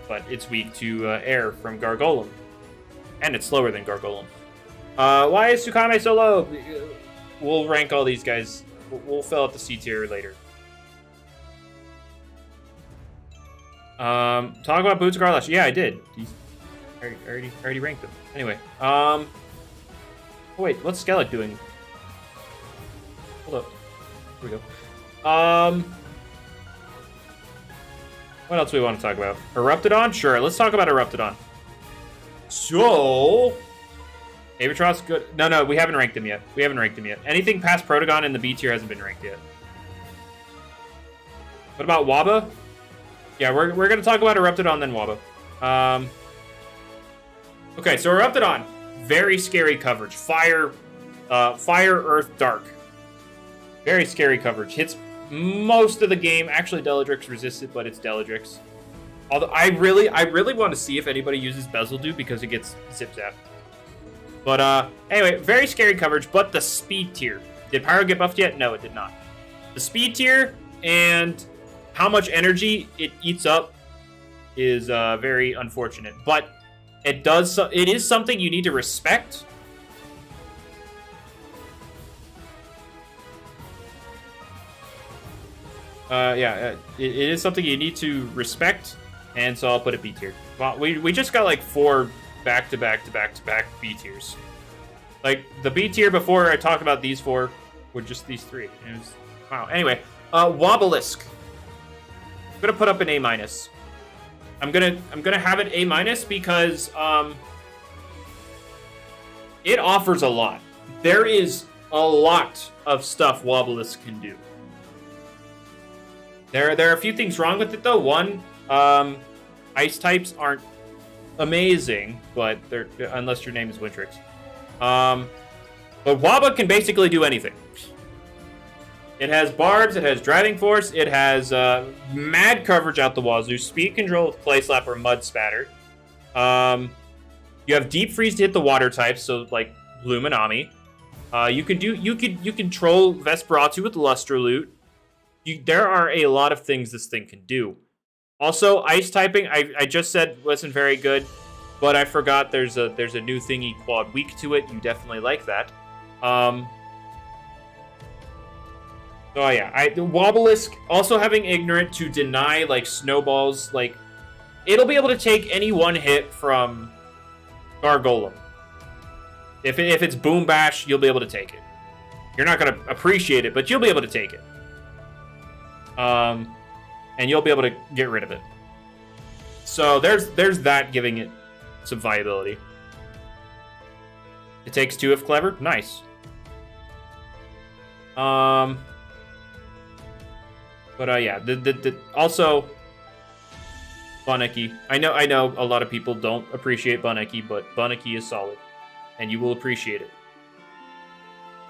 But it's weak to air from Gargolem. And it's slower than Gargolem. Why is Sukame so low? We'll rank all these guys. We'll fill out the C tier later. Talk about Boots Garlash. Yeah, I did. I already ranked them. Anyway, oh wait, what's Skellig doing? Hold up. Here we go. What else do we want to talk about? Eruptodon? Sure, let's talk about Eruptodon. So, Avatros, good. No, we haven't ranked him yet. Anything past Protagon in the B tier hasn't been ranked yet. What about Waba? Yeah, we're going to talk about Eruptodon, then Waba. Okay, so Eruptodon. Very scary coverage. Fire, Earth, Dark. Very scary coverage. Hits most of the game. Actually, Deldrix resisted, but it's Deldrix. Although I really want to see if anybody uses Bezeldu because it gets zip-zapped. But anyway, very scary coverage, but the speed tier. Did Pyro get buffed yet? No, it did not. The speed tier and how much energy it eats up is very unfortunate. But it is something you need to respect. It is something you need to respect, and so I'll put it B tier. Well, we just got like 4 back-to-back B tiers. Like, the B tier before I talked about these 4 were just these 3. It was, wow. Anyway, Wobelisk. I'm gonna put up an A-. I'm gonna have it A- because it offers a lot. There is a lot of stuff Wobelisk can do. There are a few things wrong with it though. One, ice types aren't amazing, but they're unless your name is Wintrix. But Waba can basically do anything. It has Barbs, it has Driving Force, it has mad coverage out the wazoo, Speed Control with Clay Slap or Mud Spatter. You have Deep Freeze to hit the water types, so like Luminami. You control Vesperatu with Lustre Loot. There are a lot of things this thing can do. Also, ice typing, I just said wasn't very good, but I forgot there's a new thingy called weak to it. You definitely like that. So yeah, the Wobelisk also having Ignorant to deny like snowballs, like it'll be able to take any one hit from Gargolem. If it's Boom Bash, you'll be able to take it. You're not gonna appreciate it, but you'll be able to take it. And you'll be able to get rid of it. So there's that giving it some viability. It takes 2 if clever. Nice. But yeah, also Baniki. I know a lot of people don't appreciate Baniki, but Baniki is solid, and you will appreciate it.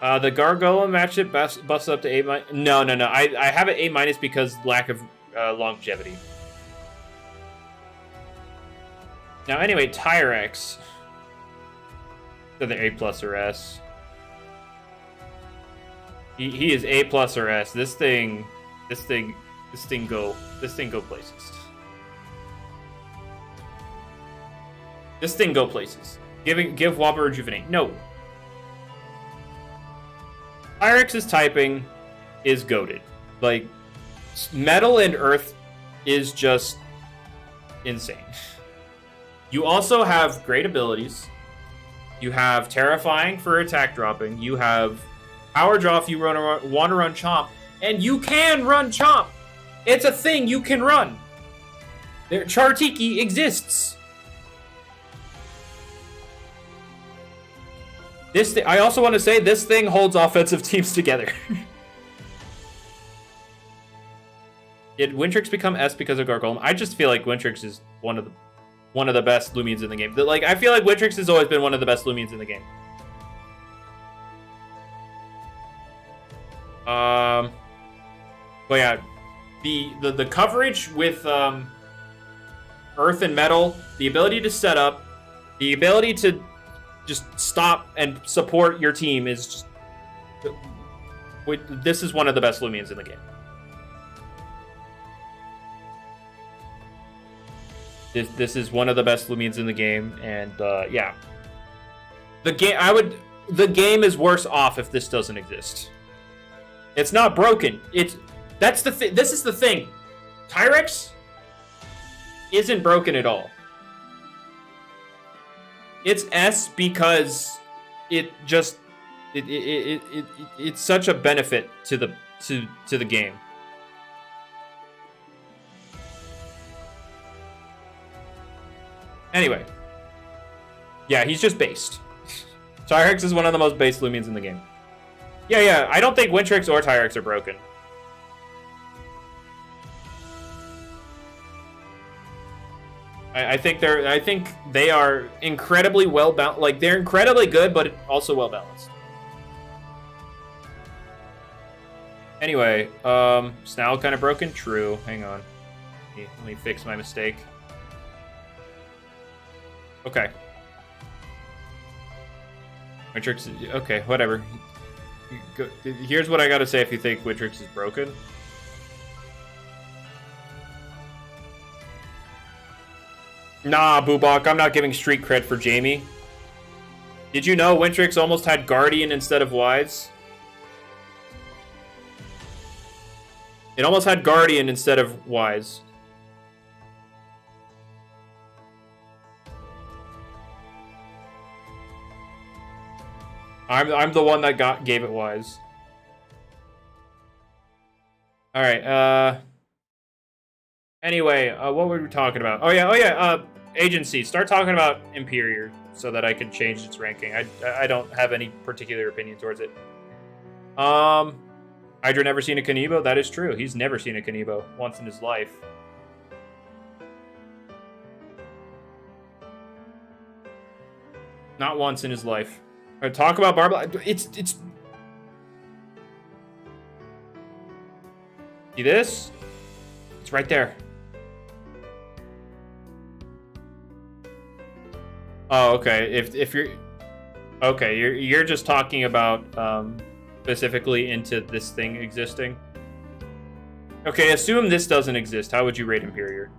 The Gargolem matchup busts up to A-. No. I have it A- because lack of longevity. Now, anyway, Tyrex. to the A plus or S. He is A plus or S. This thing go places. This thing go places. Give Wobber Rejuvenate. No. Tyrex's typing is goated. Like, Metal and Earth is just insane. You also have great abilities. You have Terrifying for attack dropping. You have Power Draw if you want to run Chomp. And you can run Chomp! It's a thing you can run! Chartiki exists! I also want to say, this thing holds offensive teams together. Did Wintrix become S because of Gargolem? I just feel like Wintrix is one of the best Loomians in the game. Like, I feel like Wintrix has always been one of the best Loomians in the game. But yeah, the coverage with Earth and Metal, the ability to set up, the ability to just stop and support your team is just... This is one of the best Loomians in the game. This is one of the best Loomians in the game, and yeah. The game is worse off if this doesn't exist. It's not broken. This is the thing. Tyrex isn't broken at all. It's S because it's such a benefit to the game. Anyway. Yeah, he's just based. Tyrex is one of the most based Loomians in the game. Yeah, I don't think Wintrix or Tyrex are broken. I think they are incredibly well balanced. Like, they're incredibly good, but also well balanced. Anyway, Snarl kind of broken. True. Hang on. Let me fix my mistake. Okay. Wintrix. Okay, whatever. Here's what I gotta say if you think Wintrix is broken. Nah, Boobok, I'm not giving street cred for Jamie. Did you know Wintrix almost had Guardian instead of Wise? It almost had Guardian instead of Wise. I'm the one that gave it Wise. All right. Anyway, what were we talking about? Oh yeah. Agency. Start talking about Imperior so that I can change its ranking. I don't have any particular opinion towards it. Hydra never seen a Kanibo? That is true. He's never seen a Kanibo once in his life. Not once in his life. All right, talk about Barb. It's. See this? It's right there. Oh, okay. If you're okay, you're just talking about specifically into this thing existing. Okay, assume this doesn't exist. How would you rate Imperior?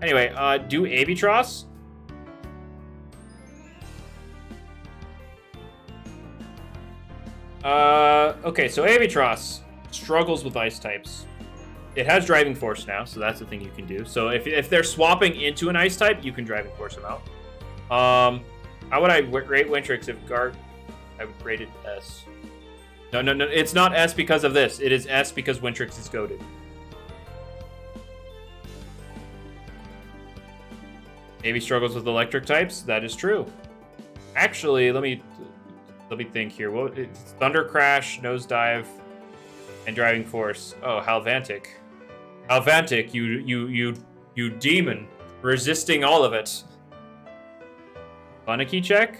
Anyway, do Abitros. Okay, so Abitros struggles with ice types. It has Driving Force now, so that's the thing you can do. So if they're swapping into an ice type, you can Driving Force them out. How would I rate Wintrix if I would rate it S. No, it's not S because of this. It is S because Wintrix is goated. Maybe struggles with electric types. That is true. Actually, let me think here. What? It's Thunder Crash, Nosedive, and Driving Force. Oh, Helvantic. Helvantic, you demon, resisting all of it. Baniki check?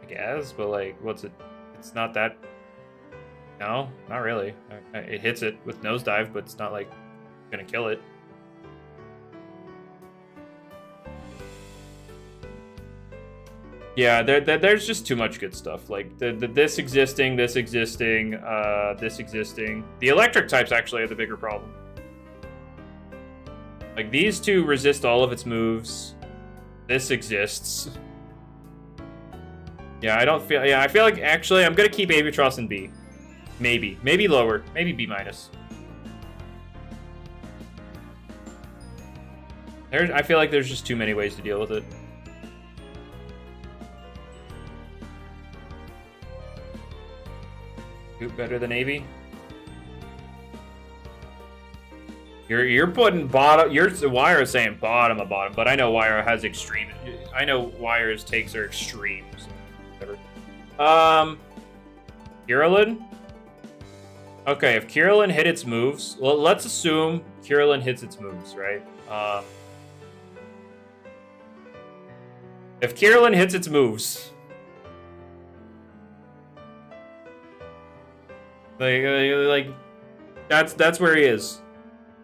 I guess, but like, what's it? It's not that. No, not really. It hits it with Nosedive, but it's not like gonna kill it. Yeah, there's just too much good stuff. Like this existing, this existing, this existing. The electric types actually are the bigger problem. Like these two resist all of its moves. This exists. Yeah, I feel like actually I'm gonna keep Avitross in B. Maybe lower, maybe B minus. I feel like there's just too many ways to deal with it. Better than Avi? You're putting bottom. Wire is saying bottom of bottom, but I know Wire has extreme. I know Wire's takes are extreme. So whatever. Kirillin. Okay, if Kirillin hit its moves, well, let's assume Kirillin hits its moves, right? If Kirillin hits its moves. Like that's where he is.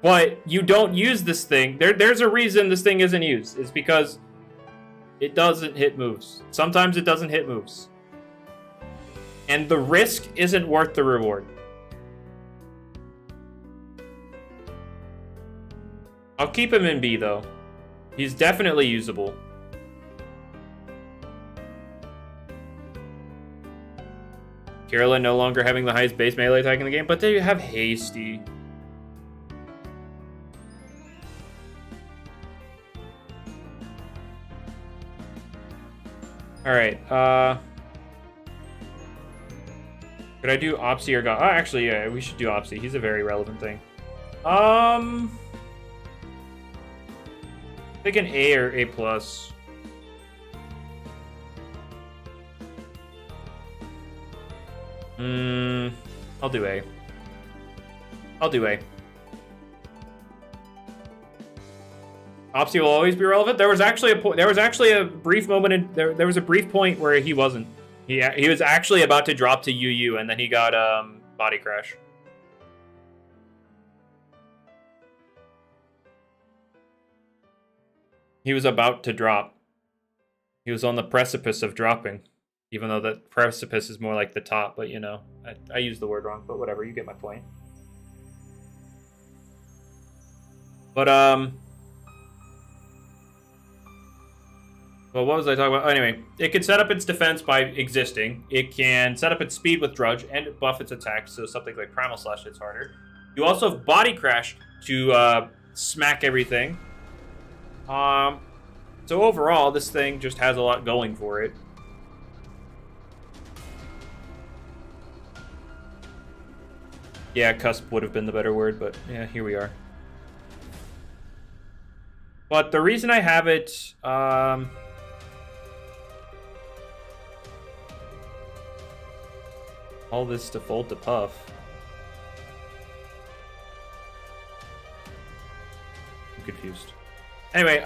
But you don't use this thing. There's a reason this thing isn't used. It's because it doesn't hit moves. Sometimes it doesn't hit moves. And the risk isn't worth the reward. I'll keep him in B though. He's definitely usable. Kirillin no longer having the highest base melee attack in the game, but they have Hasty. Alright, could I do Opsy or God? Oh, actually, yeah, we should do Opsy. He's a very relevant thing. I think an A or A+. I'll do A. I'll do A. Opsy will always be relevant. There was actually a brief moment there was a brief point where he wasn't. He was actually about to drop to UU and then he got body crash. He was about to drop. He was on the precipice of dropping. Even though that precipice is more like the top, but you know, I used the word wrong, but whatever, you get my point. But well, what was I talking about? Oh, anyway, it can set up its defense by existing. It can set up its speed with Drudge and buff its attack, so something like Primal Slash hits harder. You also have Body Crash to smack everything. So overall, this thing just has a lot going for it. Yeah, cusp would have been the better word, but yeah, here we are. But the reason I have it, all this default to Puff. I'm confused. Anyway,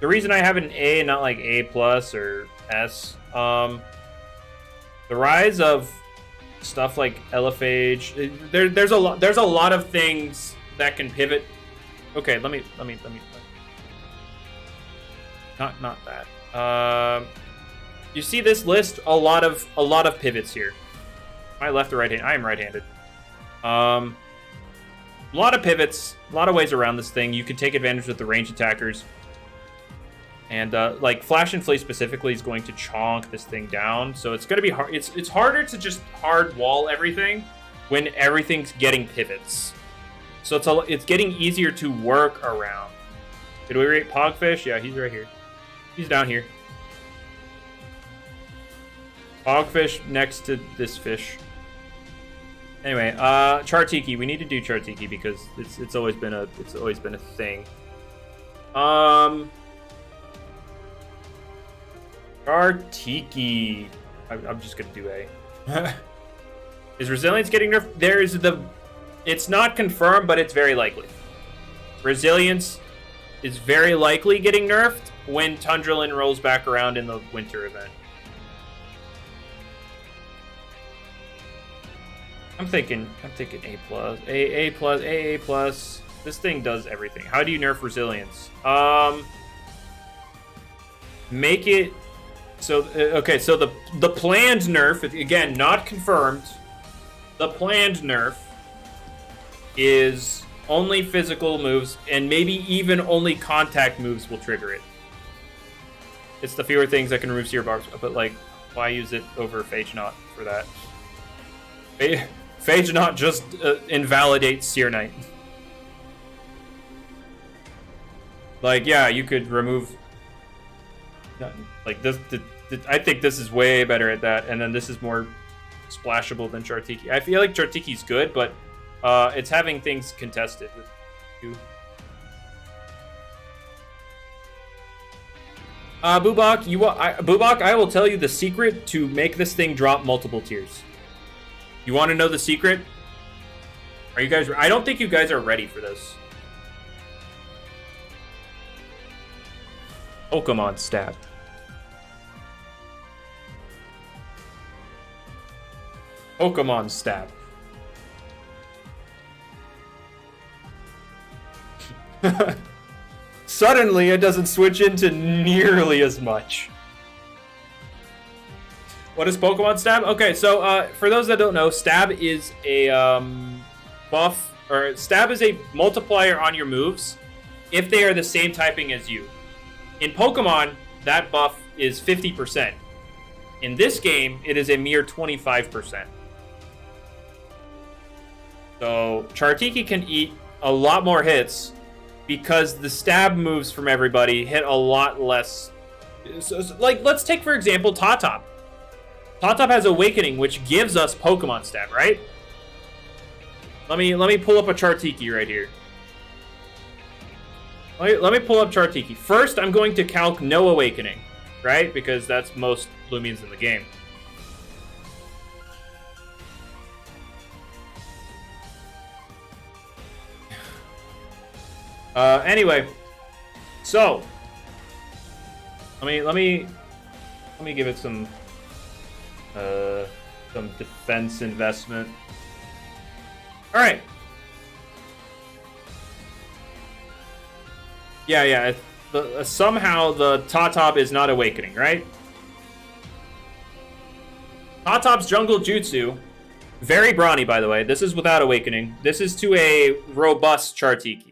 the reason I have an A, not like A+ or S, the rise of stuff like Phage. There's a lot of things that can pivot. Okay, let me. Not that. You see this list? A lot of pivots here. Am I left or right hand? I am right-handed. A lot of pivots, a lot of ways around this thing. You can take advantage with the range attackers. And like Flash and Flea specifically is going to chonk this thing down, so it's going to be hard. It's harder to just hard wall everything when everything's getting pivots. So it's getting easier to work around. Did we rate Pogfish? Yeah, he's right here. He's down here. Pogfish next to this fish. Anyway, Chartiki. We need to do Chartiki because it's always been a thing. Chartiki. I'm just gonna do A. Is Resilience getting nerfed? It's not confirmed, but it's very likely. Resilience is very likely getting nerfed when Tundralin rolls back around in the winter event. I'm thinking A+, A+. This thing does everything. How do you nerf Resilience? Make it So okay, so the planned nerf, again, not confirmed. The planned nerf is only physical moves, and maybe even only contact moves will trigger it. It's the fewer things that can remove Seer Barbs, but like, why use it over Phage Knot for that? Phage Knot just invalidates Seer Knight. Like, yeah, you could remove... Like, this... I think this is way better at that, and then this is more splashable than Chartiki. I feel like Chartiki's good, but it's having things contested with you. Boobok, Boobok, I will tell you the secret to make this thing drop multiple tiers. You want to know the secret? Are you guys... I don't think you guys are ready for this. Pokemon stab. Pokemon stab. Suddenly, it doesn't switch into nearly as much. What is Pokemon stab? Okay, so for those that don't know, stab is a buff, or stab is a multiplier on your moves if they are the same typing as you. In Pokemon, that buff is 50%. In this game, it is a mere 25%. So Chartiki can eat a lot more hits because the stab moves from everybody hit a lot less. So, like, let's take, for example, Tatop. Tatop has Awakening, which gives us Pokemon stab, right? Let me pull up a Chartiki right here. Let me pull up Chartiki. First, I'm going to calc no Awakening, right? Because that's most Loomians in the game. Anyway, so let me give it some defense investment. All right. Yeah. Somehow the Tatop is not Awakening, right? Tatop's Jungle Jutsu, very brawny, by the way. This is without Awakening. This is to a robust Chartiki.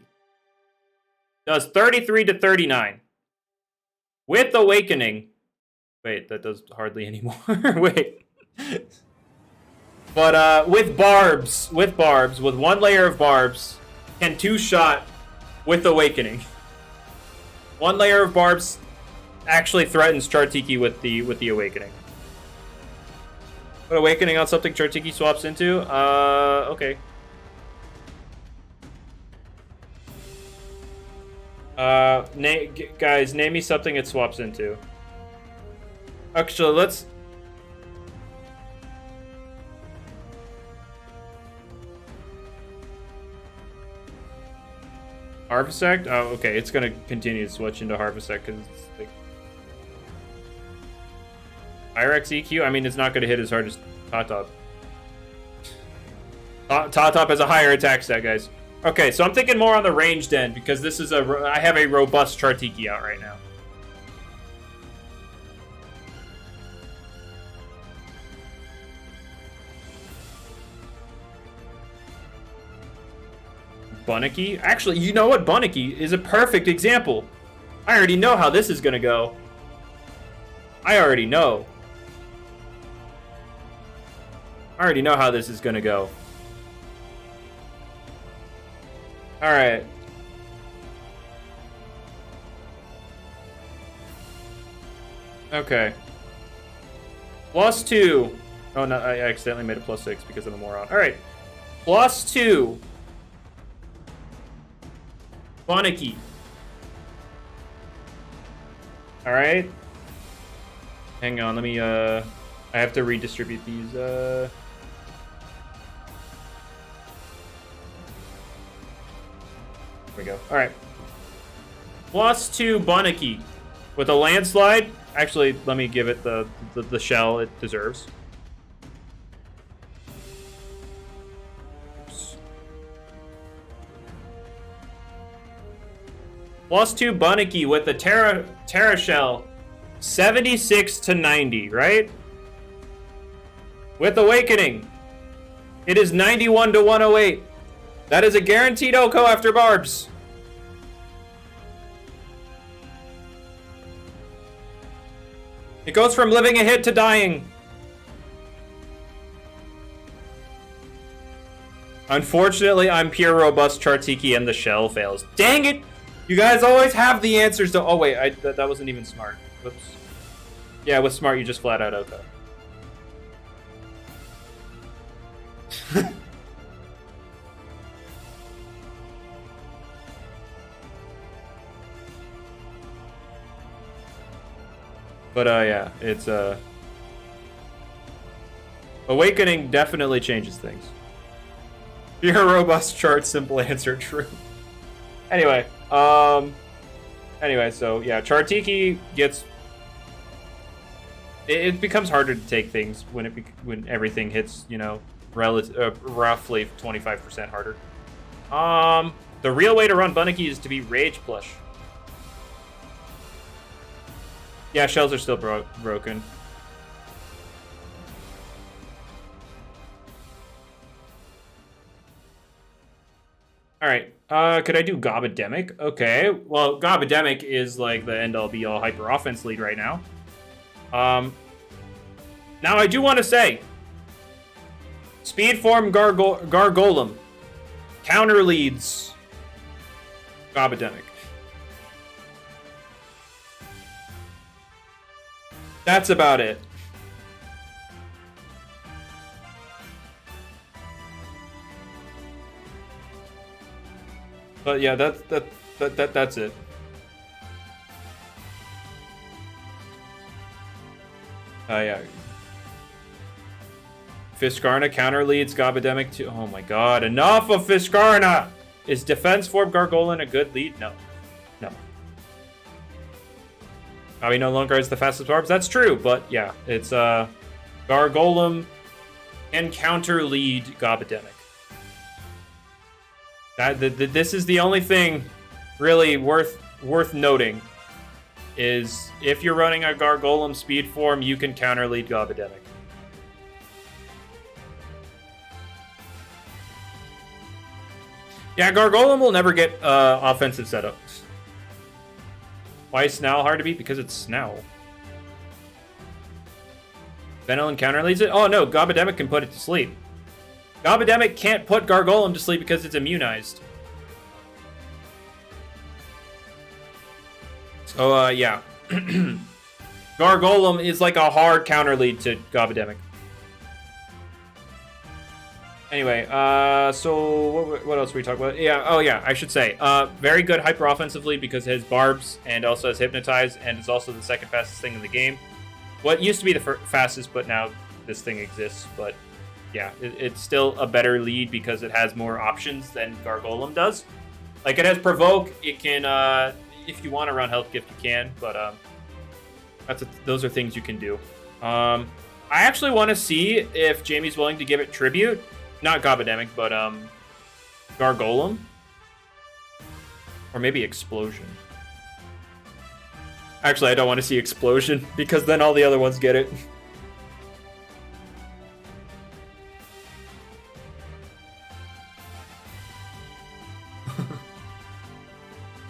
Does 33 to 39. With Awakening... Wait, that does hardly anymore. Wait. But with Barbs, with one layer of Barbs, can two-shot with Awakening. One layer of Barbs actually threatens Chartiki with the Awakening. Put Awakening on something Chartiki swaps into? Okay. Guys, name me something it swaps into. Actually, let's... Harvesect? Oh, okay. It's gonna continue to switch into Harvesect because it's like... IRX EQ? I mean, it's not gonna hit as hard as Tatop. Tatop has a higher attack stat, guys. Okay, so I'm thinking more on the ranged end because this is I have a robust Chartiki out right now. Baniki? Actually, you know what? Baniki is a perfect example. I already know how this is gonna go. I already know how this is gonna go. Alright. Okay. +2. Oh, no, I accidentally made it +6 because I'm a moron. Alright. +2. Baniki. Alright. Hang on, let me, I have to redistribute these, There we go. Alright. +2 Baniki. With a landslide. Actually, let me give it the shell it deserves. +2 Baniki with the Terra Shell 76 to 90, right? With Awakening, it is 91 to 108. That is a guaranteed OHKO after Barbs. It goes from living a hit to dying. Unfortunately, I'm pure robust Chartiki and the shell fails. Dang it! You guys always have the answers to... Oh, wait. That wasn't even smart. Whoops. Yeah, with smart, you just flat out OHKO. But, yeah. It's, Awakening definitely changes things. Pure robust chart, simple answer, true. Anyway, so yeah, Chartiki gets... It becomes harder to take things when everything hits, you know, roughly 25% harder. The real way to run Baniki is to be Rage Plush. Yeah, shells are still broken. Alright, could I do Gobademic? Okay, well, Gobademic is like the end-all be-all hyper offense lead right now. Now I do want to say, Speed Form Gargolem counter leads Gobademic. That's about it. But yeah, that's it. Yeah. Fiscarna counter leads Gobademic to... Oh my god, enough of Fiscarna! Is Defense Form Gargolem a good lead? No. No. Gabi no longer has the fastest barbs. That's true, but yeah, it's Gargolem and counter lead Gobademic. This is the only thing really worth noting, is if you're running a Gargolem speed form, you can counter lead Gobademic. Yeah, Gargolem will never get offensive setups. Why is Snarl hard to beat? Because it's Snarl. Venilin counter leads it? Oh no, Gobademic can put it to sleep. Gobademic can't put Gargolem to sleep because it's immunized. So, yeah. Gargolem is like a hard counter lead to Gobademic. Anyway, so what else were we talking about? Yeah, oh yeah, I should say. Very good hyper offensive lead because it has Barbs and also has Hypnotize, and it's also the second fastest thing in the game. What used to be the fastest, but now this thing exists, but... Yeah, it's still a better lead because it has more options than Gargolem does. Like, it has Provoke, it can, if you want to run Health Gift, you can, but, those are things you can do. I actually want to see if Jamie's willing to give it Tribute. Not Gobademic, but, Gargolem. Or maybe Explosion. Actually, I don't want to see Explosion, because then all the other ones get it.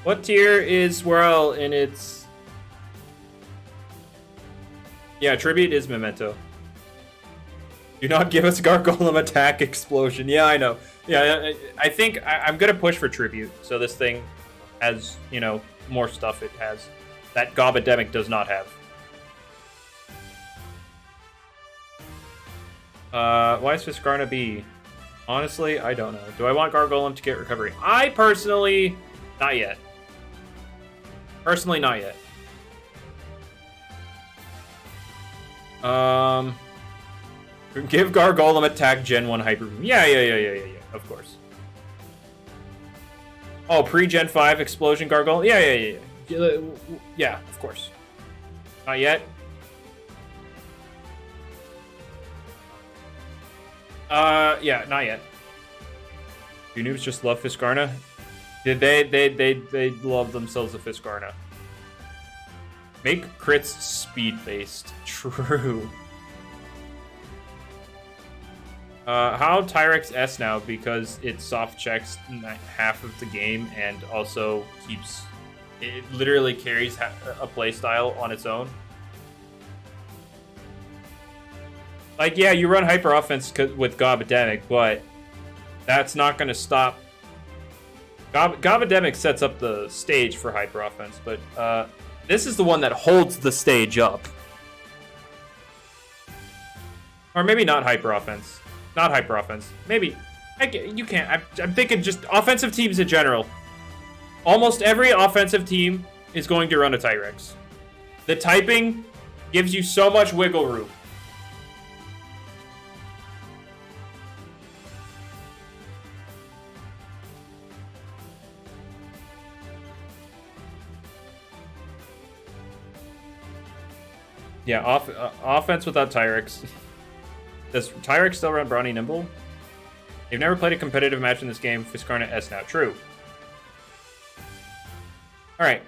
What tier is Swirl in its... Yeah, Tribute is Memento. Do not give us Gargolem attack explosion. Yeah, I know. Yeah, I think I'm going to push for Tribute. So this thing has, you know, more stuff it has that Gobademic does not have. Why is Fiscarna B? Honestly, I don't know. Do I want Gargolem to get recovery? I personally... Not yet. Personally, not yet. Give Gargolem attack Gen 1 Hyper Beam. Yeah, of course. Oh, pre-Gen 5 Explosion Gargolem? Yeah. Yeah, of course. Not yet. Yeah, not yet. You noobs just love Fiscarna? They love themselves a Fiscarna. Make crits speed-based. True. How Tyrex S now? Because it soft checks half of the game and also keeps... It literally carries a playstyle on its own. Like, yeah, you run hyper offense with Gobademic, but that's not going to stop. Gobademic sets up the stage for hyper offense, but this is the one that holds the stage up. Or maybe not hyper offense. Not hyper offense. Maybe. You can't. I'm thinking just offensive teams in general. Almost every offensive team is going to run a Tyrex. The typing gives you so much wiggle room. Yeah, offense without Tyrex. Does Tyrex still run Brawny Nimble? You've never played a competitive match in this game. Fiscarna S now. True. Alright.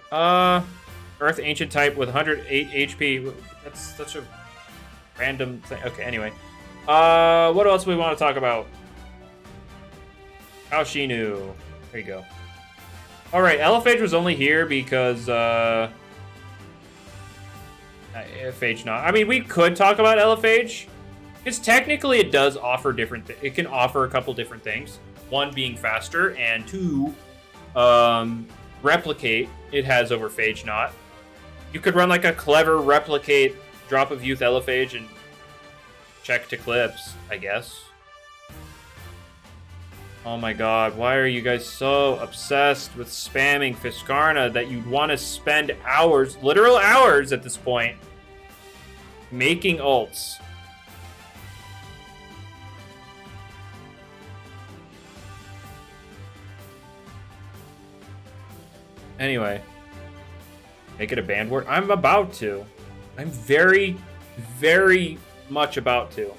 Earth Ancient type with 108 HP. That's such a random thing. Okay, anyway. What else do we want to talk about? Alshinu. There you go. Alright, Phage was only here because, Phage not. I mean, we could talk about Phage. Because technically it does offer different... It can offer a couple different things. One being faster, and two, replicate it has over Phage not. You could run like a clever replicate drop of youth Phage and check to clips, I guess. Oh my god, why are you guys so obsessed with spamming Fiscarna that you'd want to spend hours, literal hours at this point, making ults? Anyway, make it a banned word. I'm about to. I'm very, very much about to.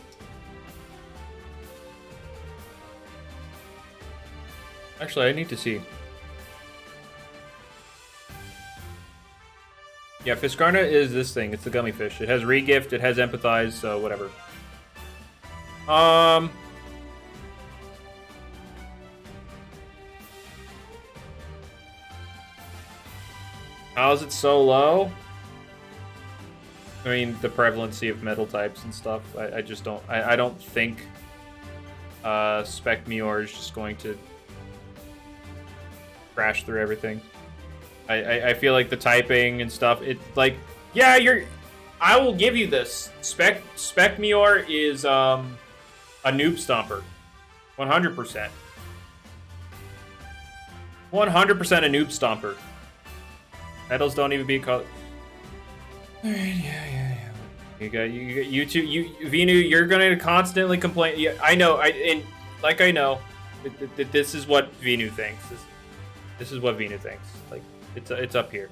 Actually, I need to see. Yeah, Fiscarna is this thing. It's the gummy fish. It has regift. It has empathize. So whatever. How is it so low? I mean, the prevalency of metal types and stuff. I just don't... I don't think Specmeor is just going to crash through everything. I feel like the typing and stuff, it's like... Yeah, I will give you this. Specmeor is a noob stomper. 100%. 100% a noob stomper. Medals don't even be called. Alright, yeah. You two, Venu, you're gonna constantly complain. Yeah, I know. I know. This is what Venu thinks. This is what Venu thinks. Like, it's up here.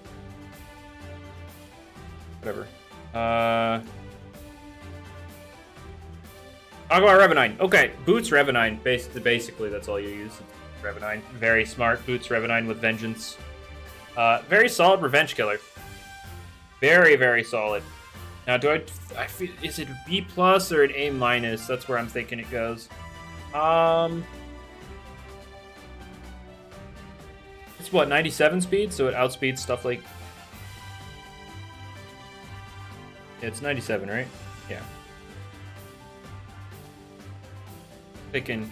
Whatever. Talk about Revenine. Okay, Boots Revenine. Basically, that's all you use. Revenine. Very smart. Boots Revenine with Vengeance. Very solid revenge killer. Very, very solid. Now, I feel, is it a B plus or an A minus? That's where I'm thinking it goes. It's what, 97 speed? So it outspeeds stuff like... Yeah, it's 97, right? Yeah. Thinking...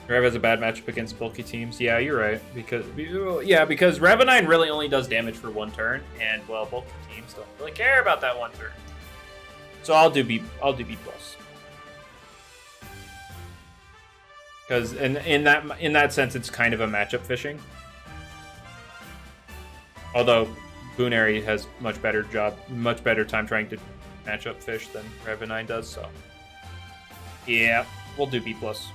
Rev has a bad matchup against bulky teams. Yeah, you're right. Because Revenine really only does damage for one turn, and well, bulky teams don't really care about that one turn. So I'll do B plus. Because in that sense, it's kind of a matchup fishing. Although Boonary has much better time trying to matchup fish than Revenine does. So yeah, we'll do B plus.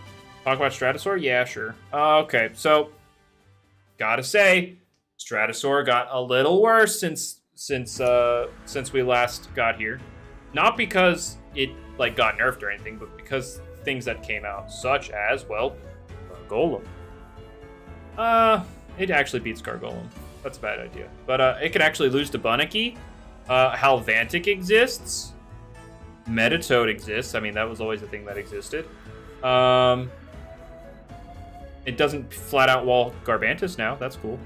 Talk about Stratosaur? Yeah, sure. Okay, so gotta say, Stratosaur got a little worse since we last got here. Not because it like got nerfed or anything, but because things that came out, such as, well, Gargolem. It actually beats Gargolem. That's a bad idea. But it could actually lose to Baniki. Helvantic exists. Meditoad exists. I mean, that was always a thing that existed. It doesn't flat out wall Garbantus now. That's cool.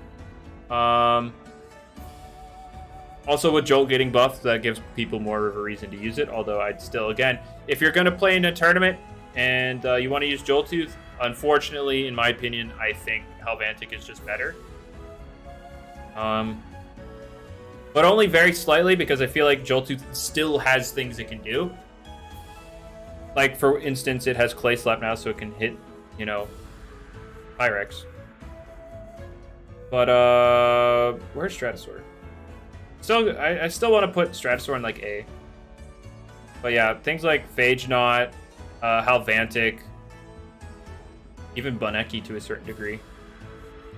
Also, with Jolt getting buffed, that gives people more of a reason to use it. Although I'd still, again, if you're going to play in a tournament and you want to use Joltooth, unfortunately, in my opinion, I think Helvantic is just better. But only very slightly, because I feel like Joltooth still has things it can do. Like, for instance, it has Clay Slap now, so it can hit, you know, Pyrex. But, where's Stratosaur? Still, I still want to put Stratosaur in, like, A. But yeah, things like Phage Knot, Helvantic, even Baniki to a certain degree.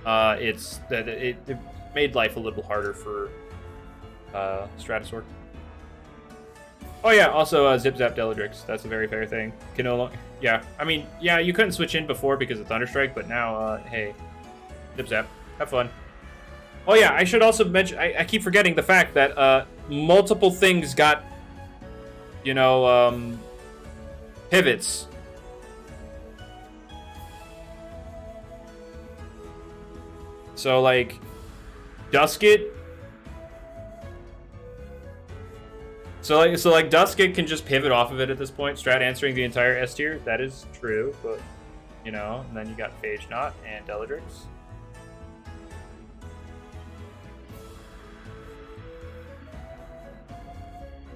It made life a little harder for Stratosaur. Oh yeah, also Zip Zap Deldrix. That's a very fair thing. Can no longer, yeah. I mean, yeah, you couldn't switch in before because of Thunderstrike, but now, hey, Zip Zap, have fun. Oh yeah, I should also mention, I keep forgetting the fact that multiple things got, you know, pivots. So like, Dusket. So like Dusket can just pivot off of it at this point. Strat answering the entire S tier. That is true, but you know, and then you got Phage Knot and Deldrix.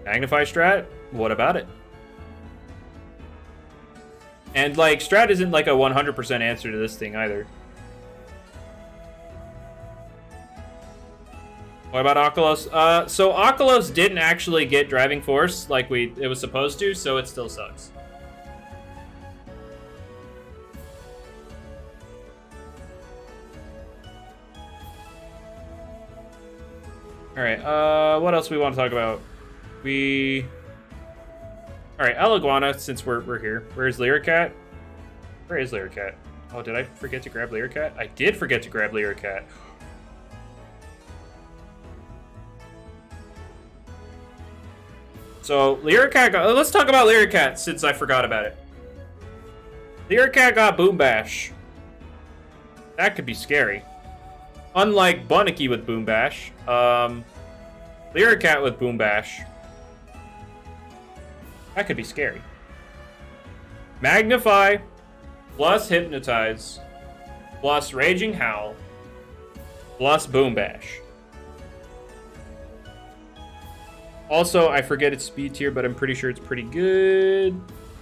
Magnify Strat? What about it? And like Strat isn't like a 100% answer to this thing either. What about Oculos? So Oculos didn't actually get Driving Force like it was supposed to, so it still sucks. Alright, what else we want to talk about? Alright, Eliguana, since we're here. Where's Lyricat? Where is Lyricat? Oh, did I forget to grab Lyricat? I did forget to grab Lyricat. So, Lyricat let's talk about Lyricat, since I forgot about it. Lyricat got Boom Bash. That could be scary. Unlike Baniki with Boom Bash, Lyricat with Boom Bash. That could be scary. Magnify, plus Hypnotize, plus Raging Howl, plus Boom Bash. Also, I forget its speed tier, but I'm pretty sure it's pretty good.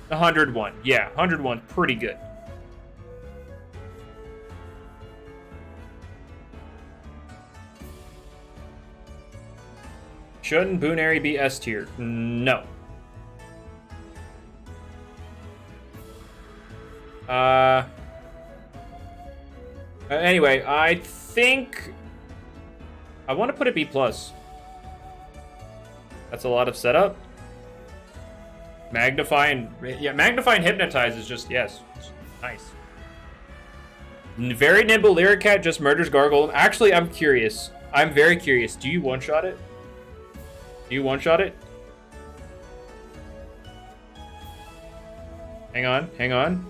101. Yeah, 101, pretty good. Shouldn't Boonary be S tier? No. Anyway, I think I want to put it B+. That's a lot of setup. Magnify and Hypnotize is just, yes, nice. Very Nimble Lyricat just murders Gargolem. Actually, I'm curious. I'm very curious. Do you one-shot it? Do you one-shot it? Hang on, hang on.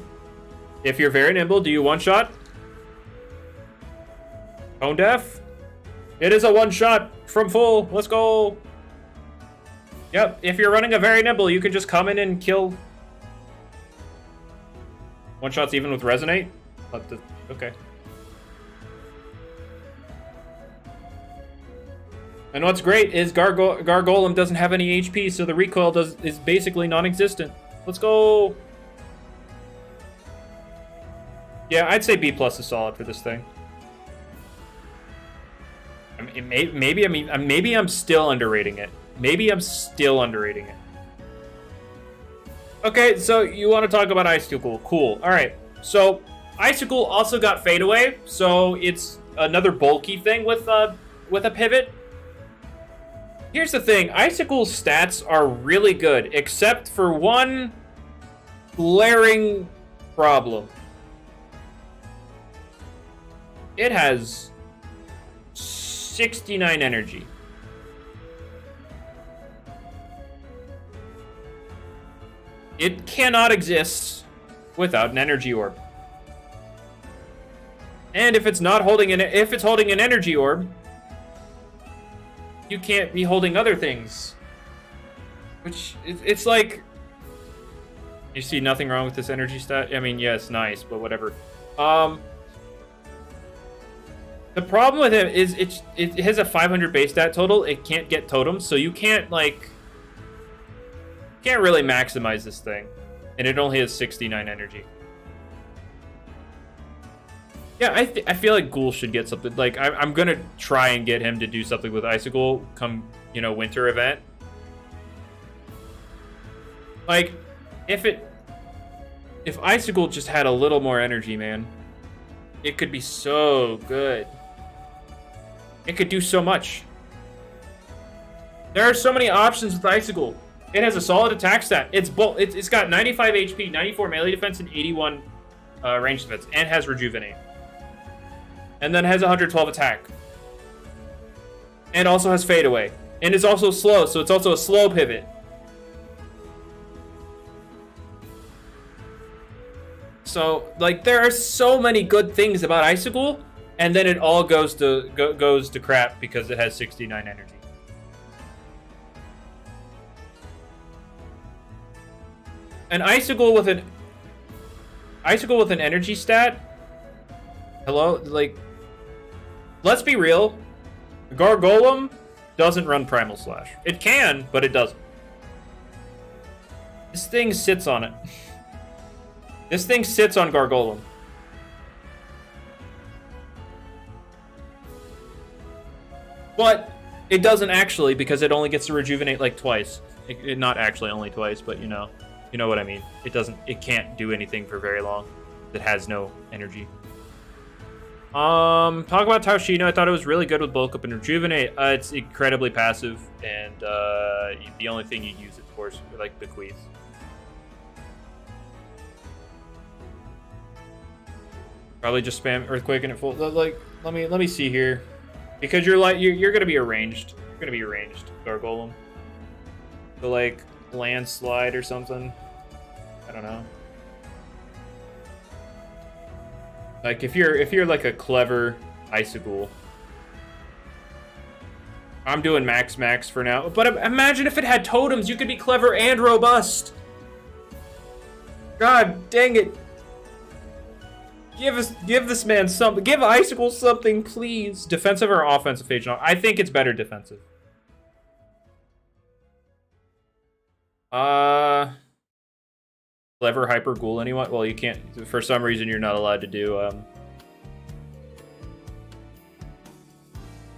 If you're very nimble, do you one-shot? Tone Deaf? It is a one-shot from full. Let's go. Yep, if you're running a very nimble, you can just come in and kill. One-shots even with Resonate? Okay. And what's great is Gargolem doesn't have any HP, so the recoil is basically non-existent. Let's go. Yeah, I'd say B+ is solid for this thing. I mean, maybe I'm still underrating it. Maybe I'm still underrating it. Okay, so you want to talk about Icicle. Cool. Alright, so Icicle also got Fade Away, so it's another bulky thing with a pivot. Here's the thing, Icicle's stats are really good, except for one glaring problem. It has 69 energy. It cannot exist without an energy orb. And if it's not holding if it's holding an energy orb, you can't be holding other things. Which it's like, you see nothing wrong with this energy stat. I mean, yeah, it's nice, but whatever. The problem with it is it has a 500 base stat total. It can't get totems, so you can't really maximize this thing, and it only has 69 energy. Yeah, I feel like Ghoul should get something. Like, I'm gonna try and get him to do something with Icicle come, winter event. Like, if Icicle just had a little more energy, man, it could be so good. It could do so much. There are so many options with Icicle. It has a solid attack stat. It's got 95 HP, 94 melee defense, and 81 range defense, and has Rejuvenate. And then has 112 attack. And also has Fade Away. And is also slow, so it's also a slow pivot. So, like, there are so many good things about Icicle, and then it all goes to crap because it has 69 energy. An Icicle with an energy stat. Hello, like, let's be real. Gargolem doesn't run Primal Slash. It can, but it doesn't. This thing sits on it. This thing sits on Gargolem. But it doesn't actually, because it only gets to rejuvenate like twice. Not actually only twice, but you know what I mean. It can't do anything for very long. It has no energy. Talk about Taushino. I thought it was really good with bulk up and rejuvenate. It's incredibly passive, and the only thing you use it for is like bequeath. Probably just spam Earthquake and it full. Like, let me see here, because you're gonna be arranged. You're gonna be arranged, Gargolem. So like landslide or something. I don't know. Like if you're like a clever Icicle. I'm doing max for now. But imagine if it had totems, you could be clever and robust. God dang it. Give this man something. Give Icicle something, please. Defensive or offensive Phage? No, I think it's better defensive. Clever Hyper Ghoul, anyone? Well, you can't. For some reason, you're not allowed to do.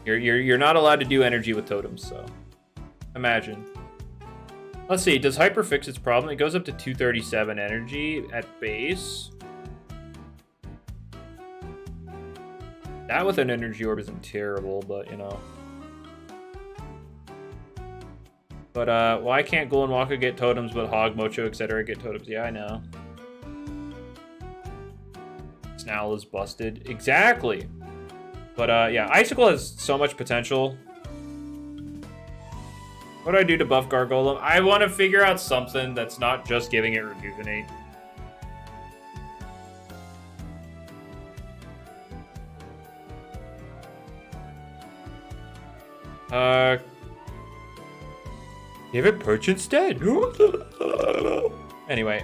You're not allowed to do energy with totems. So, imagine. Let's see. Does Hyper fix its problem? It goes up to 237 energy at base. That with an energy orb isn't terrible, but you know. But why can't Ghoul and Waka get totems, but Hog, Mocho, etc. get totems? Yeah, I know. Snarl is busted. Exactly. But yeah, Icicle has so much potential. What do I do to buff Gargolem? I want to figure out something that's not just giving it Rejuvenate. Give it Perch instead. Anyway,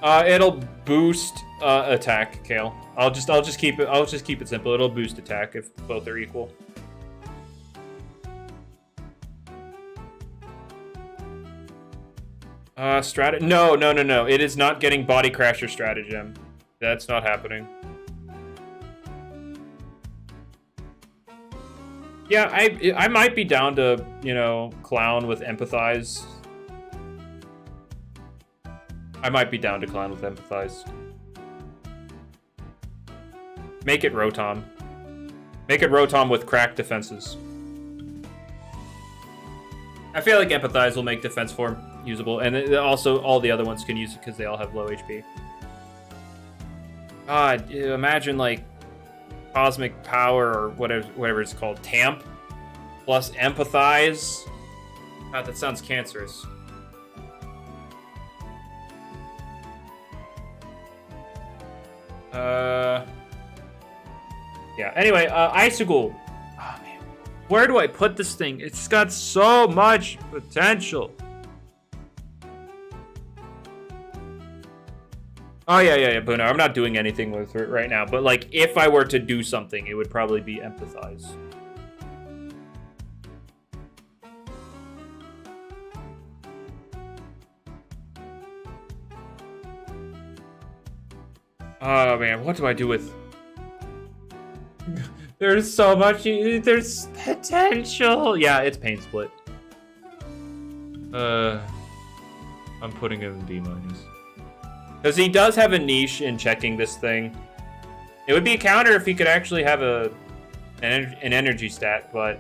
it'll boost attack, Kale. I'll just keep it simple. It'll boost attack if both are equal. No. It is not getting Body Crasher Stratagem. That's not happening. Yeah, I might be down to, Clown with Empathize. I might be down to Clown with Empathize. Make it Rotom. Make it Rotom with cracked defenses. I feel like Empathize will make defense form usable, and also all the other ones can use it because they all have low HP. God, imagine like Cosmic Power or whatever it's called, Tamp plus Empathize. God, that sounds cancerous. Yeah. Anyway, Icicle. Oh man, where do I put this thing? It's got so much potential. Oh yeah, Buna. I'm not doing anything with it right now, but like if I were to do something, it would probably be Empathize. Oh man, what do I do with? There's so much. There's potential. Yeah, it's Pain Split. I'm putting him in B-. Because he does have a niche in checking this thing. It would be a counter if he could actually have an energy stat, but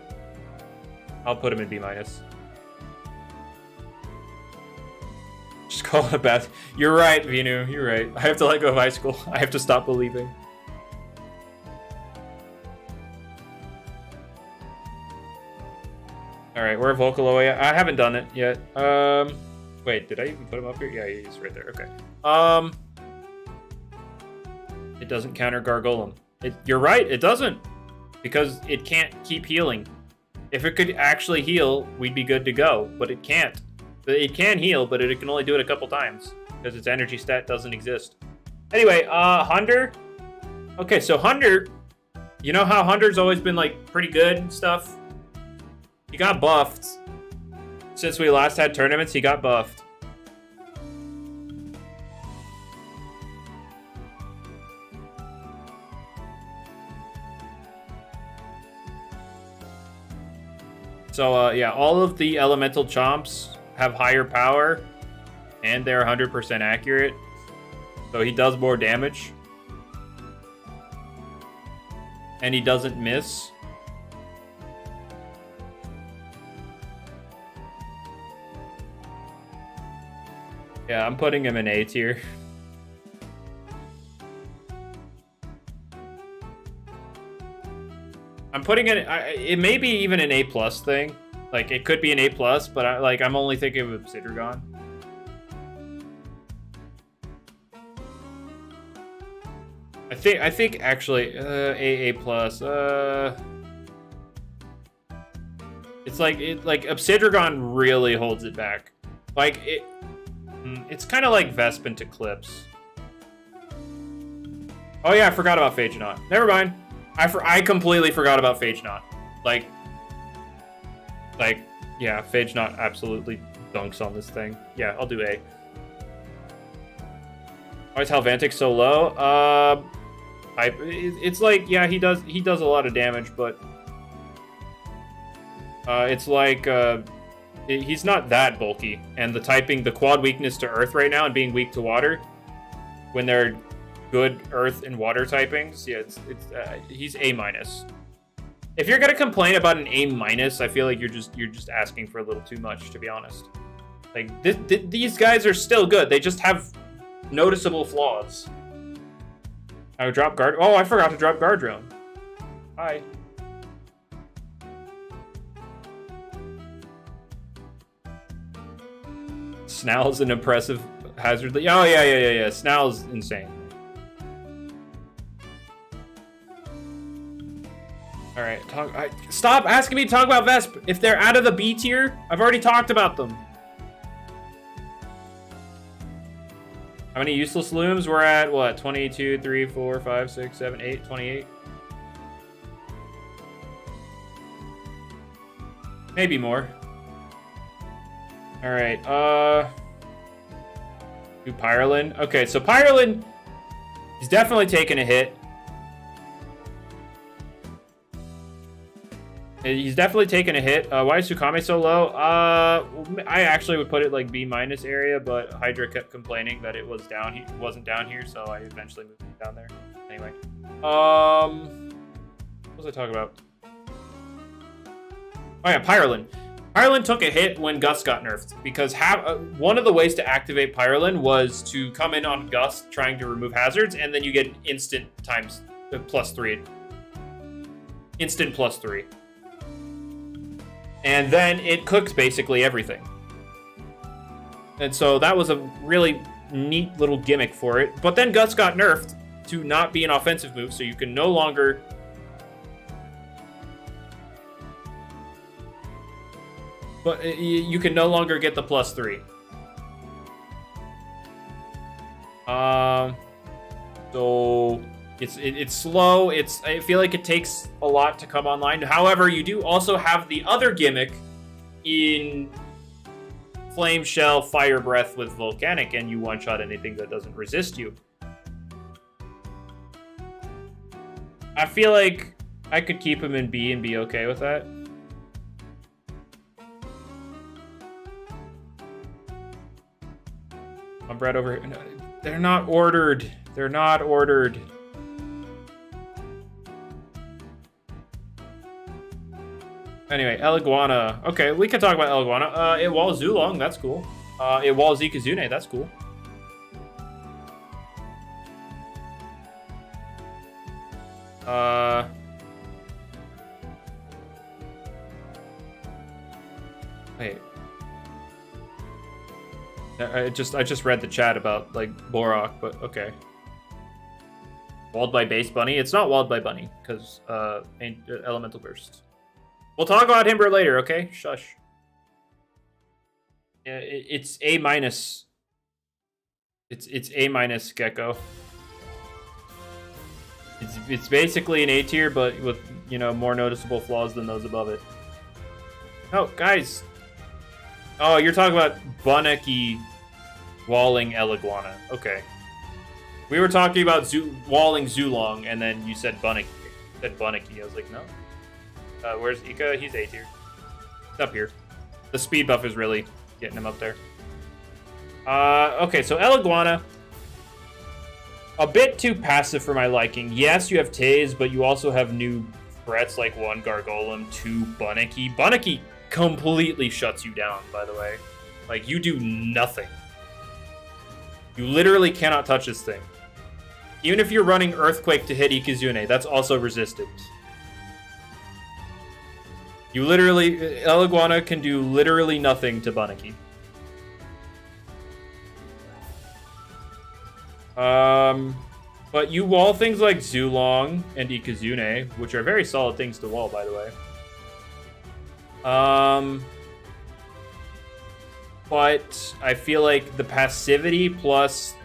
I'll put him in B-. Just call it a bad. You're right, Vinu. You're right. I have to let go of Icicle. I have to stop believing. Alright, we're Vocaloid. I haven't done it yet. Wait, did I even put him up here? Yeah, he's right there. Okay. It doesn't counter Gargolem. You're right, it doesn't. Because it can't keep healing. If it could actually heal, we'd be good to go. But it can't. It can heal, but it can only do it a couple times. Because its energy stat doesn't exist. Anyway, Hunder. Okay, so Hunder. You know how Hunder's always been, like, pretty good and stuff? He got buffed. Since we last had tournaments, he got buffed. So, yeah, all of the elemental chomps have higher power, and they're 100% accurate. So he does more damage. And he doesn't miss. Yeah, I'm putting him in A tier. I'm putting it. It may be even an A+ thing. Like it could be an A+, but I'm only thinking of Obsidragon. I think actually A+. It's like Obsidragon really holds it back. Like it's kind of like Vespin to Clips. Oh yeah, I forgot about Phage Knot. Never mind. I completely forgot about Phage Knot. Like yeah, Phage Knot absolutely dunks on this thing. Yeah, I'll do A. Why is Helvantic so low? It's like, yeah, he does a lot of damage, but it's like he's not that bulky, and the quad weakness to Earth right now and being weak to Water, when they're good Earth and Water typings, yeah, he's A-. If you're gonna complain about an A-, I feel like you're just asking for a little too much, to be honest. Like these guys are still good. They just have noticeable flaws. I would drop Guard. Oh, I forgot to drop Guardrone. Hi. Snow's an impressive hazard. Oh yeah. Snow's insane. All right, stop asking me to talk about Vesp. If they're out of the B tier, I've already talked about them. How many useless looms? We're at what? 22, 3, 4, 5, 6, 7, 8, 28. Maybe more. All right. Do Pyrolin. Okay, so Pyrolin, he's definitely taken a hit. He's definitely taken a hit. Why is Sukame so low? I actually would put it like B- area, but Hydra kept complaining that it was down. He wasn't down here, so I eventually moved it down there. Anyway, what was I talking about? Oh yeah, Pyrolin. Pyrolin took a hit when Gust got nerfed because one of the ways to activate Pyrolin was to come in on Gust trying to remove hazards, and then you get instant times +3. Instant +3. And then it cooks basically everything. And so that was a really neat little gimmick for it. But then Gust got nerfed to not be an offensive move, so you can no longer... But you can no longer get the +3. So it's slow. I feel like it takes a lot to come online. However, you do also have the other gimmick in Flame Shell, Fire Breath with Volcanic, and you one-shot anything that doesn't resist you. I feel like I could keep him in B and be okay with that. I'm Brad over here. No, they're not ordered. They're not ordered. Anyway, Eliguana. Okay, we can talk about Eliguana. It walls Zulong, that's cool. It walls Ikazune, that's cool. Wait. I just read the chat about like Borok, but okay. Walled by Base Bunny? It's not walled by Bunny because Elemental Burst. We'll talk about Himber later, okay? Shush. It's A minus. It's A minus Gecko. It's basically an A tier, but with more noticeable flaws than those above it. Oh, guys. Oh, you're talking about Baniki walling Eliguana. Okay. We were talking about walling Zulong, and then you said Baniki. I was like, no. Where's Ika? He's A tier. It's up here. The speed buff is really getting him up there. Okay, so Eliguana. A bit too passive for my liking. Yes, you have Taze, but you also have new threats like 1 Gargolem, 2 Baniki. Baniki completely shuts you down, by the way. Like, you do nothing. You literally cannot touch this thing. Even if you're running Earthquake to hit Ikazune, that's also resistant. You literally... Eliguana can do literally nothing to Baniki. But you wall things like Zulong and Ikazune, which are very solid things to wall, by the way. But I feel like the passivity plus,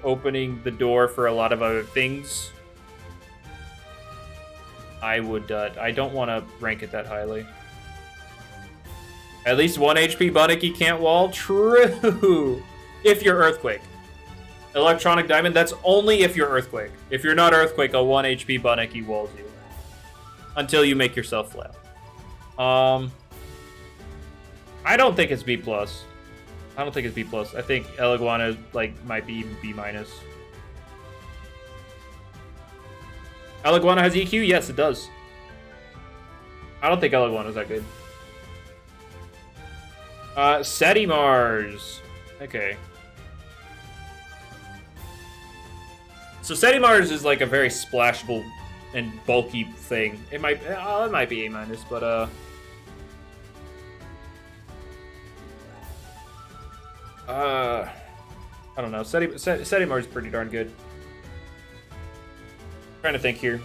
opening the door for a lot of other things, I don't want to rank it that highly. At least 1 HP Baniki can't wall? True! If you're Earthquake. Electronic Diamond, that's only if you're Earthquake. If you're not Earthquake, a 1 HP Baniki walls you. Until you make yourself flat. I don't think it's B+. I don't think it's B+. I think Eliguana, might be even B-. Eliguana has EQ? Yes, it does. I don't think Eliguana's that good. Setimars. Okay. So Setimars is like a very splashable and bulky thing. It might be A-, but I don't know. Setimars is pretty darn good. Trying to think here.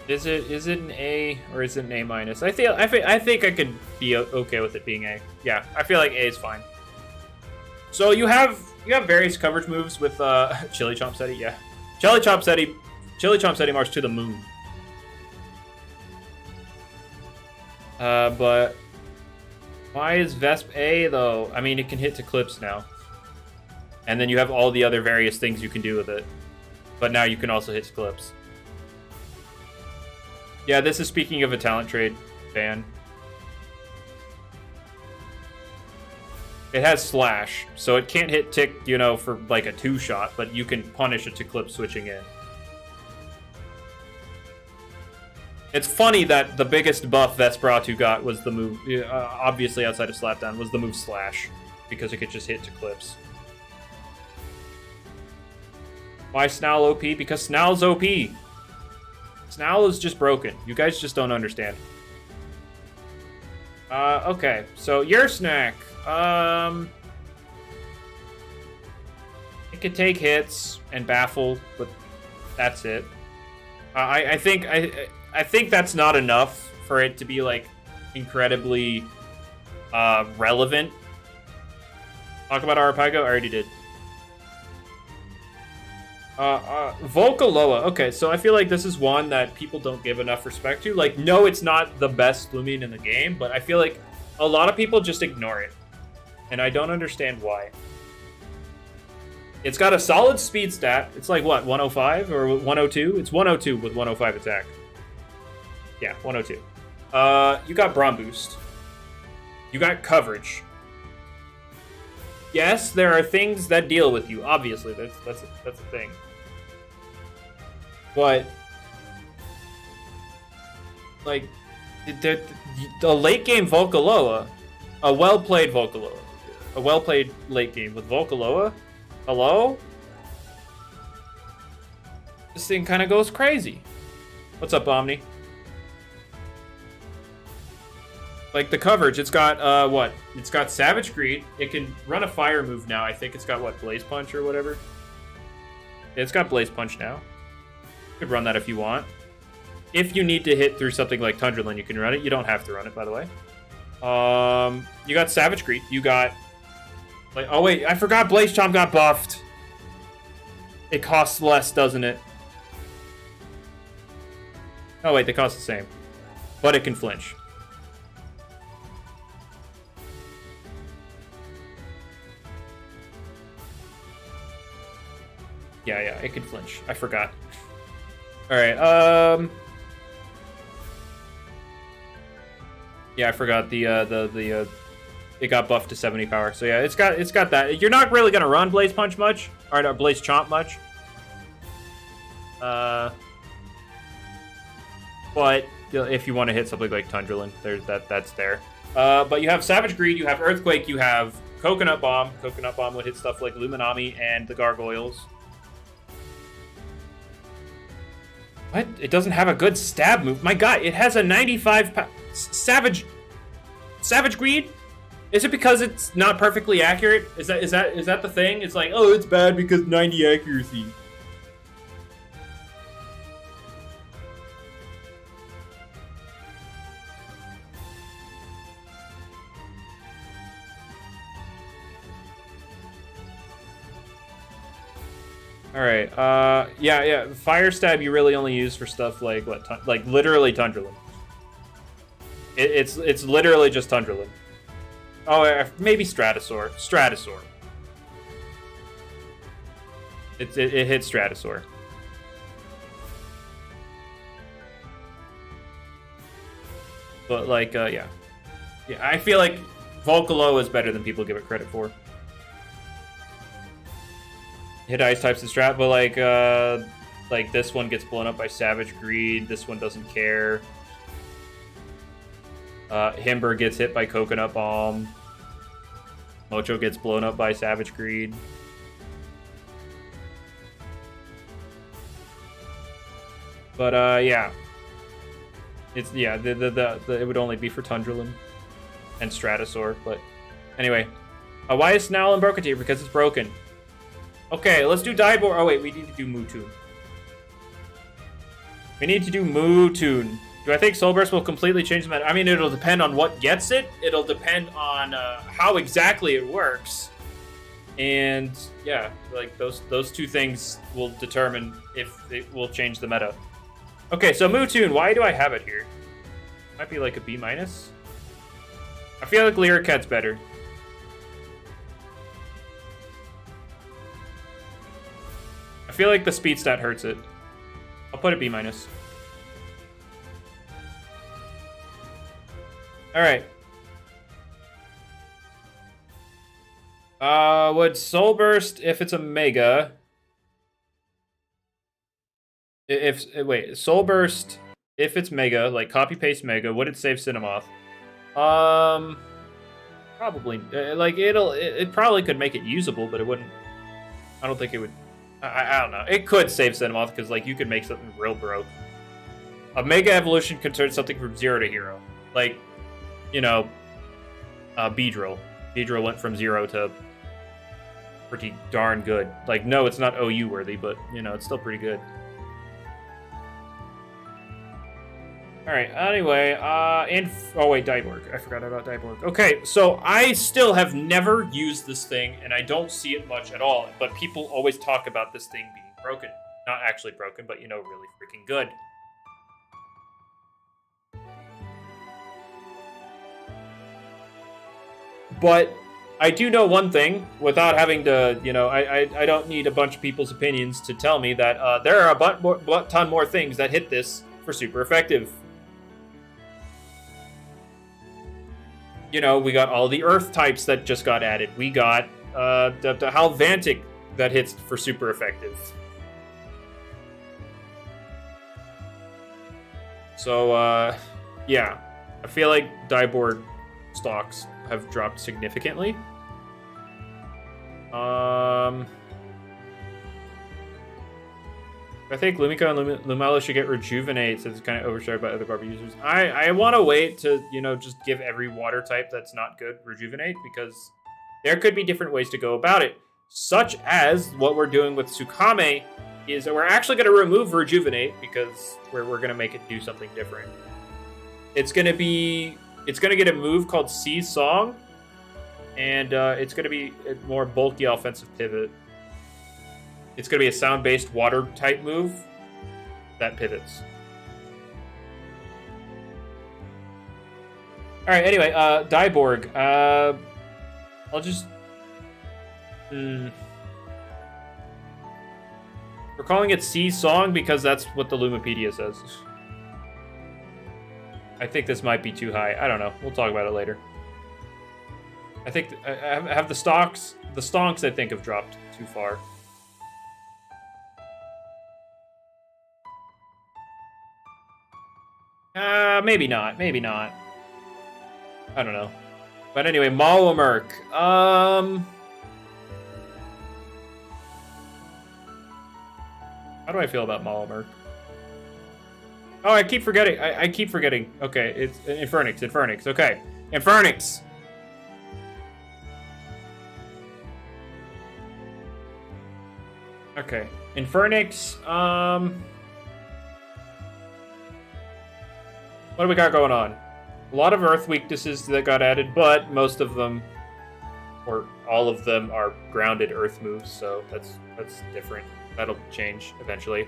Is it an A or is it an A-? I think I could be okay with it being A. Yeah, I feel like A is fine. So you have various coverage moves with Chili Chomp Seti, yeah. Chili Chomp Seti Mars to the moon. But why is Vesp A though? I mean, it can hit to clips now. And then you have all the other various things you can do with it. But now you can also hit to clips. Yeah, this is speaking of a talent trade ban. It has Slash, so it can't hit Tick, for like a 2-shot, but you can punish it to clip switching in. It's funny that the biggest buff Vesperatu got was the move, obviously outside of Slapdown, was the move Slash, because it could just hit to clips. Why Snarl OP? Because Snarl's OP. Snarl is just broken. You guys just don't understand. Okay, so your snack. It could take hits and baffle, but that's it. I think that's not enough for it to be like incredibly relevant. Talk about Arapago? I already did. Volcaloa. Okay, so I feel like this is one that people don't give enough respect to. Like, no, it's not the best Loomian in the game, but I feel like a lot of people just ignore it. And I don't understand why. It's got a solid speed stat. It's like, what, 105 or 102? It's 102 with 105 attack. Yeah, 102. You got Brawn Boost. You got coverage. Yes, there are things that deal with you. Obviously, that's a thing. But like the late game Volcaloa, a well played Volcaloa, a well played late game with Volcaloa. Hello? This thing kind of goes crazy. What's up, Omni? Like, the coverage, it's got, what? It's got Savage Greed. It can run a fire move now. I think it's got, what, Blaze Punch or whatever? Yeah, it's got Blaze Punch now. You could run that if you want. If you need to hit through something like Tundralin, you can run it. You don't have to run it, by the way. You got Savage Greed. You got... like, oh, wait, I forgot Blaze Chomp got buffed. It costs less, doesn't it? Oh, wait, they cost the same. But it can flinch. Yeah, it can flinch. I forgot. Alright, yeah, I forgot it got buffed to 70 power. So yeah, it's got that. You're not really gonna run Blaze Punch much, or Blaze Chomp much. But if you want to hit something like Tundralin, that's there. But you have Savage Greed, you have Earthquake, you have Coconut Bomb. Coconut Bomb would hit stuff like Luminami and the Gargoyles. What? It doesn't have a good stab move. My god, it has a 95 Savage Greed? Is it because it's not perfectly accurate? Is that the thing? It's like, oh, it's bad because 90 accuracy. All right. Yeah. Fire stab you really only use for stuff like what? Like literally Tundralin. It's literally just Tundralin. Oh, maybe Stratosaur. It hits Stratosaur. But like, yeah. I feel like Volcaloa is better than people give it credit for. Hit ice types and strat, but like this one gets blown up by Savage Greed. This one doesn't care. Himber gets hit by Coconut Bomb. Mocho gets blown up by Savage Greed. But yeah, it's it would only be for Tundralin and Stratosaur. But anyway, why is Snarl in broken tier? Because it's broken. Okay, let's do Dybor. Oh wait, we need to do Mewtune. Do I think Soul Burst will completely change the meta? I mean, it'll depend on what gets it. It'll depend on how exactly it works. And yeah, like those two things will determine if it will change the meta. Okay, so Mewtune, why do I have it here? Might be like a B-. I feel like Lyric-Cat's better. I feel like the speed stat hurts it. I'll put it B-. Alright. Would Soul Burst, if it's a Mega... Wait, Soul Burst if it's Mega, like copy paste Mega, would it save Cinemoth? Probably. Like it probably could make it usable, but it wouldn't. I don't think it would. I don't know. It could save Cinemoth because like you could make something real broke. A Mega Evolution could turn something from 0 to hero, like you know, Beedrill. Beedrill went from 0 to pretty darn good. Like, no, it's not OU worthy, but, you know, it's still pretty good. Alright, anyway, oh wait, Dyborg. I forgot about Dyborg. Okay, so I still have never used this thing, and I don't see it much at all, but people always talk about this thing being broken. Not actually broken, but, you know, really freaking good. But I do know one thing, without having to, you know, I don't need a bunch of people's opinions to tell me that there are a ton more things that hit this for super effective. You know, we got all the Earth types that just got added. We got the Helvantic that hits for super effective. So, yeah. I feel like Dyborg stocks have dropped significantly. I think Lumiko and Lumella should get Rejuvenate since it's kind of overshadowed by other Barb users. I want to wait to, you know, just give every water type that's not good Rejuvenate, because there could be different ways to go about it. Such as what we're doing with Tsukame is that we're actually going to remove Rejuvenate because we're going to make it do something different. It's going to get a move called Sea Song, and it's going to be a more bulky offensive pivot. It's going to be a sound-based water-type move that pivots. Alright, anyway, Dyborg. I'll just... We're calling it Sea Song because that's what the Lumipedia says. I think this might be too high. I don't know. We'll talk about it later. I think I have the stocks. The stonks, I think, have dropped too far. Maybe not. Maybe not. I don't know. But anyway, Malamurk. How do I feel about Malamurk? Oh, I keep forgetting. I keep forgetting. Okay, it's Infernix. Okay, Infernix. Okay, Infernix. What do we got going on? A lot of Earth weaknesses that got added, but most of them, or all of them, are grounded Earth moves. So that's different. That'll change eventually.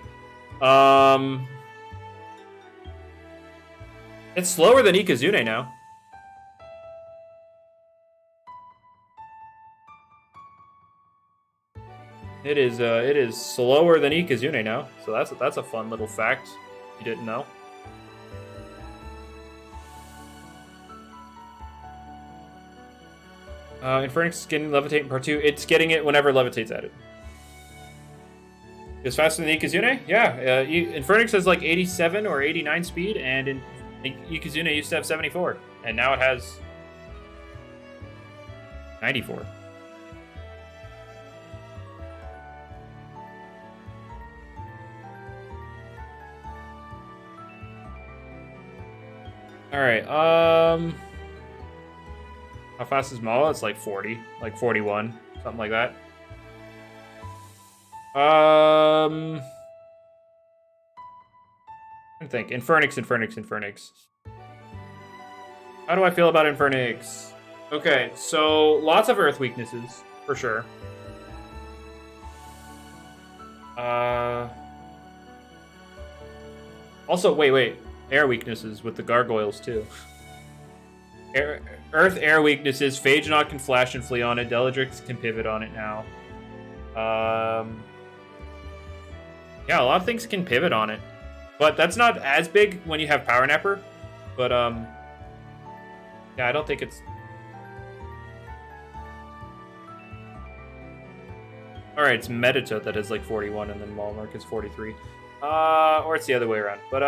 It's slower than Ikazune now. It is slower than Ikazune now. So that's a fun little fact you didn't know. Infernix is getting Levitate in part 2. It's getting it whenever Levitate's added. It's faster than Ikazune? Yeah. Infernix has like 87 or 89 speed, and Ikazune used to have 74. And now it has 94. Alright, how fast is Mala? It's like 40, like 41, something like that. I think Infernix. How do I feel about Infernix? Okay, so lots of Earth weaknesses for sure. Also, wait, air weaknesses with the gargoyles too. Earth air weaknesses. Phage Knot can flash and flee on it. Deldrix can pivot on it now. Yeah, a lot of things can pivot on it. But that's not as big when you have Power Napper. But, yeah, I don't think it's... Alright, it's Meditoad that has like 41 and then Malamurk is 43. Or it's the other way around. But,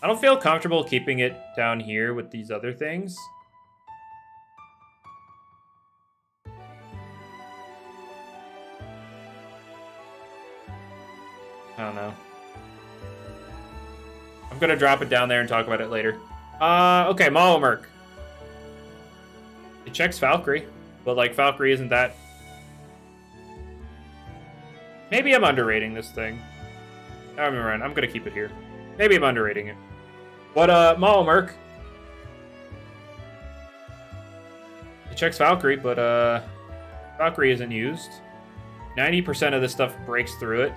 I don't feel comfortable keeping it down here with these other things. I don't know. I'm gonna drop it down there and talk about it later. Okay, Malamurk. It checks Valkyrie, but like Valkyrie isn't that. Maybe I'm underrating this thing. I'm gonna keep it here. Maybe I'm underrating it. But Malamurk. It checks Valkyrie, but Valkyrie isn't used. 90% of this stuff breaks through it.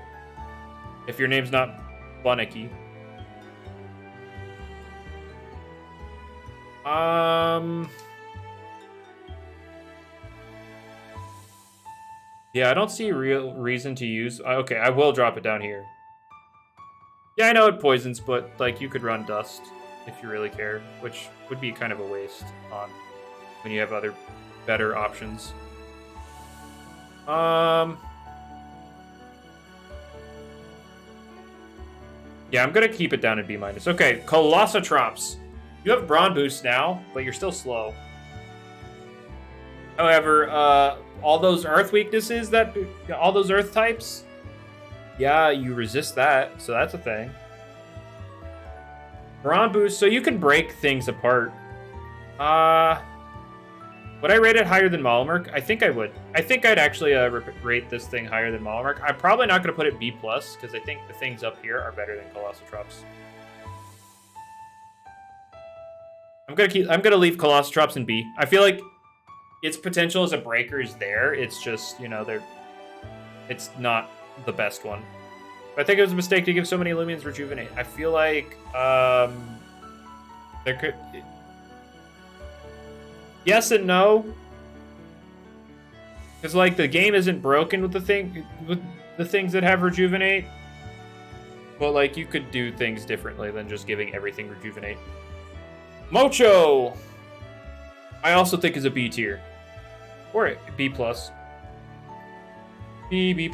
If your name's not Baniki. Yeah, I don't see real reason to use... Okay, I will drop it down here. Yeah, I know it poisons, but like you could run Dust if you really care, which would be kind of a waste on when you have other better options. Yeah, I'm gonna keep it down in B-. Okay, Colossotrops. You have Brawn Boost now, but you're still slow. However, all those Earth weaknesses all those Earth types, yeah, you resist that, so that's a thing. Brawn Boost, so you can break things apart. Would I rate it higher than Malamurk? I think I would. I think I'd actually rate this thing higher than Malamurk. I'm probably not going to put it B+, because I think the things up here are better than Colossotrops. I'm gonna leave Colossotrops in B. I feel like its potential as a breaker is there. It's just, you know, it's not the best one. But I think it was a mistake to give so many Loomians Rejuvenate. I feel like there could... Yes and no. Because like the game isn't broken with the things that have Rejuvenate. But like you could do things differently than just giving everything Rejuvenate. Mocho! I also think is a B tier. Or B+. B+.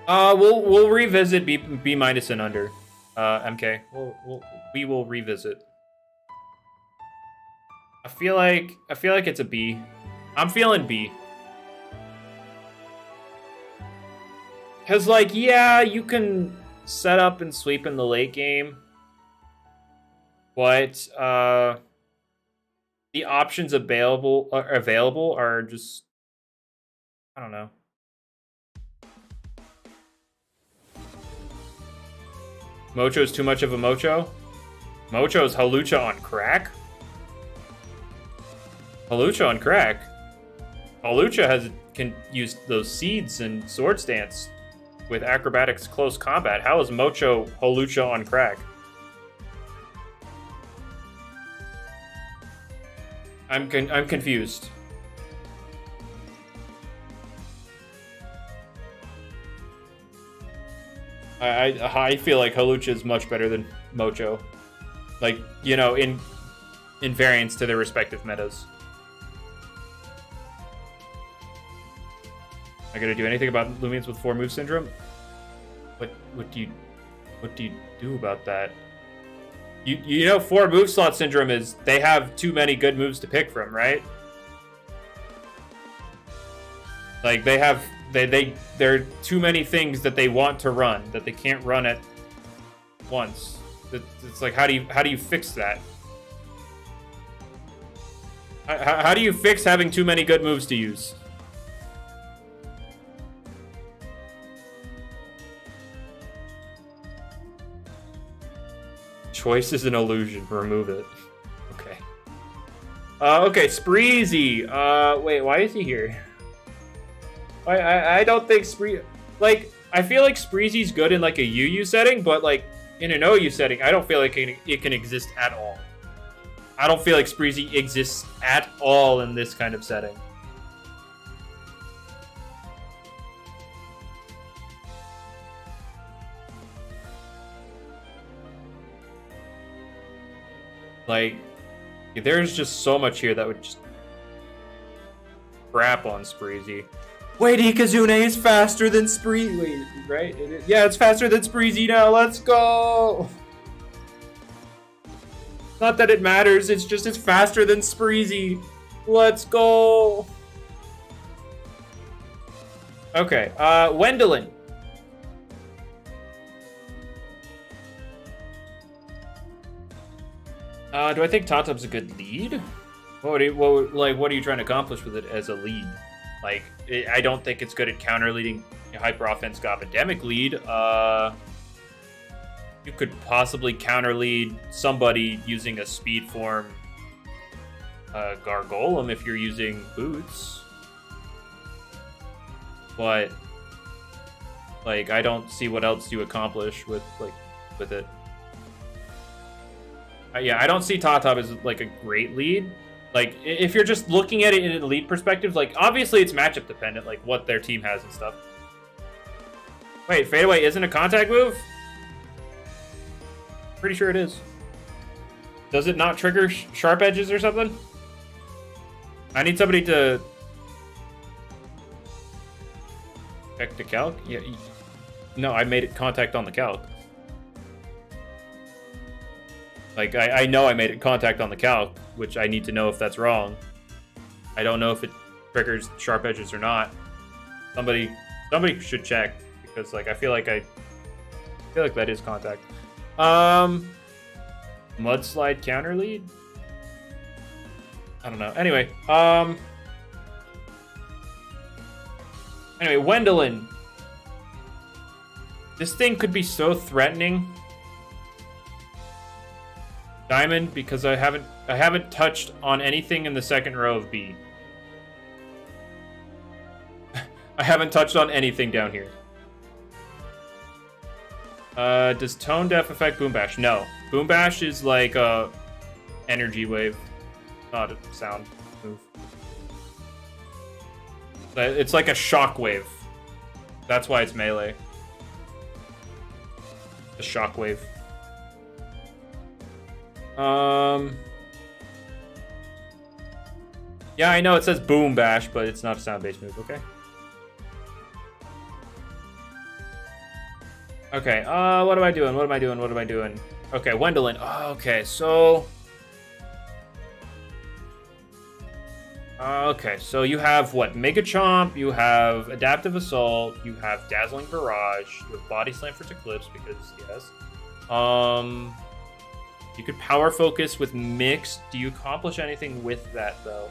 We'll revisit B- and under. MK. We will revisit. I feel like it's a B. I'm feeling B. Cause like, yeah, you can set up and sweep in the late game, but the options available are just, I don't know. Mocho's too much of a Mocho? Mocho's Hawlucha on crack? Hawlucha on crack? Hawlucha can use those seeds and Swords Dance with acrobatics close combat. How is Mocho Hawlucha on crack? I'm confused. I feel like Hawlucha is much better than Mocho. Like, you know, in variance to their respective metas. Am I gonna do anything about Loomians with 4 move syndrome? What do you do about that? You know 4 move slot syndrome is they have too many good moves to pick from, right? Like there are too many things that they want to run that they can't run at once. It's like how do you fix that? How do you fix having too many good moves to use? Choice is an illusion. Remove it. Okay. Okay, Spreezy. Wait, why is he here? I don't think like, I feel like Spreezy's good in like a UU setting, but like in an OU setting, I don't feel like it can exist at all. I don't feel like Spreezy exists at all in this kind of setting. Like, there's just so much here that would just... crap on Spreezy. Wait, Ikazune is faster than Spreezy. Wait, right? Yeah, it's faster than Spreezy now. Let's go. Not that it matters. It's just it's faster than Spreezy. Let's go. Okay, Wendelin. Do I think Tatup's a good lead? What are you trying to accomplish with it as a lead? Like, I don't think it's good at counter leading Hyper Offense Gobendemic lead. You could possibly counter lead somebody using a speed form Gargolem if you're using boots. But like, I don't see what else you accomplish with it. Yeah, I don't see Tatup as like a great lead. Like, if you're just looking at it in a lead perspective, like, obviously it's matchup dependent, like what their team has and stuff. Wait, Fadeaway isn't a contact move? Pretty sure it is. Does it not trigger sharp edges or something? I need somebody to check the calc. Yeah. No, I made it contact on the calc. Like, I know I made it contact on the calc, which I need to know if that's wrong. I don't know if it triggers sharp edges or not. Somebody should check, because like I feel like that is contact. Mudslide counter lead? I don't know. Anyway, Wendelin. This thing could be so threatening. Diamond, because I haven't touched on anything in the second row of B. I haven't touched on anything down here. Does Tone Deaf affect Boom Bash? No. Boom Bash is like a energy wave, not a sound move. It's like a shock wave. That's why it's melee. A shock wave. Yeah, I know it says Boom Bash, but it's not a sound-based move, okay? Okay, what am I doing? Okay, Wendelin. Oh, okay, so... okay, so you have, what? Mega Chomp, you have Adaptive Assault, you have Dazzling Barrage, you have Body Slam for Eclipse, because, yes. You could Power Focus with Mix. Do you accomplish anything with that, though?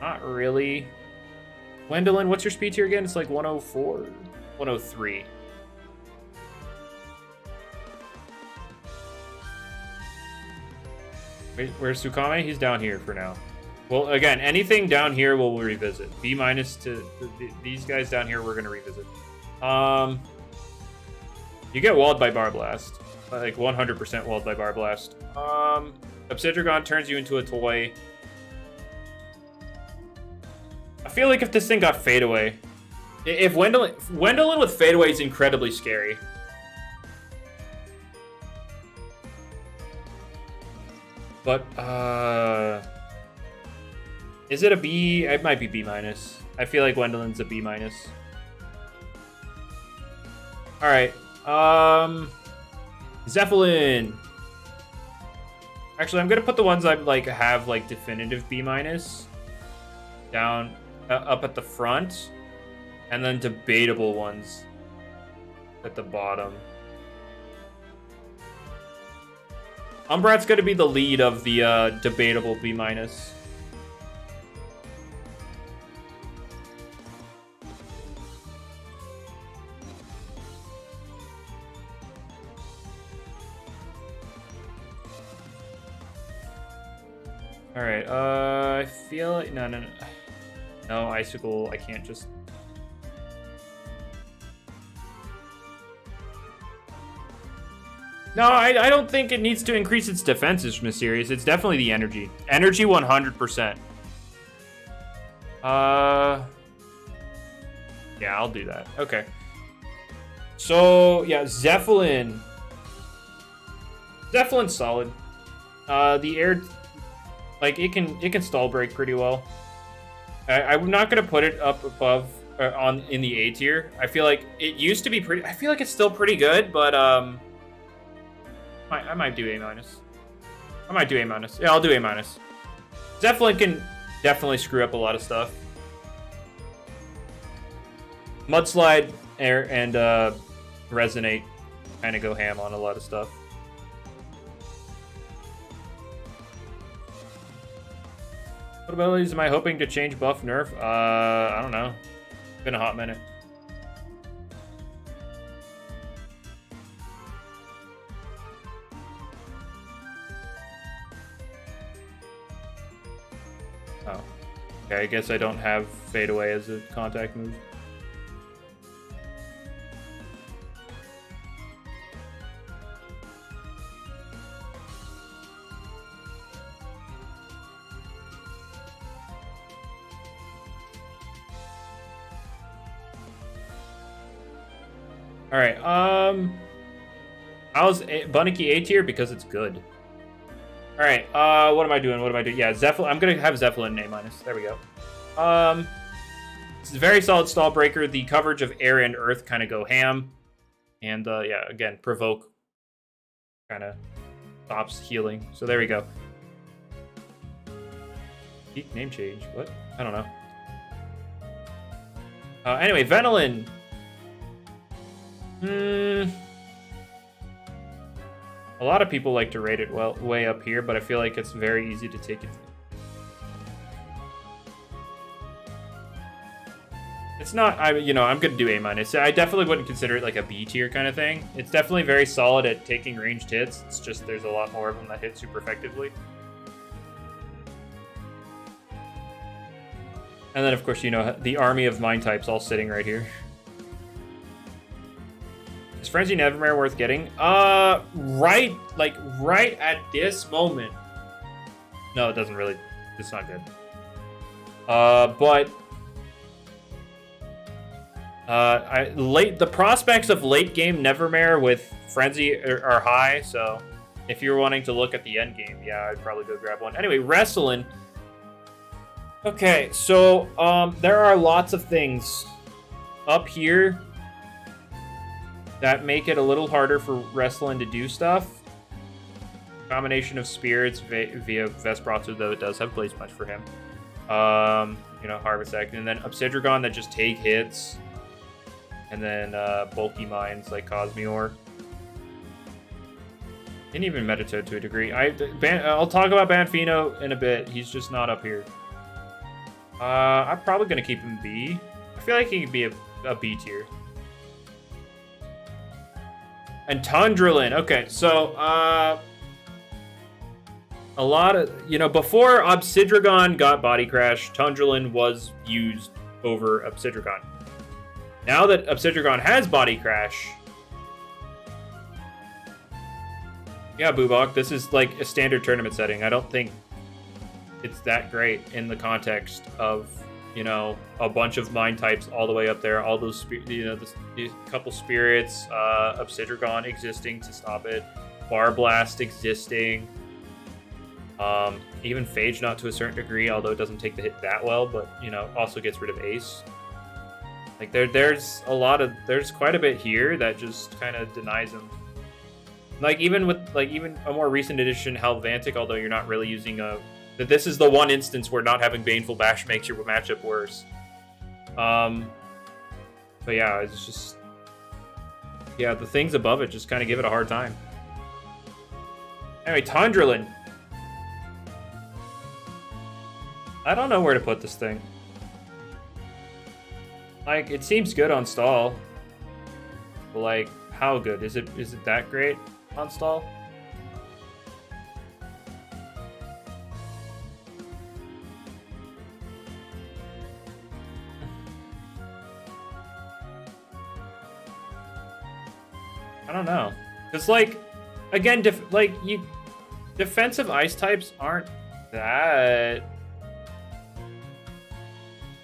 Not really. Wendelin, what's your speed tier again? It's like 104? 103. Where's Tsukame? He's down here for now. Well, again, anything down here we'll revisit. B- to these guys down here we're going to revisit. You get walled by Barblast. Like 100% walled by Barblast. Oxidragon turns you into a toy. I feel like if this thing got Fadeaway, if Wendelin with Fadeaway is incredibly scary. But is it a B? It might be B-. I feel like Wendelin's a B-. All right. Zeppelin. Actually, I'm gonna put the ones I like have like definitive B- down up at the front, and then debatable ones at the bottom. Umbrat's gonna be the lead of the debatable B-. All right, I feel like no, Icicle. I can't just. No, I don't think it needs to increase its defenses from a series. It's definitely the energy. Energy 100%. Yeah, I'll do that. Okay. So yeah, Zephelin's solid. The air. Like, it can stall break pretty well. I'm not gonna put it up above in the A tier. I feel like it used to be pretty. I feel like it's still pretty good, but I might do A minus. I might do A minus. Yeah, I'll do A minus. Zeppelin can definitely screw up a lot of stuff. Mudslide, Air, and Resonate kind of go ham on a lot of stuff. What abilities am I hoping to change, buff, nerf? I don't know. It's been a hot minute. Oh. Okay, I guess I don't have Fade Away as a contact move. All right. How's Baniki A tier because it's good. All right. What am I doing? What am I doing? Yeah, Zeppelin. I'm gonna have Zeppelin in A minus. There we go. It's a very solid stall breaker. The coverage of air and earth kind of go ham, and yeah, again, provoke kind of stops healing. So there we go. Peak name change. What? I don't know. Anyway, Venolin. A lot of people like to rate it way up here, but I feel like it's very easy to take it. It's not, I'm gonna do A minus. I definitely wouldn't consider it like a B tier kind of thing. It's definitely very solid at taking ranged hits. It's just there's a lot more of them that hit super effectively. And then of course, the army of mine types all sitting right here. Is Frenzy Nevermare worth getting? Right at this moment. No, it doesn't really. It's not good. But the prospects of late game Nevermare with Frenzy are high. So if you're wanting to look at the end game, yeah, I'd probably go grab one. Anyway, Wrestling. Okay, so there are lots of things up here that make it a little harder for Wrestling to do stuff. Combination of spirits via Vesprotzer, though it does have Blaze Punch for him. Harvest Act, and then Oxidragon that just take hits. And then bulky mines like Cosmeor. And even Meditoad to a degree. I'll talk about Banfino in a bit. He's just not up here. I'm probably going to keep him B. I feel like he could be a B tier. And Tundralin. Okay, so a lot of, before Oxidragon got Body Crash, Tundralin was used over Oxidragon. Now that Oxidragon has Body Crash, yeah, Boobok, this is like a standard tournament setting. I don't think it's that great in the context of, a bunch of mine types all the way up there. All those, these couple spirits, Oxidragon existing to stop it, Barblast existing, even Phage not to a certain degree, although it doesn't take the hit that well, but, also gets rid of Ace. Like there's quite a bit here that just kind of denies him. Like even a more recent edition Helvantic, although you're not really using that this is the one instance where not having Baneful Bash makes your matchup worse. But yeah, it's just the things above it just kind of give it a hard time. Anyway, Tundralin. I don't know where to put this thing. Like, it seems good on stall. But like, how good? Is it that great on stall? I don't know. Cause like, again, defensive ice types aren't that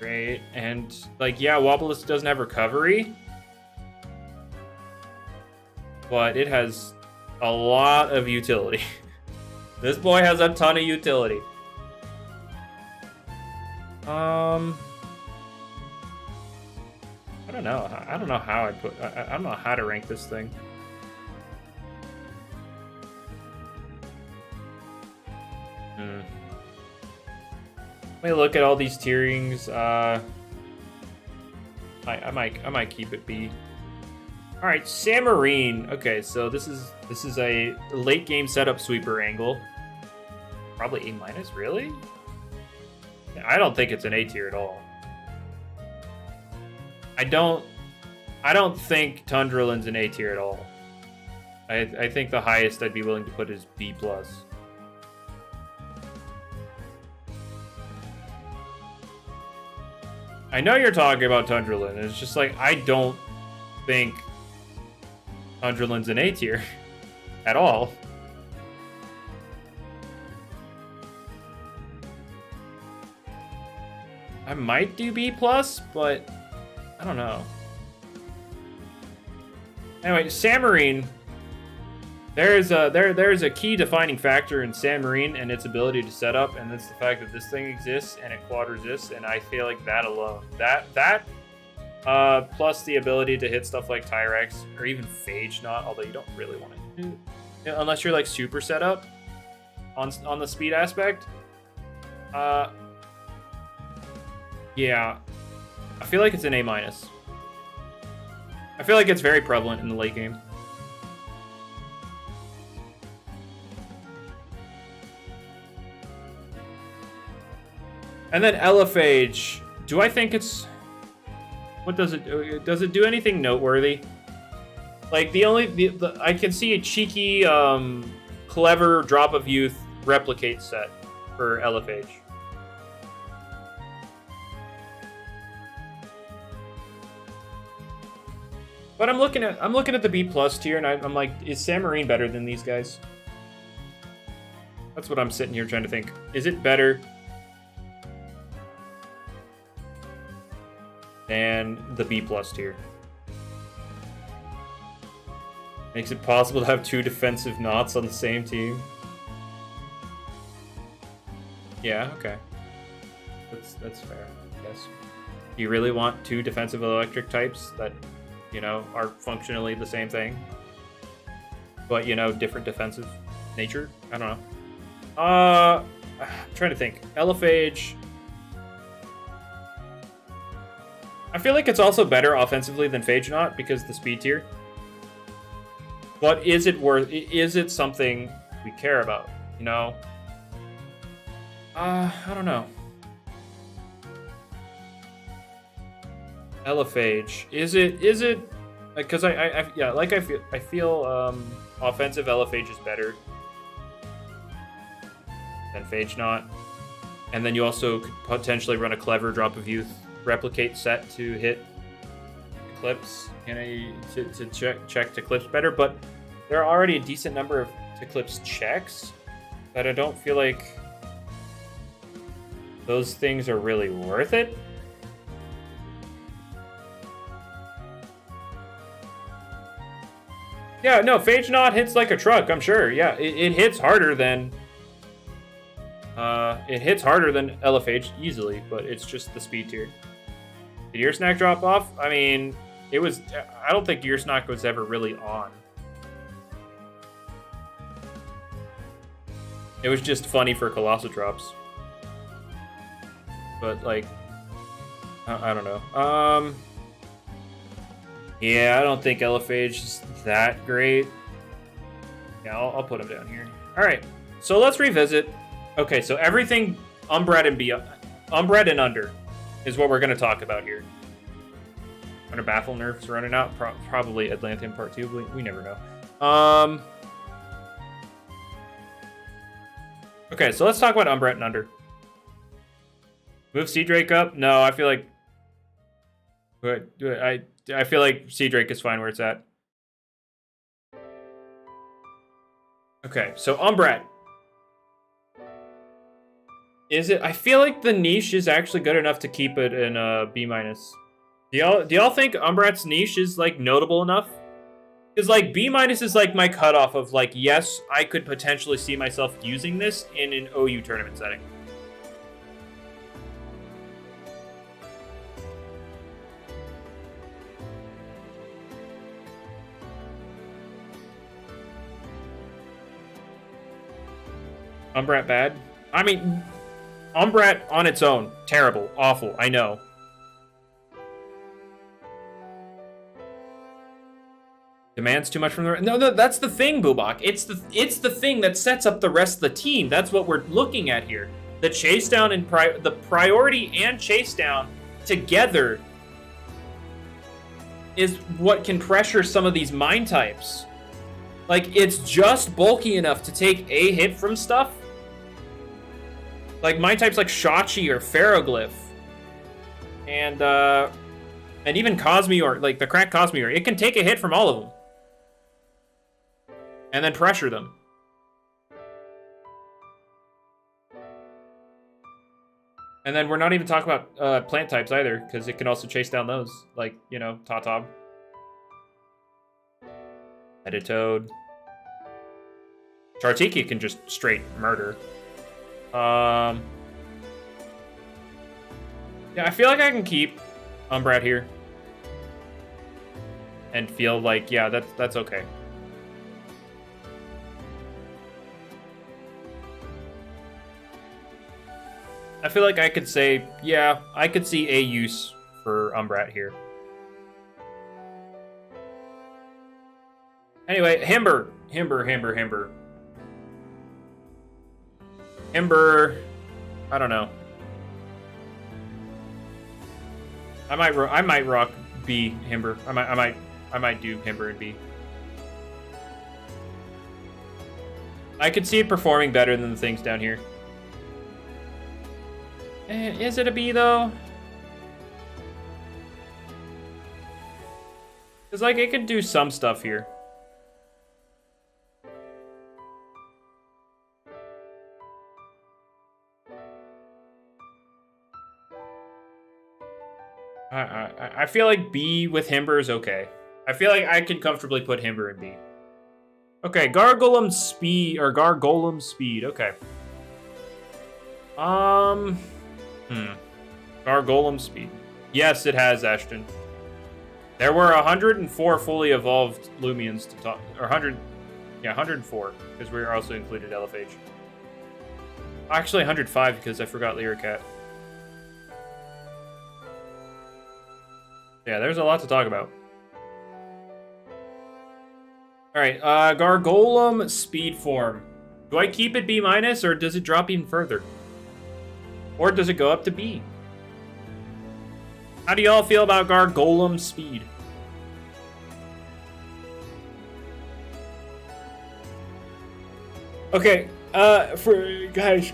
great, and like, yeah, Wobblisk doesn't have recovery, but it has a lot of utility. This boy has a ton of utility. I don't know. I don't know how I don't know how to rank this thing. Let me look at all these tierings. I might keep it B. All right, Samarine. Okay, so this is a late game setup sweeper angle. Probably A-, really? I don't think it's an A tier at all. I don't think Tundralin's an A tier at all. I think the highest I'd be willing to put is B+. I know you're talking about Tundralin. It's just like, I don't think Tundralin's an A tier at all. I might do B+, but I don't know. Anyway, Samarine. There's a key defining factor in Samarine and its ability to set up, and that's the fact that this thing exists and it quad resists, and I feel like that alone, plus the ability to hit stuff like Tyrex or even Phage, although you don't really want to do it unless you're like super set up on the speed aspect. Yeah, I feel like it's an A-. I feel like it's very prevalent in the late game. And then Phage. Do I think it's... What does it do? Does it do anything noteworthy? Like, I can see a cheeky, clever Drop of Youth replicate set for Phage. But I'm looking at the B+ tier, and I'm like, is Samarine better than these guys? That's what I'm sitting here trying to think. Is it better than the B+ tier? Makes it possible to have two defensive knots on the same team. Yeah, okay. That's fair, I guess. Do you really want two defensive electric types that, you know, are functionally the same thing, but, you know, different defensive nature? I don't know. I'm trying to think. Phage. I feel like it's also better offensively than Phage Knot because the speed tier. But is it something we care about? You know? I don't know. Phage. Is it because I feel offensive Phage is better than Phage Knot. And then you also could potentially run a clever Drop of Youth replicate set to hit Eclipse, you know, to check to Eclipse better, but there are already a decent number of Eclipse checks that I don't feel like those things are really worth it. Yeah, no, Phage Knot hits like a truck, I'm sure. Yeah, it hits harder than Phage easily, but it's just the speed tier. Did Ear Snack drop off? I mean, I don't think Ear Snack was ever really on. It was just funny for Colossal drops. But, like, I don't know. Yeah, I don't think Phage is that great. Yeah, I'll put him down here. All right, so let's revisit. Okay, so everything Umbread and under is what we're going to talk about here. When a Baffle nerf's running out, probably Atlantean Part 2, we never know. Okay, so let's talk about Umbread and under. Move Sea Drake up? No, I feel like... I feel like Sea Drake is fine where it's at. Okay, so Umbread. Is it? I feel like the niche is actually good enough to keep it in B-. Do y'all think Umbread's niche is like notable enough? Because like B- is like my cutoff of like, yes, I could potentially see myself using this in an OU tournament setting. Umbrat bad? I mean, Umbrat on its own. Terrible. Awful. I know. Demands too much from the... No, that's the thing, Boobach. It's the thing that sets up the rest of the team. That's what we're looking at here. The chase down and the priority and chase down together is what can pressure some of these mine types. Like, it's just bulky enough to take a hit from stuff. Like, mine types like Shachi or Pharoglyph. And even Cosmeor, like the cracked Cosmeor, it can take a hit from all of them. And then pressure them. And then we're not even talking about plant types either, because it can also chase down those. Like, you know, Tatob. Meditoad. Chartiki can just straight murder. Yeah, I feel like I can keep Umbrat here. And feel like, yeah, that's okay. I feel like I could say, yeah, I could see a use for Umbrat here. Anyway, Himber. Himber, I don't know. I might rock B Himber. I might do Himber and B. I could see it performing better than the things down here. Is it a B though? Cause like it could do some stuff here. I feel like B with Himber is okay. I feel like I can comfortably put Himber in B. Okay, Gargolem speed, okay. Gargolem speed. Yes, it has, Ashton. There were 104 fully evolved Loomians to talk, or 104, because we also included LFH. Actually, 105 because I forgot Lyricat. Yeah, there's a lot to talk about. Alright, Gargolem speed form. Do I keep it B-, or does it drop even further? Or does it go up to B? How do y'all feel about Gargolem speed? Okay, for guys.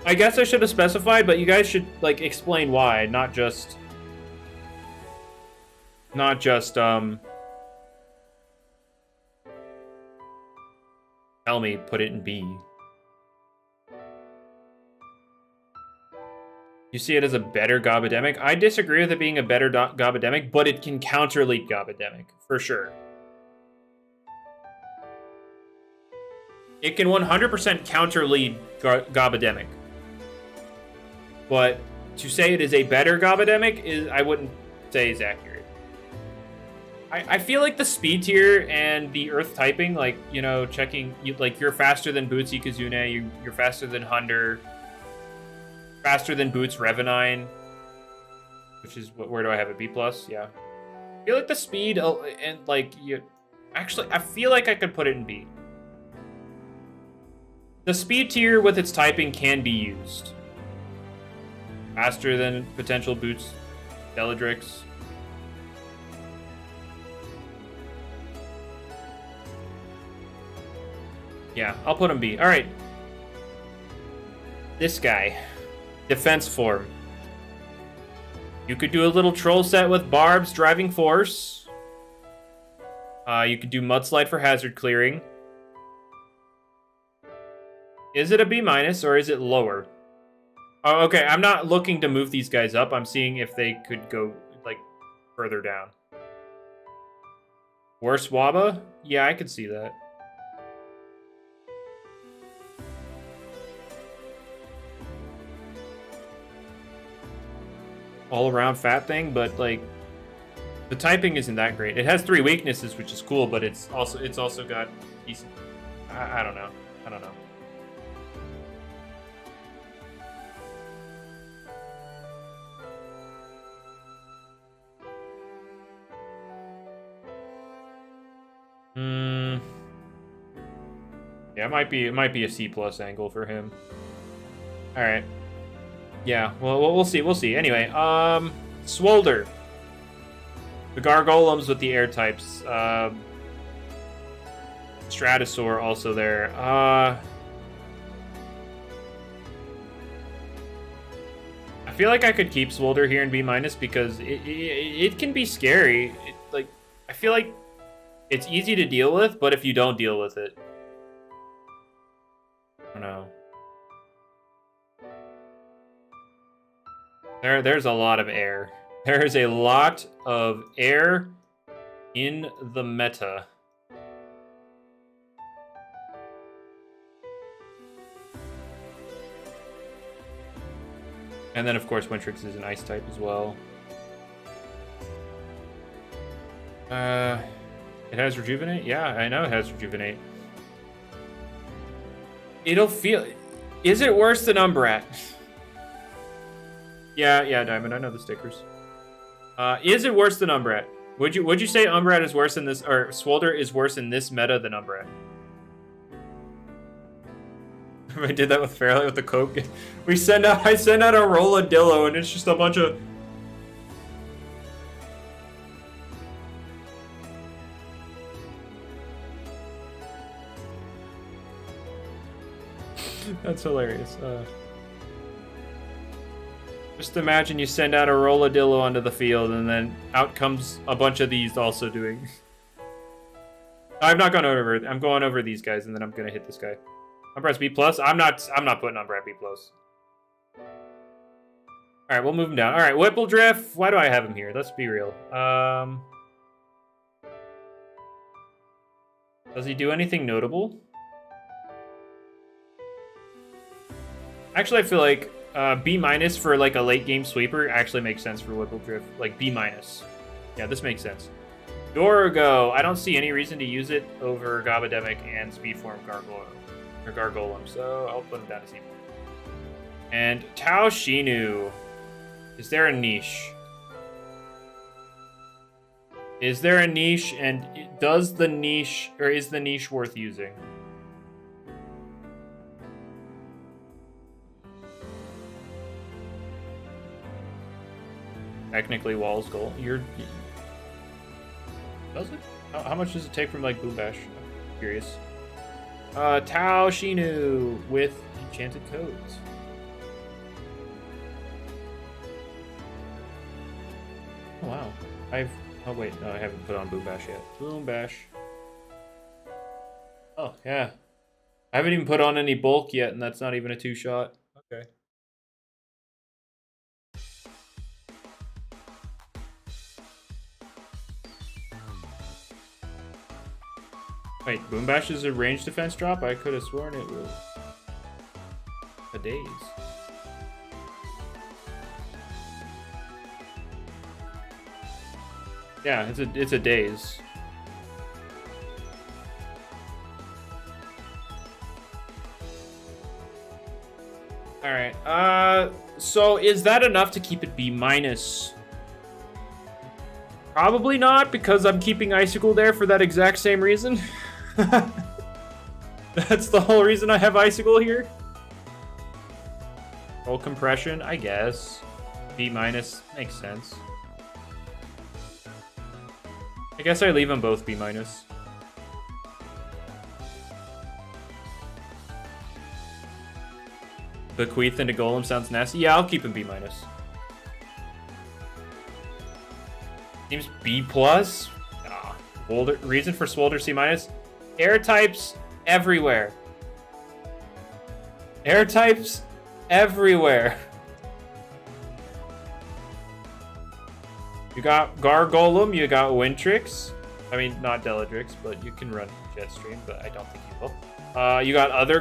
I guess I should have specified, but you guys should like explain why, not just tell me put it in B. You see it as a better Gobademic? I disagree with it being a better Gobademic, but it can counter-lead Gobademic, for sure. It can 100% counter-lead Gobademic. But to say it is a better Gobademic, I wouldn't say is accurate. I feel like the speed tier and the earth typing, like, you know, checking, like, you're faster than Boots Ikazune, you're faster than Hunder, faster than Boots Revenine, which is, where do I have a B+? Yeah. I feel like the speed, and, like, actually, I feel like I could put it in B. The speed tier with its typing can be used. Faster than potential Boots Deldrix. Yeah, I'll put him B. Alright. This guy. Defense form. You could do a little troll set with Barb's driving force. You could do Mudslide for hazard clearing. Is it a B- or is it lower? Oh, okay, I'm not looking to move these guys up. I'm seeing if they could go, like, further down. Worse Waba? Yeah, I could see that. All-around fat thing, but, like, the typing isn't that great. It has 3 weaknesses, which is cool, but it's also got decent I don't know. I don't know. Yeah, it might be a C+ angle for him. All right. Yeah, well, we'll see. We'll see. Anyway, Swolder. The Gargolems with the air types. Stratosaur also there. I feel like I could keep Swolder here in B- because it can be scary. Like, I feel like it's easy to deal with, but if you don't deal with it, I don't know. There's a lot of air. There's a lot of air in the meta. And then, of course, Wintrix is an ice type as well. It has Rejuvenate? Yeah, I know it has Rejuvenate. It'll feel... Is it worse than Umbrat? Yeah, Diamond, I know the stickers. Is it worse than Umbrat? Would you say Umbrat is worse in this, or Swolder is worse in this meta than Umbrat? I did that with Fairlight with the Coke. I send out a Rolladillo and it's just a bunch of... That's hilarious. Just imagine you send out a Rolladillo onto the field and then out comes a bunch of these also doing... I'm not going over... I'm going over these guys and then I'm going to hit this guy. Umbrat's B+. I'm not putting Umbrat B+. Alright, we'll move him down. Alright, Whippledrift. Why do I have him here? Let's be real. Does he do anything notable? Actually, I feel like B- for like a late game sweeper actually makes sense for Whippledrift. Like B-. Yeah, this makes sense. Dorgo. I don't see any reason to use it over Gabademic and Speedform Gargolem, so I'll put him down to C. And Tao Shinu. Is there a niche? Is there a niche, and does the niche, or is the niche worth using? Technically, Wall's goal. Does it? How much does it take from like Boom Bash? I'm curious. Tao Shinu with enchanted codes. Oh, wow. Oh wait, no, I haven't put on Boom Bash yet. Boom Bash. Oh, yeah. I haven't even put on any bulk yet, and that's not even a 2-shot. Okay. Wait, Boom Bash is a range defense drop? I could have sworn it was a daze. Yeah, it's a daze. Alright, so is that enough to keep it B-? Probably not, because I'm keeping Icicle there for that exact same reason. That's the whole reason I have Icicle here. Roll compression, I guess. B- makes sense. I guess I leave them both B-. Bequeath into Golem sounds nasty. Yeah, I'll keep him B-. Seems B+. Reason for Swolder C-. Air types everywhere. Air types everywhere. You got Gargolem, you got Wintrix. I mean, not Deldrix, but you can run Jetstream, but I don't think you will. You got other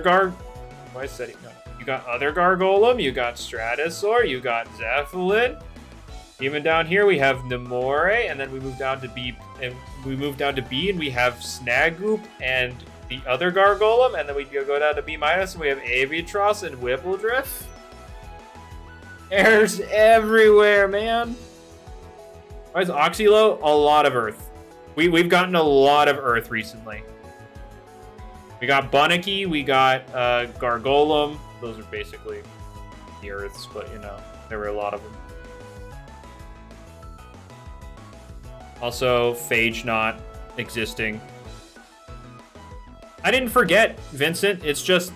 Why is that? No. You got other Gargolem, you got Stratosaur, you got Zeppelin. Even down here we have Nomore, and then we move down to B, and we have Snagoop and the other Gargolem, and then we go down to B-, and we have Aviatros and Whippledrift. Errors everywhere, man. Why is Oxylo? A lot of Earth. We've gotten a lot of Earth recently. We got Baniki, we got Gargolem. Those are basically the Earths, but you know, there were a lot of them. Also, Phage not existing. I didn't forget, Vincent. It's just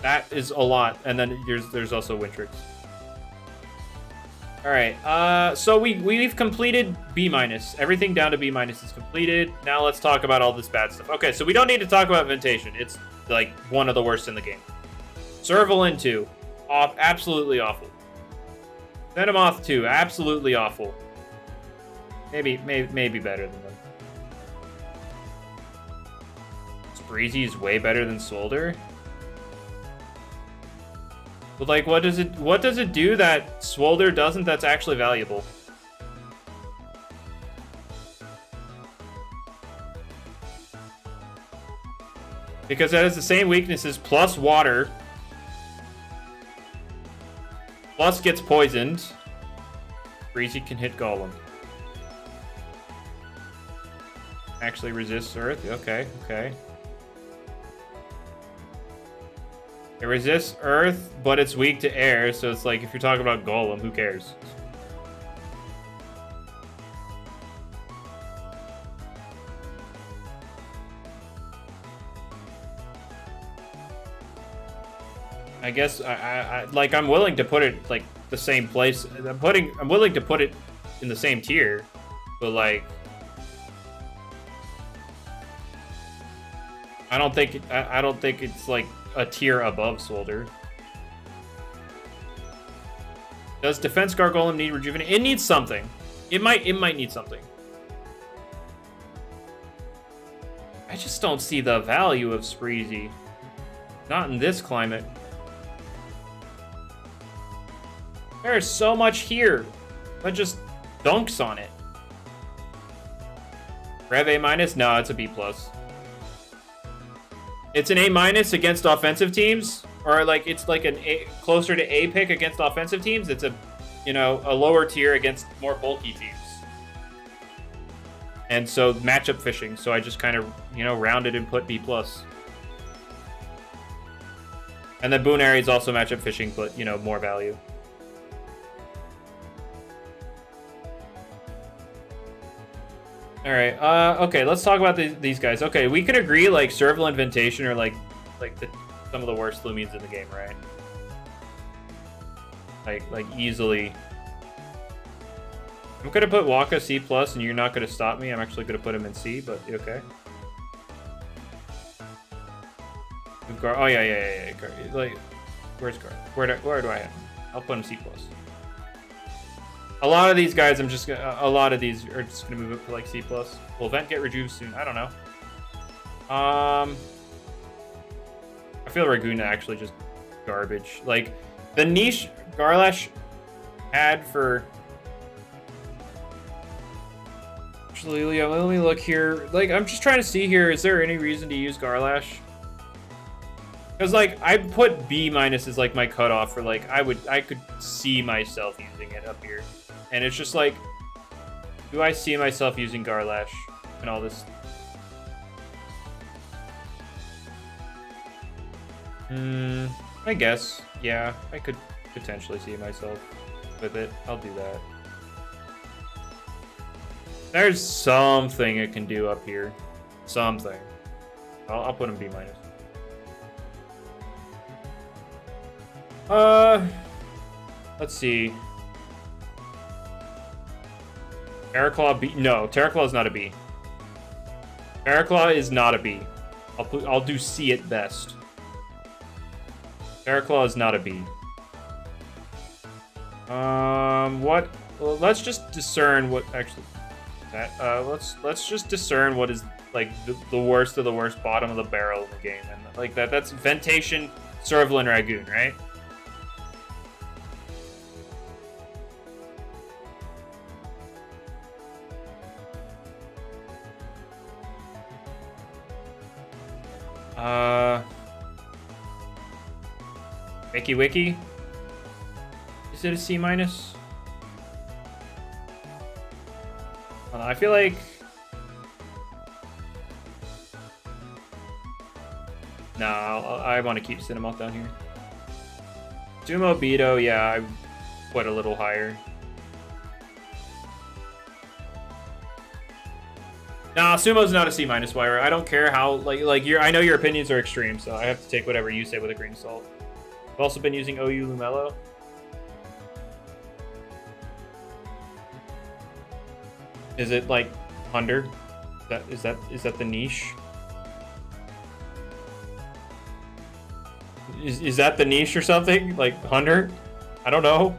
that is a lot, and then there's also Wintrix. All right, so we've completed B-. Everything down to B- is completed. Now let's talk about all this bad stuff. Okay, so we don't need to talk about Ventation. It's like one of the worst in the game. Servalin 2, absolutely awful. Venomoth 2, absolutely awful. Maybe better than them. Spreezy is way better than Swolder. But like, what does it do that Swolder doesn't? That's actually valuable. Because that has the same weaknesses plus water, plus gets poisoned. Breezy can hit Golem. Actually resists Earth. Okay. It resists Earth, but it's weak to air, so it's like if you're talking about Golem, who cares? I guess I'm willing to put it like the same place. I'm willing to put it in the same tier, but like I don't think it's like a tier above Swolder. Does Defense Gargolem need Rejuvenate? It needs something. It might need something. I just don't see the value of Spreezy. Not in this climate. There's so much here that just dunks on it. Rev A-? No, it's a B+. It's an A- against offensive teams, or like it's like an A, closer to A pick against offensive teams. It's a, you know, a lower tier against more bulky teams. And so matchup fishing. So I just kind of, you know, rounded and put B+. And then Boonary is also matchup fishing, but you know, more value. All right. Okay. Let's talk about these guys. Okay, we can agree like Serval and Ventation are like some of the worst Loomians in the game, right? Like easily. I'm gonna put Waka C+, and you're not gonna stop me. I'm actually gonna put him in C, but okay. Oh yeah. Like, where's Gar? Where do I have him? I'll put him C+. A lot of these guys, a lot of these are just gonna move up to like C+. Will Vent get Rejuve soon? I don't know. I feel Raguna actually just garbage. Like, the niche Garlash had for... Actually, let me look here. Like, I'm just trying to see here, is there any reason to use Garlash? Because, like, I put B- as, like, my cutoff for, like, I could see myself using it up here. And it's just like, do I see myself using Garlash and all this? I guess. Yeah, I could potentially see myself with it. I'll do that. There's something it can do up here. Something. I'll put him B-. Let's see. Terraclaw B? No, Terraclaw is not a B. Terraclaw is not a B. I'll do C at best. Terraclaw is not a B. What? Well, let's just discern what actually. Let's just discern what is like the worst of the worst bottom of the barrel in the game, and like that's Ventation, Serval, and Ragoon, right? Wiki Wiki. Is it a C minus? I feel like. No, I want to keep Cinnamon down here. Sumo Beto, yeah, I put a little higher. Nah, Sumo's not a C minus wire. I don't care how I know your opinions are extreme, so I have to take whatever you say with a grain of salt. I've also been using OU Lumello. Is it like Hunter? Is that the niche? Is that the niche or something? Like Hunter? I don't know.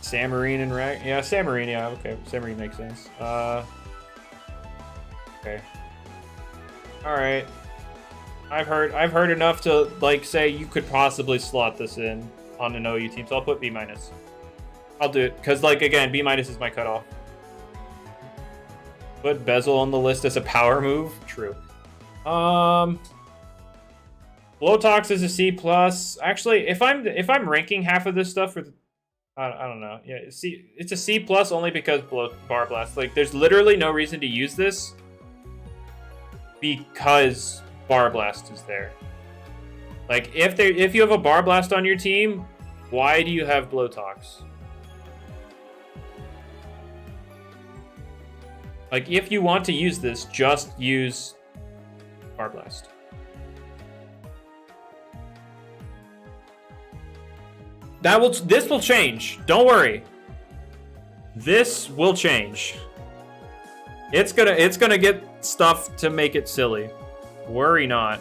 Samarine and Rag. Yeah, Samarine, yeah, okay. Samarine makes sense. Okay. Alright. I've heard enough to like say you could possibly slot this in on an OU team, so I'll put B minus. I'll do it, because like again, B minus is my cutoff. Put Bezel on the list as a power move. True. Blowtox is a C plus. Actually, if I'm ranking half of this stuff for I don't know. Yeah, it's a C plus only because Bar Blast. Like, there's literally no reason to use this because Bar Blast is there. Like, if you have a Bar Blast on your team, why do you have Blowtox? Like, if you want to use this, just use Bar Blast. This will change. Don't worry. This will change. It's gonna get stuff to make it silly. Worry not.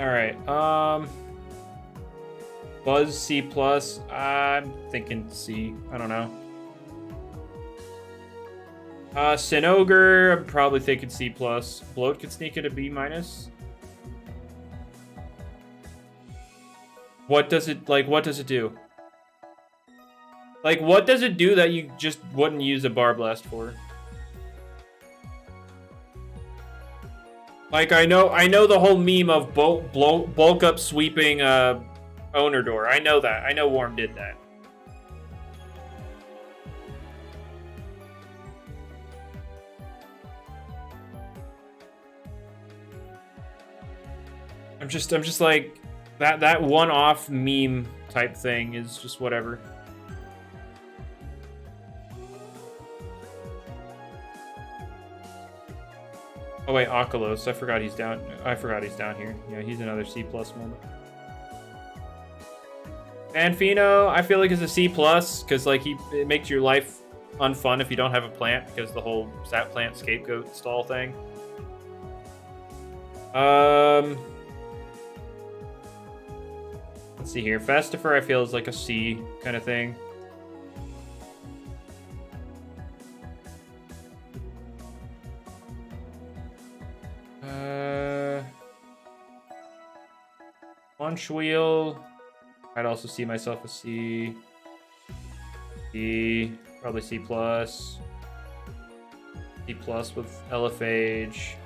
All right. Buzz C plus. I'm thinking C. I don't know. Sinogre, I'm probably thinking C plus. Bloat could sneak into B minus. What does it do? Like, what does it do that you just wouldn't use a Bar Blast for? Like, I know the whole meme of bulk up sweeping owner door. I know that. I know Worm did that. I'm just like that one-off meme type thing is just whatever. Oh wait, Oculos. I forgot he's down here. Yeah, he's another C plus moment. Fanfino, I feel like is a C plus because like it makes your life unfun if you don't have a plant because the whole sat plant scapegoat stall thing. Let's see here. Fastifer, I feel, is like a C kind of thing. Munchwheel, I'd also see myself a C. D, probably C plus. C plus with Elephage.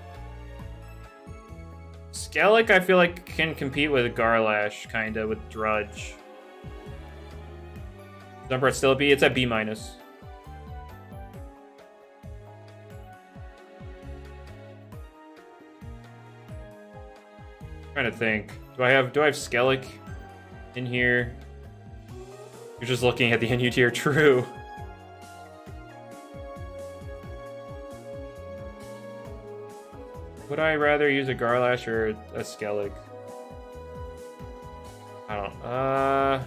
Skellic, I feel like, can compete with Garlash, kinda, with Drudge. Number it's still a B? It's at B minus. Trying to think. Do I have Skellic in here? You're just looking at the NU tier. True. Would I rather use a Garlash or a Skellig? I don't.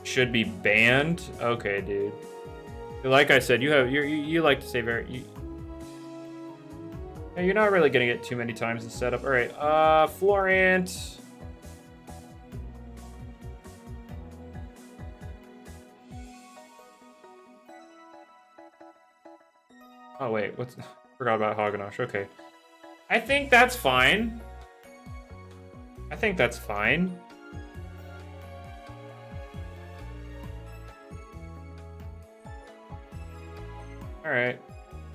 Should be banned. Okay, dude. Like I said, you like to say very. Yeah, you're not really gonna get too many times in setup. All right. Florant. Oh, wait. What's... Forgot about Hagenosh. Okay. I think that's fine. I think that's fine. Alright.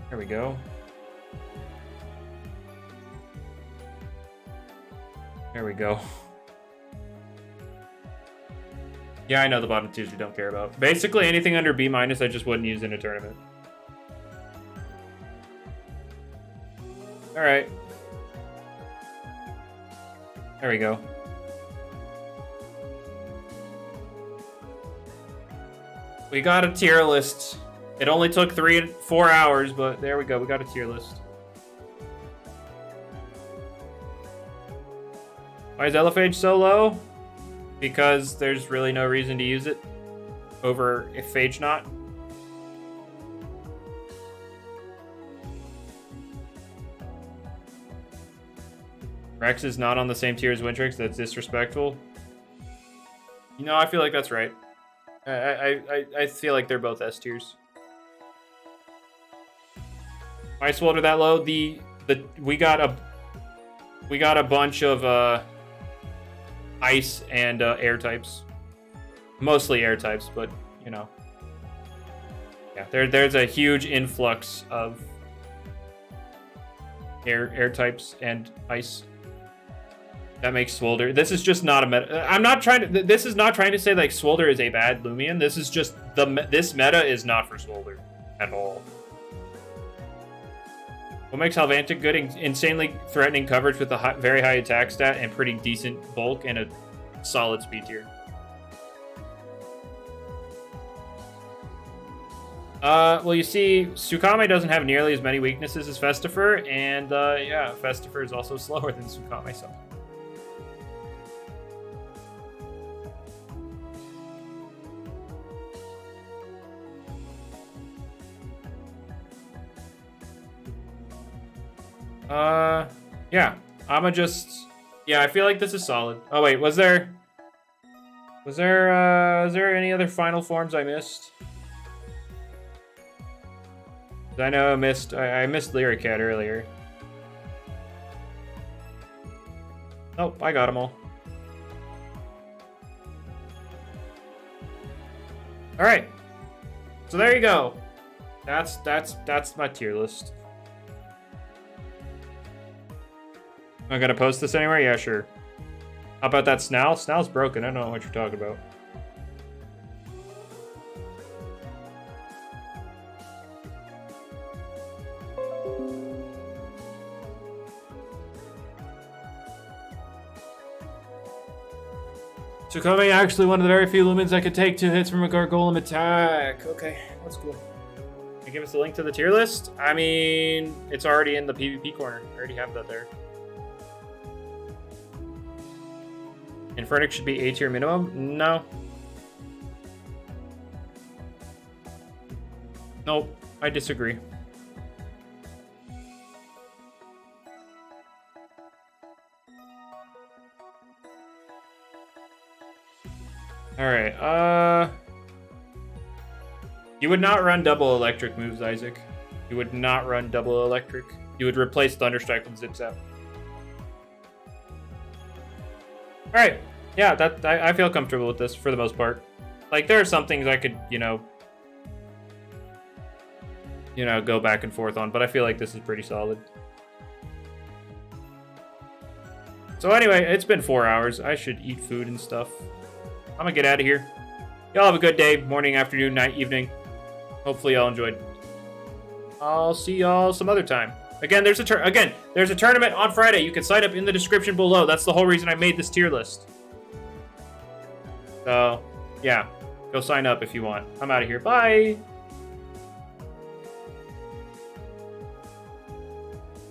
There we go. There we go. Yeah, I know the bottom twos we don't care about. Basically, anything under B- I just wouldn't use in a tournament. Alright. There we go. We got a tier list. It only took 4 hours, but there we go. We got a tier list. Why is Phage so low? Because there's really no reason to use it over if Phage not. Rex is not on the same tier as Wintrix. That's disrespectful. You know, I feel like that's right. I feel like they're both S tiers. Why is Swolder that low? We got a bunch of ice and air types. Mostly air types, but you know. Yeah, there's a huge influx of air types and ice. That makes Swolder. This is just not a meta. I'm not trying to. This is not trying to say like Swolder is a bad Loomian. This is just this meta is not for Swolder at all. What makes Helvantic good? Insanely threatening coverage with a very high attack stat and pretty decent bulk and a solid speed tier. Well, you see, Tsukame doesn't have nearly as many weaknesses as Festifer, and yeah, Festifer is also slower than Tsukame, so. Yeah, I'ma just, yeah, I feel like this is solid. Oh wait, was there any other final forms I missed? I know I missed Lyricat earlier. Nope, I got them all. All right, so there you go. That's my tier list. Am I gonna post this anywhere? Yeah, sure. How about that Snarl? Snarl's broken. I don't know what you're talking about. Tsukame actually one of the very few Lumens that could take 2 hits from a Gargolem attack. Okay, that's cool. Can you give us a link to the tier list? I mean, it's already in the PvP corner. I already have that there. Infernic should be A tier minimum? No. Nope, I disagree. Alright, you would not run double electric moves, Isaac. You would not run double electric. You would replace Thunderstrike with Zip Zap. Alright, yeah, I feel comfortable with this for the most part. Like, there are some things I could, you know, go back and forth on, but I feel like this is pretty solid. So anyway, it's been 4 hours. I should eat food and stuff. I'm gonna get out of here. Y'all have a good day, morning, afternoon, night, evening. Hopefully y'all enjoyed. I'll see y'all some other time. Again, there's a tournament on Friday. You can sign up in the description below. That's the whole reason I made this tier list. So, yeah, go sign up if you want. I'm out of here. Bye.